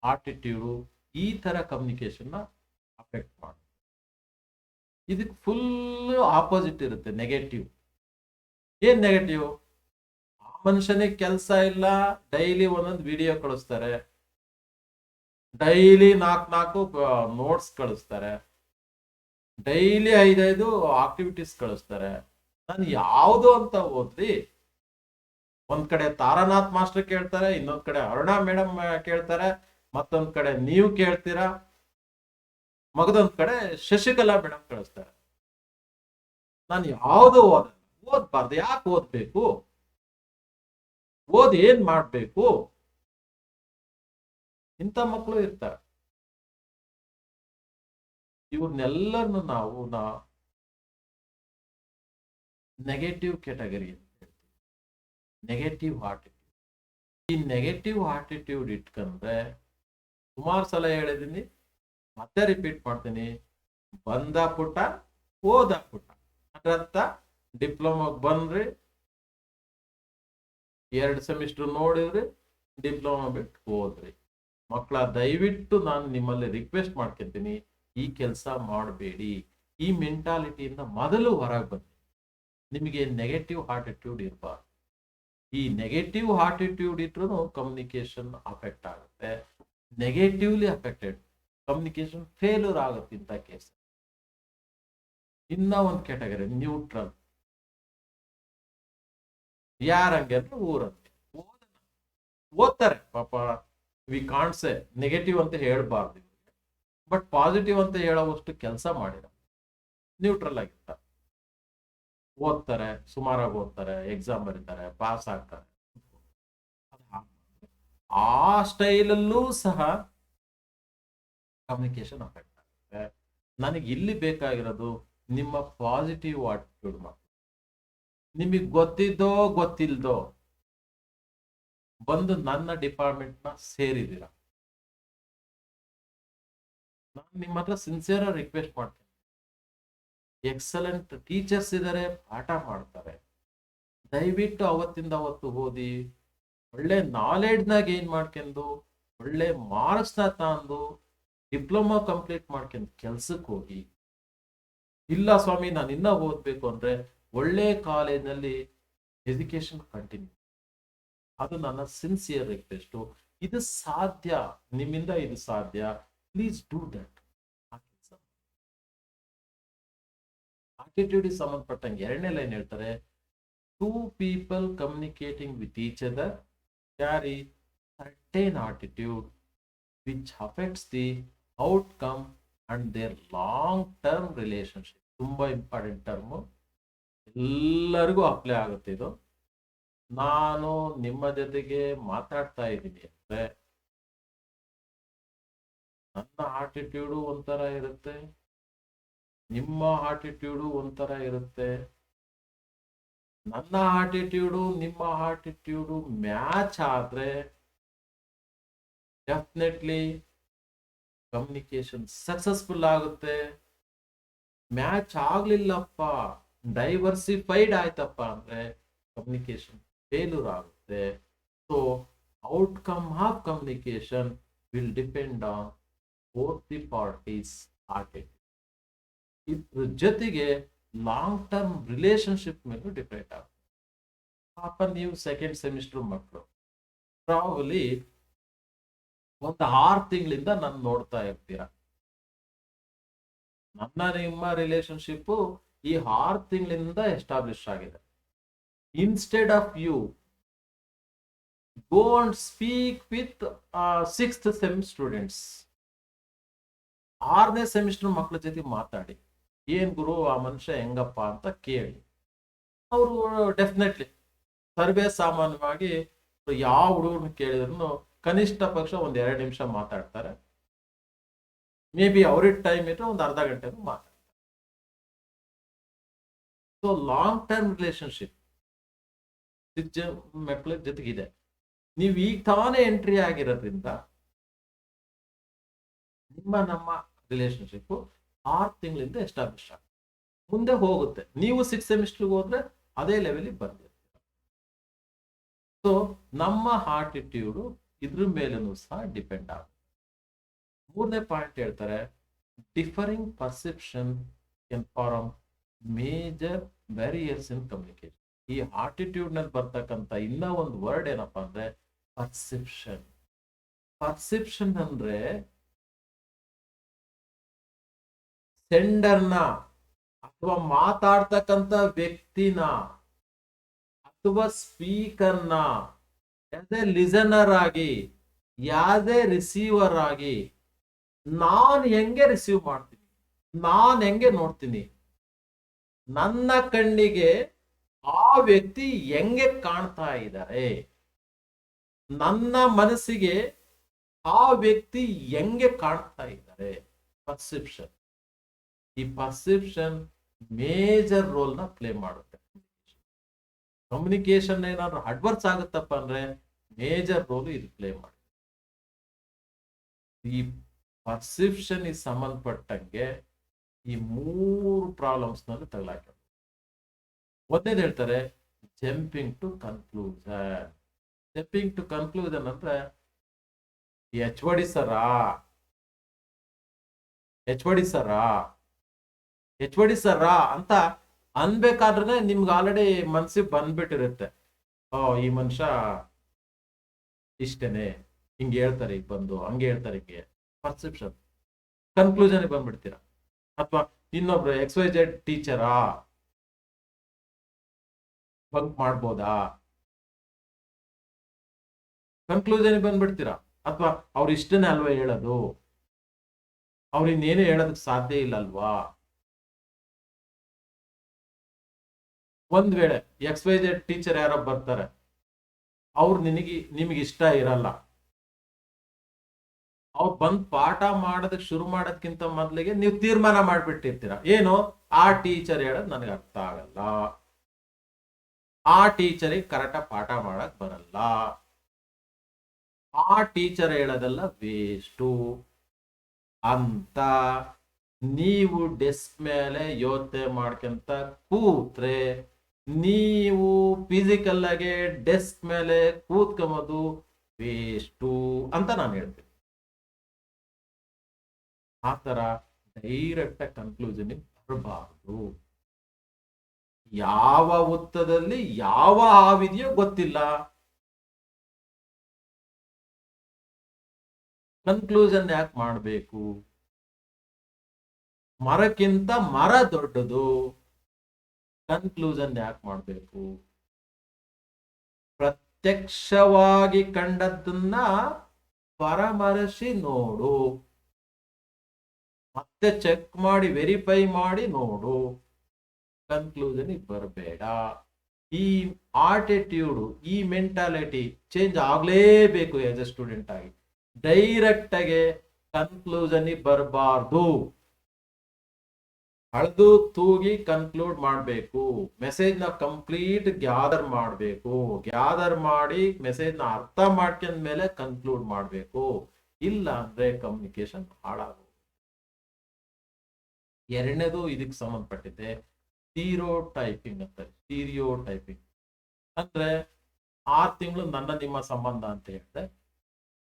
ಆಟಿಟ್ಯೂಡ್ ಈ ತರ ಕಮ್ಯುನಿಕೇಶನ್ ನ ಅಫೆಕ್ಟ್ ಮಾಡುತ್ತೆ. ಇದಕ್ಕೆ ಫುಲ್ ಆಪೋಸಿಟ್ ಇರುತ್ತೆ ನೆಗೆಟಿವ್. ಏನ್ ನೆಗೆಟಿವ್? ಆ ಮನುಷ್ಯನಿಗೆ ಕೆಲಸ ಇಲ್ಲ, ಡೈಲಿ ಒಂದೊಂದು ವಿಡಿಯೋ ಕಳಿಸ್ತಾರೆ, ಡೈಲಿ 4 ನೋಟ್ಸ್ ಕಳಿಸ್ತಾರೆ, ಡೈಲಿ 5 ಆಕ್ಟಿವಿಟೀಸ್ ಕಳಿಸ್ತಾರೆ. ನಾನು ಯಾವುದು ಅಂತ ಓದ್ಲಿ? ಒಂದ್ ಕಡೆ ತಾರಾನಾಥ್ ಮಾಸ್ಟರ್ ಕೇಳ್ತಾರೆ, ಇನ್ನೊಂದ್ ಕಡೆ ಅರುಣಾ ಮೇಡಮ್ ಕೇಳ್ತಾರೆ, ಮತ್ತೊಂದ್ ಕಡೆ ನೀವು ಕೇಳ್ತೀರಾ, ಮಗದೊಂದ್ ಕಡೆ ಶಶಿಕಲಾ ಮೇಡಮ್ ಕಳಿಸ್ತಾರೆ. ನಾನು ಯಾವುದು ಓದ್ಬಾರ್ದು? ಯಾಕೆ ಓದ್ಬೇಕು? ಏನ್ ಮಾಡ್ಬೇಕು? ಇಂಥ ಮಕ್ಕಳು ಇರ್ತಾರೆ. ಇವ್ರನ್ನೆಲ್ಲರನ್ನು ನಾವು ನೆಗೆಟಿವ್ ಕ್ಯಾಟಗರಿ ಅಂತ ಹೇಳ್ತೀವಿ, ನೆಗೆಟಿವ್ ಆಟಿಟ್ಯೂಡ್. ಈ ನೆಗೆಟಿವ್ ಆಟಿಟ್ಯೂಡ್ ಇಟ್ಕೊಂಡ್ರೆ, ಸುಮಾರು ಸಲ ಹೇಳಿದೀನಿ, ಮತ್ತೆ ರಿಪೀಟ್ ಮಾಡ್ತೀನಿ, ಬಂದ ಪುಟ ಓದ ಪುಟ. ಅದರರ್ಥ ಡಿಪ್ಲೊಮಾಗ್ ಬಂದ್ರಿ, 2 ಸೆಮಿಸ್ಟರ್ ನೋಡಿದ್ರಿ, ಡಿಪ್ಲೊಮಾ ಬಿಟ್ಟು ಹೋದ್ರಿ. ಮಕ್ಕಳ ದಯವಿಟ್ಟು ನಾನು ನಿಮ್ಮಲ್ಲಿ ರಿಕ್ವೆಸ್ಟ್ ಮಾಡ್ಕೊತೀನಿ, ಈ ಕೆಲಸ ಮಾಡಬೇಡಿ. ಈ ಮೆಂಟಾಲಿಟಿಯಿಂದ ಮೊದಲು ಹೊರಗೆ ಬನ್ನಿ. ನಿಮಗೆ ನೆಗೆಟಿವ್ ಆಟಿಟ್ಯೂಡ್ ಇರಬಾರ್ದು. ಈ ನೆಗೆಟಿವ್ ಆಟಿಟ್ಯೂಡ್ ಇದ್ರೂ ಕಮ್ಯುನಿಕೇಶನ್ ಅಫೆಕ್ಟ್ ಆಗುತ್ತೆ. ನೆಗೆಟಿವ್ಲಿ ಅಫೆಕ್ಟೆಡ್ ಕಮ್ಯುನಿಕೇಶನ್ ಫೇಲ್ಯೂರ್ ಆಗುತ್ತೆ ಇಂಥ ಕೇಸ್. ಇನ್ನ ಒಂದು ಕ್ಯಾಟಗರಿ ನ್ಯೂಟ್ರಲ್. ಯಾರಂಗೆ ಅಂದ್ರೆ ಊರಂತೆ ಓದ್ತಾರೆ ಪಾಪ. ವಿ ಕಾಣ್ಸೆ ನೆಗೆಟಿವ್ ಅಂತ ಹೇಳ್ಬಾರ್ದು, ಬಟ್ ಪಾಸಿಟಿವ್ ಅಂತ ಹೇಳೋವಷ್ಟು ಕೆಲಸ ಮಾಡಿರ. ನ್ಯೂಟ್ರಲ್ ಆಗಿರ್ತಾರೆ, ಓದ್ತಾರೆ, ಸುಮಾರಾಗಿ ಓದ್ತಾರೆ, ಎಕ್ಸಾಮ್ ಬರೀತಾರೆ, ಪಾಸ್ ಆಗ್ತಾರೆ. ಆ ಸ್ಟೈಲಲ್ಲೂ ಸಹ ಕಮ್ಯುನಿಕೇಶನ್ ಅಫೆಕ್ಟ್ ಆಗುತ್ತೆ. ನನಗೆ ಇಲ್ಲಿ ಬೇಕಾಗಿರೋದು ನಿಮ್ಮ ಪಾಸಿಟಿವ್ ಆಟಿಟ್ಯೂಡ್ ಮಾಡಿ. ನಿಮಗೆ ಗೊತ್ತಿದ್ದೋ ಗೊತ್ತಿಲ್ದೋ ಬಂದು ನನ್ನ ಡಿಪಾರ್ಟ್ಮೆಂಟ್ ನ ಸೇರಿದ್ದೀರ, ನಾನು ನಿಮ್ಮ ಹತ್ರ ಸಿನ್ಸಿಯರ್ ರಿಕ್ವೆಸ್ಟ್ ಮಾಡ್ತೇನೆ. ಎಕ್ಸಲೆಂಟ್ ಟೀಚರ್ಸ್ ಇದ್ದಾರೆ, ಪಾಠ ಮಾಡ್ತಾರೆ. ದಯವಿಟ್ಟು ಅವತ್ತಿಂದ ಅವತ್ತು ಓದಿ, ಒಳ್ಳೆ ನಾಲೆಡ್ಜ್ನ ಗೇನ್ ಮಾಡ್ಕೊಂಡು, ಒಳ್ಳೆ ಮಾರ್ಕ್ಸ್ನ ತಂದು ಡಿಪ್ಲೊಮಾ ಕಂಪ್ಲೀಟ್ ಮಾಡ್ಕೊಂಡು ಕೆಲ್ಸಕ್ಕೆ ಹೋಗಿ. ಇಲ್ಲ ಸ್ವಾಮಿ ನಾನು ಇನ್ನ ಓದ್ಬೇಕು ಅಂದ್ರೆ ಒಳ್ಳೆ ಕಾಲೇಜ್ನಲ್ಲಿ ಎಜುಕೇಶನ್ ಕಂಟಿನ್ಯೂ. ಅದು ನನ್ನ ಸಿನ್ಸಿಯರ್ ರಿಕ್ವೆಸ್ಟು. ಇದು ಸಾಧ್ಯ, ನಿಮ್ಮಿಂದ ಇದು ಸಾಧ್ಯ. Please do that. ಆಟಿಟ್ಯೂಡ್ ಸಂಬಂಧಪಟ್ಟಂಗೆ ಎರಡನೇ ಲೈನ್ ಹೇಳ್ತಾರೆ, two people communicating with each other carry certain attitude which affects the outcome and their long term relationship. ತುಂಬಾ ಇಂಪಾರ್ಟೆಂಟ್ ಟರ್ಮು, ಎಲ್ಲರಿಗೂ ಅಪ್ಲೈ ಆಗುತ್ತೆ ಇದು. ನಾನು ನಿಮ್ಮ ಜೊತೆಗೆ ಮಾತಾಡ್ತಾ ಇದ್ದೀನಿ ಅಂದ್ರೆ ನನ್ನ ಆಟಿಟ್ಯೂಡು ಒಂಥರ ಇರುತ್ತೆ, ನಿಮ್ಮ ಆಟಿಟ್ಯೂಡು ಒಂಥರ ಇರುತ್ತೆ. ನನ್ನ ಆಟಿಟ್ಯೂಡು ನಿಮ್ಮ ಆಟಿಟ್ಯೂಡು ಮ್ಯಾಚ್ ಆದ್ರೆ ಡೆಫಿನೆಟ್ಲಿ ಕಮ್ಯುನಿಕೇಶನ್ ಸಕ್ಸಸ್ಫುಲ್ ಆಗುತ್ತೆ. ಮ್ಯಾಚ್ ಆಗ್ಲಿಲ್ಲಪ್ಪ, ಡೈವರ್ಸಿಫೈಡ್ ಆಯ್ತಪ್ಪ ಅಂದ್ರೆ ಕಮ್ಯುನಿಕೇಶನ್ ಫೇಲ್ಯೂರ್ ಆಗುತ್ತೆ. So outcome of communication will depend on both the parties attitude. ಇದ್ರ ಜೊತೆಗೆ ಲಾಂಗ್ ಟರ್ಮ್ ರಿಲೇಶನ್ಶಿಪ್ ಮೇಲೂ ಡಿಪೆಂಡ್ ಆಗುತ್ತೆ. ಪಾಪ ನೀವು ಸೆಕೆಂಡ್ ಸೆಮಿಸ್ಟರ್ ಮಕ್ಕಳು, ಪ್ರಾಬಲಿ ಒಂದು 6 ತಿಂಗಳಿಂದ ನಾನು ನೋಡ್ತಾ ಇರ್ತೀರ. ನನ್ನ ನಿಮ್ಮ ರಿಲೇಶನ್ಶಿಪ್ ಈ 6 ತಿಂಗಳಿಂದ ಎಸ್ಟಾಬ್ಲಿಷ್ ಆಗಿದೆ. Instead of you go and speak with 6th sem students, 6ನೇ ಸೆಮಿಸ್ಟರ್ ಮಕ್ಕಳ ಜೊತೆ ಮಾತಾಡಿ, ಏನ್ ಗುರು ಆ ಮನುಷ್ಯ ಹೆಂಗಪ್ಪ ಅಂತ ಕೇಳಿ. ಅವರು ಡೆಫಿನೆಟ್ಲಿ ಸರ್ವೇ ಸಾಮಾನ್ಯವಾಗಿ ಯಾವ ಹುಡುಗರನ್ನ ಕೇಳಿದ್ರು ಕನಿಷ್ಠ ಪಕ್ಷ 1-2 ನಿಮಿಷ ಮಾತಾಡ್ತಾರೆ. ಮೇ ಬಿ ಅವ್ರಿಗೆ ಟೈಮ್ ಇದ್ರೆ ಒಂದು ಅರ್ಧ ಗಂಟೆನೂ ಮಾತಾಡ್ತಾರೆ. ಸೊ ಲಾಂಗ್ ಟರ್ಮ್ ರಿಲೇಶನ್ಶಿಪ್ ಮಕ್ಕಳ ಜೊತೆಗಿದೆ. ನೀವು ಈಗ ತಾನೇ ಎಂಟ್ರಿ ಆಗಿರೋದ್ರಿಂದ ನಿಮ್ಮ ನಮ್ಮ ರಿಲೇಶನ್ಶಿಪ್ 6 ತಿಂಗಳಿಂದ ಎಸ್ಟಾಬ್ಲಿಷ್ ಆಗುತ್ತೆ, ಮುಂದೆ ಹೋಗುತ್ತೆ. ನೀವು 6th ಸೆಮಿಸ್ಟರ್ಗೆ ಹೋದ್ರೆ ಅದೇ ಲೆವೆಲಿಗೆ ಬಂದಿರ್ತೀರ. ಸೊ ನಮ್ಮ ಆಟಿಟ್ಯೂಡು ಇದ್ರ ಮೇಲೂ ಸಹ ಡಿಪೆಂಡ್ ಆಗುತ್ತೆ. 3ನೇ ಪಾಯಿಂಟ್ ಹೇಳ್ತಾರೆ, differing perception can form major barriers in communication. ಈ ಆಟಿಟ್ಯೂಡ್ ನಲ್ಲಿ ಬರ್ತಕ್ಕಂಥ ಇನ್ನ ಒಂದು ವರ್ಡ್ ಏನಪ್ಪಾ ಅಂದ್ರೆ ಪರ್ಸೆಪ್ಷನ್. ಪರ್ಸೆಪ್ಷನ್ ಅಂದ್ರೆ ಸೆಂಡರ್ನ ಅಥವಾ ಮಾತಾಡ್ತಕ್ಕಂಥ ವ್ಯಕ್ತಿನ ಅಥವಾ ಸ್ಪೀಕರ್ನ ಆಸ್ ಎ ಲಿಸನರ್ ಆಗಿ, ಆಸ್ ಎ ರಿಸೀವರ್ ಆಗಿ ನಾನು ಹೆಂಗೆ ರಿಸೀವ್ ಮಾಡ್ತೀನಿ, ನಾನು ಹೆಂಗೆ ನೋಡ್ತೀನಿ, ನನ್ನ ಕಣ್ಣಿಗೆ ಆ ವ್ಯಕ್ತಿ ಹೆಂಗೆ ಕಾಣ್ತಾ ಇದ್ದಾರೆ, ನನ್ನ ಮನಸ್ಸಿಗೆ ಆ ವ್ಯಕ್ತಿ ಹೆಂಗೆ ಕಾಣ್ತಾ ಇದ್ದಾರೆ. ಪರ್ಸೆಪ್ಷನ್. ಈ ಪರ್ಸೆಪ್ಷನ್ ಮೇಜರ್ ರೋಲ್ ನ ಪ್ಲೇ ಮಾಡುತ್ತೆ. ಕಮ್ಯುನಿಕೇಶನ್ ಏನಾದ್ರು ಅಡ್ವರ್ಸ್ ಆಗುತ್ತಪ್ಪ ಅಂದ್ರೆ ಮೇಜರ್ ರೋಲ್ ಇದು ಪ್ಲೇ ಮಾಡುತ್ತೆ. ಈ ಪರ್ಸೆಪ್ಷನ್ ಈ ಸಂಬಂಧಪಟ್ಟಂಗೆ ಈ 3 ಪ್ರಾಬ್ಲಮ್ಸ್ ನಲ್ಲಿ ತಗಲಾಕ. ಒಂದೇದು ಹೇಳ್ತಾರೆ jumping to conclusion. Jumping to conclusion ಅಂದ್ರೆ ಎಚ್.ಒ.ಡಿ ಸರಾ HOD ಸರ್ರಾ ಅಂತ ಅನ್ಬೇಕಾದ್ರೆ ನಿಮ್ಗೆ ಆಲ್ರೆಡಿ ಮನ್ಸಿಗೆ ಬಂದ್ಬಿಟ್ಟಿರುತ್ತೆ, ಓ ಈ ಮನುಷ್ಯ ಇಷ್ಟೇನೆ, ಹಿಂಗೆ ಹೇಳ್ತಾರೆ ಈಗ ಬಂದು, ಹಂಗೆ ಹೇಳ್ತಾರೆ ಹಿಂಗೆ, ಪರ್ಸೆಪ್ಷನ್, ಕನ್ಕ್ಲೂಷನ್ ಬಂದ್ಬಿಡ್ತೀರಾ. ಅಥವಾ ಇನ್ನೊಬ್ರು XYZ ಟೀಚರಾ, ಬಂಕ್ ಮಾಡ್ಬೋದಾ, ಕನ್ಕ್ಲೂಷನ್ ಬಂದ್ಬಿಡ್ತೀರಾ. ಅಥವಾ ಅವ್ರು ಇಷ್ಟನೇ ಅಲ್ವಾ ಹೇಳೋದು, ಅವ್ರು ಇನ್ನೇನು ಹೇಳೋದಕ್ಕೆ ಸಾಧ್ಯ ಇಲ್ಲ ಅಲ್ವಾ. ಒಂದ್ ವೇಳೆ XYZ ಟೀಚರ್ ಯಾರೋ ಬರ್ತಾರೆ, ಅವ್ರು ನಿಮಗೆ ಇಷ್ಟ ಇರಲ್ಲ, ಅವ್ರು ಬಂದ್ ಪಾಠ ಮಾಡೋದಕ್ಕೆ ಶುರು ಮಾಡೋದಕ್ಕಿಂತ ಮೊದ್ಲಿಗೆ ನೀವು ತೀರ್ಮಾನ ಮಾಡ್ಬಿಟ್ಟಿರ್ತೀರ, ಏನು, ಆ ಟೀಚರ್ ಹೇಳೋದು ನನಗೆ ಅರ್ಥ ಆಗಲ್ಲ, ಆ ಟೀಚರಿಗೆ ಕರೆಕ್ಟಾಗಿ ಪಾಠ ಮಾಡಕ್ ಬರಲ್ಲ, ಆ ಟೀಚರ್ ಹೇಳೋದೆಲ್ಲ ವೇಸ್ಟು ಅಂತ ನೀವು ಡೆಸ್ಕ್ ಮೇಲೆ ಯೋಚನೆ ಮಾಡ್ಕೊಂತ ಕೂತ್ರೆ, ನೀವು ಫಿಸಿಕಲ್ ಆಗಿ ಡೆಸ್ಕ್ ಮೇಲೆ ಕೂತ್ಕೊಂಬೋದು ವೇಸ್ಟು ಅಂತ ನಾನು ಹೇಳ್ತೀನಿ. ಆ ತರ ಡೈರೆಕ್ಟ್ ಆಗಿ ಕನ್ಕ್ಲೂಷನ್ ಬರಬಾರದು. ಯಾವ ಹುತ್ತದಲ್ಲಿ ಯಾವ ಹಾವಿದೆಯೋ ಗೊತ್ತಿಲ್ಲ, ಕನ್ಕ್ಲೂಷನ್ ಯಾಕೆ ಮಾಡಬೇಕು? ಮರಕ್ಕಿಂತ ಮರ ದೊಡ್ಡದು, ಕನ್ಕ್ಲೂಷನ್ ಯಾಕೆ ಮಾಡಬೇಕು? ಪ್ರತ್ಯಕ್ಷವಾಗಿ ಕಂಡದ್ದನ್ನ ಪರಾಮರ್ಶಿ ನೋಡು, ಮತ್ತೆ ಚೆಕ್ ಮಾಡಿ ವೆರಿಫೈ ಮಾಡಿ ನೋಡು, ಕನ್ಕ್ಲೂಷನ್ ಬರಬೇಡ. ಈ ಆಟಿಟ್ಯೂಡ್, ಈ ಮೆಂಟಾಲಿಟಿ ಚೇಂಜ್ ಆಗ್ಲೇಬೇಕು. ಆಸ್ ಎ ಸ್ಟೂಡೆಂಟ್ ಆಗಿ ಡೈರೆಕ್ಟ್ ಆಗಿ ಕನ್ಕ್ಲೂಷನ್ ಬರಬಾರ್ದು, ಅಳ್ದು ತೂಗಿ ಕನ್ಕ್ಲೂಡ್ ಮಾಡಬೇಕು. ಮೆಸೇಜ್ ನ ಕಂಪ್ಲೀಟ್ ಗ್ಯಾದರ್ ಮಾಡಬೇಕು, ಗ್ಯಾದರ್ ಮಾಡಿ ಮೆಸೇಜ್ ನ ಅರ್ಥ ಮಾಡ್ಕೊಂಡ ಮೇಲೆ ಕನ್ಕ್ಲೂಡ್ ಮಾಡಬೇಕು. ಇಲ್ಲ ಅಂದ್ರೆ ಕಮ್ಯುನಿಕೇಶನ್ ಹಾಳಾಗುತ್ತೆ. ಎರಡನೇದು ಇದಕ್ಕೆ ಸಂಬಂಧಪಟ್ಟಿದೆ ಸ್ಟೀರಿಯೋ ಟೈಪಿಂಗ್ ಅಂತ. ಸ್ಟೀರಿಯೋ ಟೈಪಿಂಗ್ ಅಂದ್ರೆ 6 ತಿಂಗಳು ನನ್ನ ನಿಮ್ಮ ಸಂಬಂಧ ಅಂತ ಹೇಳಿದೆ,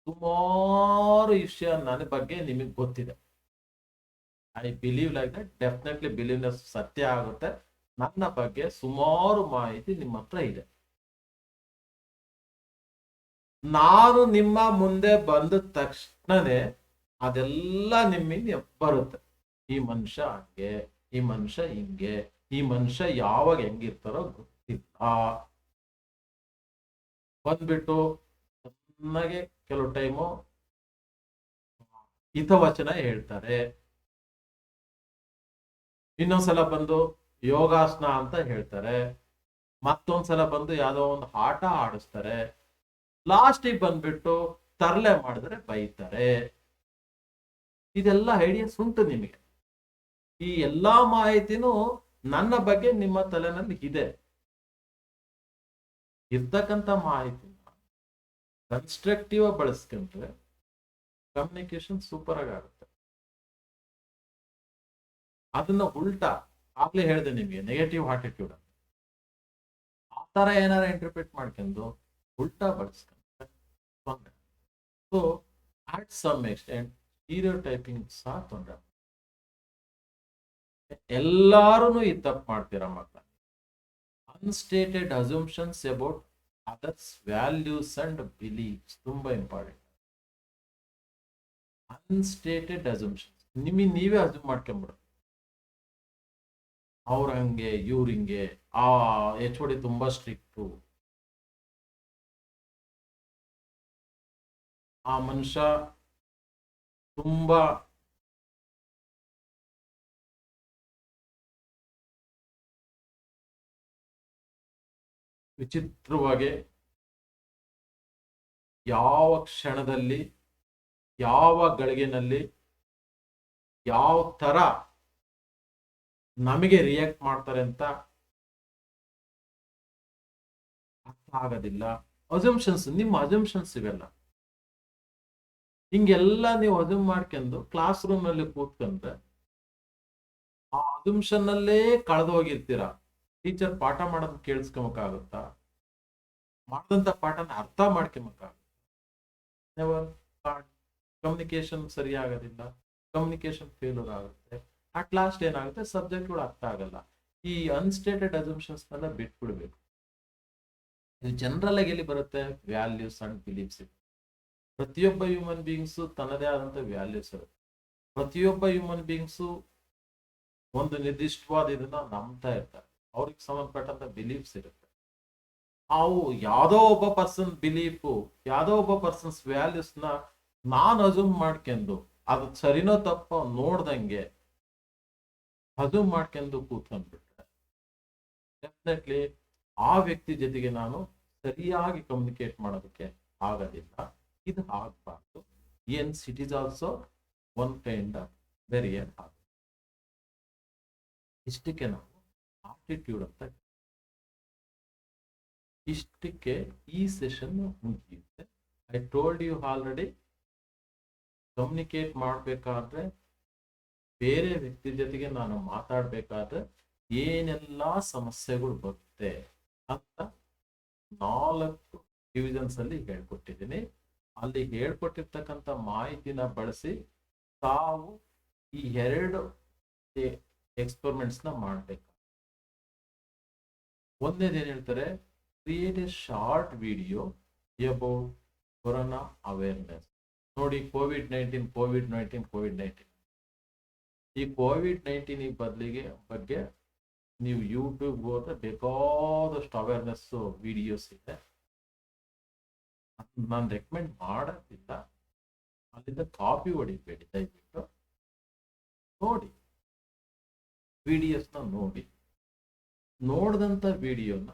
ಸುಮಾರು ವಿಷಯ ನನ್ನ ಬಗ್ಗೆ ನಿಮಗೆ ಗೊತ್ತಿದೆ. I believe like that, definitely believeness ಸತ್ಯ ಆಗುತ್ತೆ. ನನ್ನ ಬಗ್ಗೆ ಸುಮಾರು ಮಾಹಿತಿ ನಿಮ್ಮ ಹತ್ರ ಇದೆ. ನಾನು ನಿಮ್ಮ ಮುಂದೆ ಬಂದ ತಕ್ಷಣನೇ ಅದೆಲ್ಲ ನಿಮ್ಮಿಂದ ಬರುತ್ತೆ. ಈ ಮನುಷ್ಯ ಹಂಗೆ, ಈ ಮನುಷ್ಯ ಹಿಂಗೆ, ಈ ಮನುಷ್ಯ ಯಾವಾಗ ಹೆಂಗಿರ್ತಾರೋ ಗೊತ್ತಿಲ್ಲ. ಬಂದ್ಬಿಟ್ಟು ಚೆನ್ನಾಗೆ ಕೆಲವು ಟೈಮು ಹಿತವಚನ ಹೇಳ್ತಾರೆ, ಇನ್ನೊಂದ್ಸಲ ಬಂದು ಯೋಗಾಸನ ಅಂತ ಹೇಳ್ತಾರೆ, ಮತ್ತೊಂದ್ಸಲ ಬಂದು ಯಾವ್ದೋ ಒಂದು ಆಟ ಆಡಿಸ್ತಾರೆ, ಲಾಸ್ಟಿಗೆ ಬಂದ್ಬಿಟ್ಟು ತರಲೆ ಮಾಡಿದ್ರೆ ಬೈತಾರೆ. ಇದೆಲ್ಲ ಐಡಿಯಾಸ್ ಉಂಟು ನಿಮಗೆ. ಈ ಎಲ್ಲಾ ಮಾಹಿತಿನೂ ನನ್ನ ಬಗ್ಗೆ ನಿಮ್ಮ ತಲೆನಲ್ಲಿ ಇದೆ. ಇರ್ತಕ್ಕಂಥ ಮಾಹಿತಿನ ಕನ್ಸ್ಟ್ರಕ್ಟಿವ್ ಬಳಸ್ಕೊಂಡ್ರೆ ಕಮ್ಯುನಿಕೇಶನ್ ಸೂಪರ್ ಆಗುತ್ತೆ. ಅದನ್ನ ಉಲ್ಟಾ ಆಗ್ಲೇ ಹೇಳಿದೆ ನಿಮಗೆ, ನೆಗೆಟಿವ್ ಆಟಿಟ್ಯೂಡ್ ಆ ತರ ಏನಾರ ಇಂಟರ್ಪ್ರಿಟ್ ಮಾಡ್ಕೊಂಡು ಉಲ್ಟಾ ಬಳಸ್ಕೊಂಡ್ರೆ ತೊಂದರೆ. So at some extent stereotyping ಸಹ ತೊಂದರೆ. ಎಲ್ಲಾರು ಈ ತಪ್ಪು ಮಾಡ್ತೀರಾ ಮಕ್ಕಳ. Unstated assumptions about others values and beliefs ತುಂಬಾ ಇಂಪಾರ್ಟೆಂಟ್. ಅನ್ಸ್ಟೇಟೆಡ್ ಅಸಂಪ್ಷನ್ಸ್ ನಿಮಗೆ ನೀವೇ ಅಸ್ಯೂಮ್ ಮಾಡ್ಕೊಂಡ್ಬಿಡೋದು, ಅವ್ರ ಹಂಗೆ ಇವ್ರ ಹಿಂಗೆ, ಆ HOD ತುಂಬಾ ಸ್ಟ್ರಿಕ್ಟು, ಆ ಮನುಷ್ಯ ತುಂಬಾ ವಿಚಿತ್ರವಾಗಿ ಯಾವ ಕ್ಷಣದಲ್ಲಿ ಯಾವ ಗಳಿಗೆನಲ್ಲಿ ಯಾವ ತರ ನಮಗೆ ರಿಯಾಕ್ಟ್ ಮಾಡ್ತಾರೆ ಅಂತ ಅರ್ಥ ಆಗೋದಿಲ್ಲ. ಅಸಂಪ್ಷನ್ಸ್, ನಿಮ್ಮ ಅಸಂಪ್ಷನ್ಸ್ ಇವೆಲ್ಲ ಹಿಂಗೆಲ್ಲ ನೀವು ಅಸ್ಯೂಮ್ ಮಾಡ್ಕೊಂಡು ಕ್ಲಾಸ್ ರೂಮ್ ನಲ್ಲಿ ಕೂತ್ಕೊಂಡ್ರೆ ಆ ಅಸಂಪ್ಷನ್ ಅಲ್ಲೇ ಕಳೆದೋಗಿರ್ತೀರ. ಟೀಚರ್ ಪಾಠ ಮಾಡೋದನ್ನ ಕೇಳಿಸ್ಕೊಬೇಕಾಗುತ್ತಾ, ಮಾಡಿದಂತ ಪಾಠನ ಅರ್ಥ ಮಾಡ್ಕೊಬೇಕಾಗುತ್ತೆ. ನೆವರ್. ಕಮ್ಯುನಿಕೇಶನ್ ಸರಿ ಆಗೋದಿಲ್ಲ, ಕಮ್ಯುನಿಕೇಶನ್ ಫೇಲ್ಯೂರ್ ಆಗುತ್ತೆ. ಅಟ್ ಲಾಸ್ಟ್ ಏನಾಗುತ್ತೆ, ಸಬ್ಜೆಕ್ಟ್ಗಳು ಅರ್ಥ ಆಗಲ್ಲ. ಈ ಅನ್ಸ್ಟೇಟೆಡ್ ಅಸಂಪ್ಷನ್ಸ್ ನೆಲ್ಲ ಬಿಟ್ಬಿಡ್ಬೇಕು. ಇದು ಜನರಲ್ ಆಗಿ ಎಲ್ಲಿ ಬರುತ್ತೆ, ವ್ಯಾಲ್ಯೂಸ್ ಅಂಡ್ ಬಿಲೀಫ್ಸ್. ಪ್ರತಿಯೊಬ್ಬ ಹ್ಯೂಮನ್ ಬೀಯಿಂಗ್ಸು ತನ್ನದೇ ಆದಂತ ವ್ಯಾಲ್ಯೂಸ್ ಇರುತ್ತೆ. ಪ್ರತಿಯೊಬ್ಬ ಹ್ಯೂಮನ್ ಬೀಯಿಂಗ್ಸು ಒಂದು ನಿರ್ದಿಷ್ಟವಾದ ಇದನ್ನ ನಂಬ್ತಾ ಇರ್ತಾರೆ. ಅವ್ರಿಗೆ ಸಂಬಂಧಪಟ್ಟಂತ ಬಿಲೀಫ್ಸ್ ಇರುತ್ತೆ. ಅವು ಯಾವುದೋ ಒಬ್ಬ ಪರ್ಸನ್ ಬಿಲೀಫು, ಯಾವುದೋ ಒಬ್ಬ ಪರ್ಸನ್ಸ್ ವ್ಯಾಲ್ಯೂಸ್ನ ನಾನು ಅಸ್ಯೂಮ್ ಮಾಡ್ಕೊಂಡು ಅದು ಸರಿನೋ ತಪ್ಪೋ ನೋಡ್ದಂಗೆ ಅಸ್ಯೂಮ್ ಮಾಡ್ಕೊಂಡು ಕೂತ್ಕೊಂಡ್ಬಿಟ್ರೆ ಡೆಫಿನೆಟ್ಲಿ ಆ ವ್ಯಕ್ತಿ ಜೊತೆಗೆ ನಾನು ಸರಿಯಾಗಿ ಕಮ್ಯುನಿಕೇಟ್ ಮಾಡೋದಕ್ಕೆ ಆಗೋದಿಲ್ಲ. ಇದು ಆಗಬಾರ್ದು. Hence it is also one kind of variant ಆಗುತ್ತೆ. ಇಷ್ಟಕ್ಕೆ ನಾವು ಆಪ್ಟಿಟ್ಯೂಡ್ ಅಂತ, ಇಷ್ಟಕ್ಕೆ ಈ ಸೆಷನ್ ಮುಗಿಯುತ್ತೆ. I told you already, communicate ಮಾಡಬೇಕಾದ್ರೆ, ಬೇರೆ ವ್ಯಕ್ತಿ ಜೊತೆಗೆ ನಾನು ಮಾತಾಡ್ಬೇಕಾದ್ರೆ ಏನೆಲ್ಲ ಸಮಸ್ಯೆಗಳು ಬರುತ್ತೆ ಅಂತ 4 ಡಿವಿಷನ್ಸ್ ಅಲ್ಲಿ ಹೇಳ್ಕೊಟ್ಟಿದ್ದೀನಿ. ಅಲ್ಲಿ ಹೇಳ್ಕೊಟ್ಟಿರ್ತಕ್ಕಂಥ ಮಾಹಿತಿನ ಬಳಸಿ ತಾವು ಈ 2 ಎಕ್ಸ್ಪೆರಿಮೆಂಟ್ಸ್ ನ ಮಾಡ್ಬೇಕು. ಒಂದೇದೇನು ಹೇಳ್ತಾರೆ, create A short video about corona awareness. ನೋಡಿ, ಕೋವಿಡ್-19 ಈ ಕೋವಿಡ್-19 ಬಗ್ಗೆ ನೀವು ಯೂಟ್ಯೂಬ್ ಹೋದ್ರೆ ಬೇಕಾದಷ್ಟು ಅವೇರ್ನೆಸ್ ವಿಡಿಯೋಸ್ ಇದೆ. ನಾನು ರೆಕಮೆಂಡ್ ಮಾಡೋದಿಲ್ಲ, ಅಲ್ಲಿಂದ ಕಾಪಿ ಹೊಡಿಬೇಡಿ, ದಯವಿಟ್ಟು ನೋಡಿ, ವಿಡಿಯೋಸ್ನ ನೋಡಿ. ನೋಡಿದಂಥ ವಿಡಿಯೋನ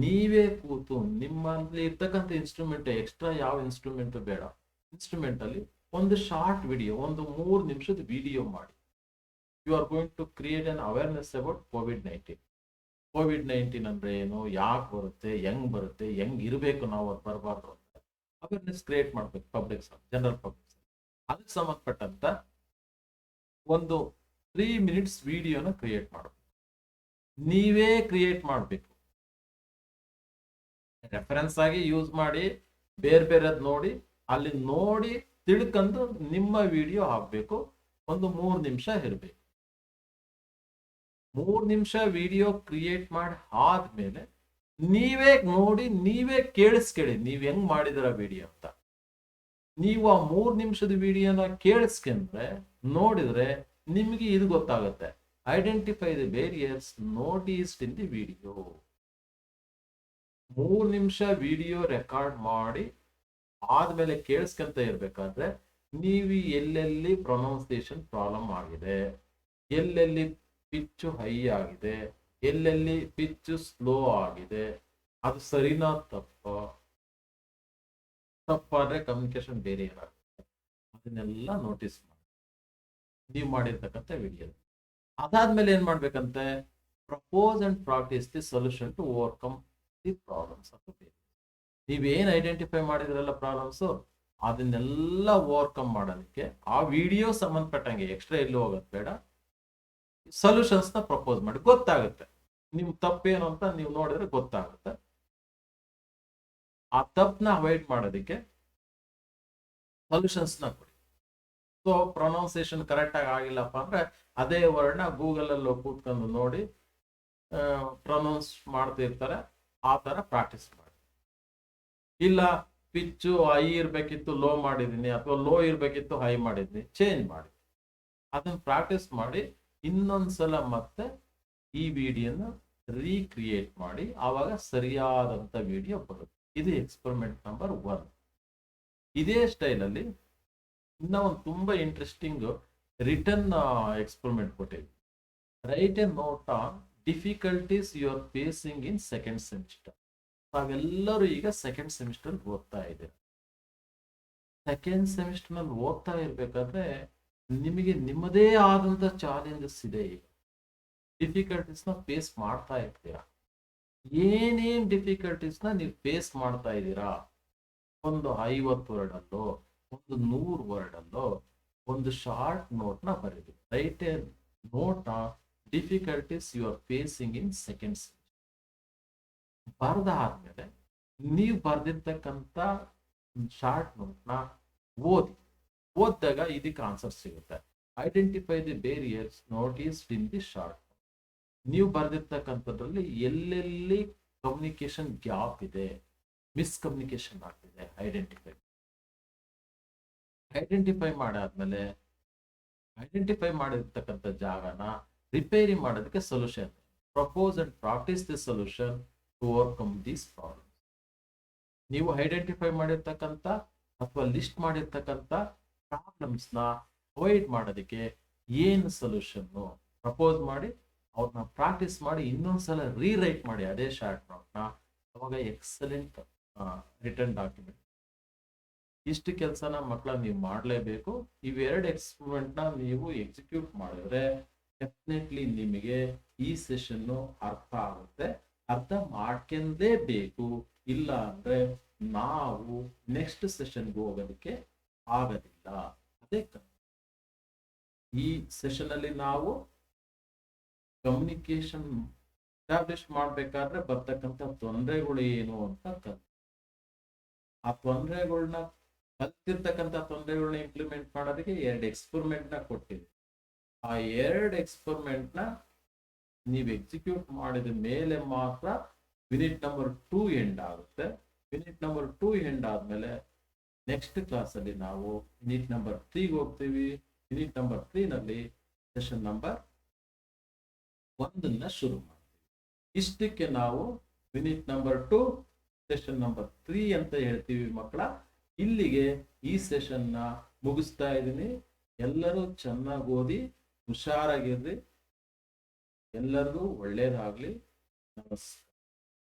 ನೀವೇ ಕೂತು ನಿಮ್ಮಲ್ಲಿ ಇರ್ತಕ್ಕಂಥ ಇನ್ಸ್ಟ್ರೂಮೆಂಟ್, ಎಕ್ಸ್ಟ್ರಾ ಯಾವ ಇನ್ಸ್ಟ್ರೂಮೆಂಟ್ ಬೇಡ, ಇನ್ಸ್ಟ್ರೂಮೆಂಟ್ ಅಲ್ಲಿ ಒಂದು ಶಾರ್ಟ್ ವಿಡಿಯೋ, ಒಂದು 3 ನಿಮಿಷದ ವಿಡಿಯೋ ಮಾಡಿ. You are going to create an awareness about ಕೋವಿಡ್-19 ಅಂದ್ರೆ ಏನು, ಯಾಕೆ ಬರುತ್ತೆ, ಹೆಂಗ್ ಬರುತ್ತೆ, ಹೆಂಗ್ ಇರಬೇಕು ನಾವು, ಅದು ಬರಬಾರ್ದು ಅಂತ ಅವೇರ್ನೆಸ್ ಕ್ರಿಯೇಟ್ ಮಾಡ್ಬೇಕು ಪಬ್ಲಿಕ್, ಜನರಲ್ ಪಬ್ಲಿಕ್. ಅದಕ್ಕೆ ಸಂಬಂಧಪಟ್ಟಂತ ಒಂದು 3 ಮಿನಿಟ್ಸ್ ವಿಡಿಯೋನ ಕ್ರಿಯೇಟ್ ಮಾಡಬೇಕು. ನೀವೇ ಕ್ರಿಯೇಟ್ ಮಾಡಬೇಕು, ರೆಫರೆನ್ಸ್ ಆಗಿ ಯೂಸ್ ಮಾಡಿ, ಬೇರೆದ್ ನೋಡಿ, ಅಲ್ಲಿ ನೋಡಿ ತಿಳ್ಕೊಂಡು ನಿಮ್ಮ ವಿಡಿಯೋ ಹಾಕ್ಬೇಕು. ಒಂದು 3 ನಿಮಿಷ ಇರಬೇಕು. 3 ನಿಮಿಷ ವಿಡಿಯೋ ಕ್ರಿಯೇಟ್ ಮಾಡಿ ಆದ್ಮೇಲೆ ನೀವೇ ನೋಡಿ, ನೀವೇ ಕೇಳಿಸ್ಕೊಳ್ಳಿ, ನೀವ್ ಹೆಂಗ್ ಮಾಡಿದಿರ ವಿಡಿಯೋ ಅಂತ. ನೀವು ಆ 3 ನಿಮಿಷದ ವಿಡಿಯೋನ ಕೇಳಿಸ್ಕೊಂಡ್ರೆ, ನೋಡಿದ್ರೆ ನಿಮಗೆ ಇದು ಗೊತ್ತಾಗುತ್ತೆ. Identify the barriers noticed in the video. 3 ನಿಮಿಷ ವಿಡಿಯೋ ರೆಕಾರ್ಡ್ ಮಾಡಿ ಆದ್ಮೇಲೆ ಕೇಳಿಸ್ಕೊಂತ ಇರ್ಬೇಕಾದ್ರೆ ನೀವು ಎಲ್ಲೆಲ್ಲಿ ಪ್ರೊನೌನ್ಸಿಯೇಷನ್ ಪ್ರಾಬ್ಲಮ್ ಆಗಿದೆ, ಎಲ್ಲೆಲ್ಲಿ ಪಿಚ್ಚು ಹೈ ಆಗಿದೆ, ಎಲ್ಲೆಲ್ಲಿ ಪಿಚ್ಚು ಸ್ಲೋ ಆಗಿದೆ, ಅದು ಸರಿನಾ ತಪ್ಪಾದ್ರೆ ಕಮ್ಯುನಿಕೇಶನ್ ಬೇರೆ ಏನಾಗುತ್ತೆ, ಅದನ್ನೆಲ್ಲ ನೋಟಿಸ್ ಮಾಡಿ ನೀವು ಮಾಡಿರ್ತಕ್ಕಂಥ ವಿಡಿಯೋ. ಅದಾದ್ಮೇಲೆ ಏನ್ ಮಾಡ್ಬೇಕಂತೆ, propose and practise the solution to overcome the problems ಅಂತ. ನೀವೇನ್ ಐಡೆಂಟಿಫೈ ಮಾಡಿದ್ರಲ್ಲ ಪ್ರಾಬ್ಲಮ್ಸ್, ಅದನ್ನೆಲ್ಲ ಓವರ್ಕಮ್ ಮಾಡೋದಕ್ಕೆ ಆ ವಿಡಿಯೋ ಸಂಬಂಧಪಟ್ಟಂಗೆ ಎಕ್ಸ್ಟ್ರಾ ಎಲ್ಲೂ ಹೋಗೋದು ಬೇಡ, ಸೊಲ್ಯೂಷನ್ಸ್ ನ ಪ್ರಪೋಸ್ ಮಾಡಿ. ಗೊತ್ತಾಗುತ್ತೆ ನಿಮ್ ತಪ್ಪೇನು ಅಂತ, ನೀವು ನೋಡಿದ್ರೆ ಗೊತ್ತಾಗುತ್ತೆ. ಆ ತಪ್ಪನ್ನ ಅವಾಯ್ಡ್ ಮಾಡೋದಕ್ಕೆ ಸೊಲ್ಯೂಷನ್ಸ್ ನ ಕೊಡಿ. ಸೊ ಪ್ರೊನೌನ್ಸಿಯೇಷನ್ ಕರೆಕ್ಟ್ ಆಗಿ ಆಗಿಲ್ಲಪ್ಪ ಅಂದ್ರೆ ಅದೇ ವರ್ಡ್ನ ಗೂಗಲ್ ಅಲ್ಲಿ ಕೂತ್ಕೊಂಡು ನೋಡಿ ಪ್ರೊನೌನ್ಸ್ ಮಾಡ್ತಿರ್ತಾರೆ, ಆ ತರ ಪ್ರಾಕ್ಟೀಸ್ ಮಾಡಿ. ಇಲ್ಲ ಪಿಚ್ಚು ಹೈ ಇರ್ಬೇಕಿತ್ತು ಲೋ ಮಾಡಿದೀನಿ, ಅಥವಾ ಲೋ ಇರ್ಬೇಕಿತ್ತು ಹೈ ಮಾಡಿದೀನಿ, ಚೇಂಜ್ ಮಾಡಿ. ಅದನ್ನ ಪ್ರಾಕ್ಟೀಸ್ ಮಾಡಿ ಇನ್ನೊಂದ್ಸಲ ಮತ್ತೆ ಈ ವಿಡಿಯೋನ ರೀಕ್ರಿಯೇಟ್ ಮಾಡಿ, ಆವಾಗ ಸರಿಯಾದಂತ ವಿಡಿಯೋ ಬರುತ್ತೆ. ಇದು ಎಕ್ಸ್ಪೆರಿಮೆಂಟ್ ನಂಬರ್ 1. ಇದೇ ಸ್ಟೈಲ್ ಅಲ್ಲಿ ಇನ್ನ ಒಂದು ತುಂಬಾ ಇಂಟ್ರೆಸ್ಟಿಂಗ್ ರಿಟರ್ನ್ ಎಕ್ಸ್ಪೆರಿಮೆಂಟ್ ಕೊಟ್ಟಿದ್ವಿ. Write a note on difficulties you are facing in second semester. ನಾವೆಲ್ಲರೂ ಈಗ ಸೆಕೆಂಡ್ ಸೆಮಿಸ್ಟರ್ ಓದ್ತಾ ಇದ್ದೀವಿ. ಸೆಕೆಂಡ್ ಸೆಮಿಸ್ಟರ್ ನಲ್ಲಿ ಓದ್ತಾ ಇರ್ಬೇಕಾದ್ರೆ ನಿಮಗೆ ನಿಮ್ಮದೇ ಆದಂತ ಚಾಲೆಂಜಸ್ ಇದೆ. ಈಗ ಡಿಫಿಕಲ್ಟೀಸ್ ನ ಫೇಸ್ ಮಾಡ್ತಾ ಇರ್ತೀರಾ. ಏನೇನ್ ಡಿಫಿಕಲ್ಟೀಸ್ ನ ನೀವು ಫೇಸ್ ಮಾಡ್ತಾ ಇದ್ದೀರಾ, ಒಂದು 50 ವರ್ಡ್ ಅಲ್ಲೋ, ಒಂದು 100 ವರ್ಡ್ ಅಲ್ಲೋ, ಒಂದು ಶಾರ್ಟ್ ನೋಟ್ ನ ಬರೀರಿ. Write a note on difficulties you are facing in second semester. ಬರೆದಾದ್ಮೇಲೆ ನೀವು ಬರೆದಿರ್ತಕ್ಕಂಥ ಶಾರ್ಟ್ ನೋಟ್ ನ ಓದಿದಾಗ ಇದಕ್ಕೆ ಆನ್ಸರ್ ಸಿಗುತ್ತೆ. Identify the barriers noticed in the short. ನೀವು ಬರೆದಿರ್ತಕ್ಕಂಥದ್ರಲ್ಲಿ ಎಲ್ಲೆಲ್ಲಿ ಕಮ್ಯುನಿಕೇಶನ್ ಗ್ಯಾಪ್ ಇದೆ, ಮಿಸ್ಕಮ್ಯುನಿಕೇಶನ್ ಆಗ್ತಿದೆ, ಐಡೆಂಟಿಫೈ ಮಾಡಾದ್ಮೇಲೆ ಐಡೆಂಟಿಫೈ ಮಾಡಿರ್ತಕ್ಕಂಥ ಜಾಗನ ರಿಪೇರಿ ಮಾಡೋದಕ್ಕೆ solution. Propose and practise the solution to overcome these problem. ನೀವು ಐಡೆಂಟಿಫೈ ಮಾಡಿರ್ತಕ್ಕಂಥ ಅಥವಾ ಲಿಸ್ಟ್ ಮಾಡಿರ್ತಕ್ಕಂಥ ಪ್ರಾಬ್ಲಮ್ಸ್ನ ಅವಾಯ್ಡ್ ಮಾಡೋದಕ್ಕೆ ಏನು ಸೊಲ್ಯೂಷನ್ನು ಪ್ರಪೋಸ್ ಮಾಡಿ ಅವ್ರನ್ನ ಪ್ರಾಕ್ಟೀಸ್ ಮಾಡಿ ಇನ್ನೊಂದ್ಸಲ ರೀರೈಟ್ ಮಾಡಿ ಅದೇ ಶಾರ್ಟ್ ನೋಟ್ನ. ಅವಾಗ ಎಕ್ಸಲೆಂಟ್ ರಿಟರ್ನ್ ಡಾಕ್ಯುಮೆಂಟ್. ಇಷ್ಟು ಕೆಲಸನ ಮಕ್ಕಳ ನೀವು ಮಾಡಲೇಬೇಕು. ಇವೆರಡು ಎಕ್ಸ್ಪೆರಿಮೆಂಟ್ನ ನೀವು ಎಕ್ಸಿಕ್ಯೂಟ್ ಮಾಡಿದ್ರೆ ಡೆಫಿನೆಟ್ಲಿ ನಿಮಗೆ ಈ ಸೆಷನ್ನು ಅರ್ಥ ಆಗುತ್ತೆ. ಅರ್ಥ ಮಾಡ್ಕೊಂಡೇಬೇಕು, ಇಲ್ಲ ಅಂದ್ರೆ ನಾವು ನೆಕ್ಸ್ಟ್ ಸೆಷನ್ಗೆ ಹೋಗೋದಕ್ಕೆ ಆಗೋದಿಲ್ಲ. ಅದೇ ಈ ಸೆಷನ್ ಅಲ್ಲಿ ನಾವು ಕಮ್ಯುನಿಕೇಶನ್ ಎಸ್ಟಾಬ್ಲಿಷ್ ಮಾಡ್ಬೇಕಾದ್ರೆ ಬರ್ತಕ್ಕಂಥ ತೊಂದರೆಗಳು ಏನು ಅಂತ ಆ ತೊಂದರೆಗಳನ್ನ ಕಲ್ತಿರ್ತಕ್ಕಂಥ ತೊಂದರೆಗಳನ್ನ ಇಂಪ್ಲಿಮೆಂಟ್ ಮಾಡೋದಕ್ಕೆ 2 ಎಕ್ಸ್ಪೆರಿಮೆಂಟ್ನ ಕೊಟ್ಟಿದೆ. ಆ 2 ಎಕ್ಸ್ಪೆರಿಮೆಂಟ್ನ ನೀವು ಎಕ್ಸಿಕ್ಯೂಟ್ ಮಾಡಿದ ಮೇಲೆ ಮಾತ್ರ ಯೂನಿಟ್ ನಂಬರ್ 2 ಎಂಡ್ ಆಗುತ್ತೆ. ಯೂನಿಟ್ ನಂಬರ್ 2 ಎಂಡ್ ಆದ್ಮೇಲೆ ನೆಕ್ಸ್ಟ್ ಕ್ಲಾಸಲ್ಲಿ ನಾವು ಯೂನಿಟ್ ನಂಬರ್ 3ಗೆ ಹೋಗ್ತೀವಿ. ಯೂನಿಟ್ ನಂಬರ್ 3 ನಲ್ಲಿ ಸೆಷನ್ ನಂಬರ್ 1 ಶುರು ಮಾಡ್ತೀವಿ. ಇಷ್ಟಕ್ಕೆ ನಾವು ಯೂನಿಟ್ ನಂಬರ್ 2 ಸೆಷನ್ ನಂಬರ್ 3 ಅಂತ ಹೇಳ್ತೀವಿ ಮಕ್ಕಳ. ಇಲ್ಲಿಗೆ ಈ ಸೆಷನ್ನ ಮುಗಿಸ್ತಾ ಇದ್ದೀನಿ. ಎಲ್ಲರೂ ಚೆನ್ನಾಗಿ ಓದಿ, ಹುಷಾರಾಗಿರ್ರಿ. ಎಲ್ಲರಿಗೂ ಒಳ್ಳೇದಾಗ್ಲಿ. ನಮಸ್ಕಾರ.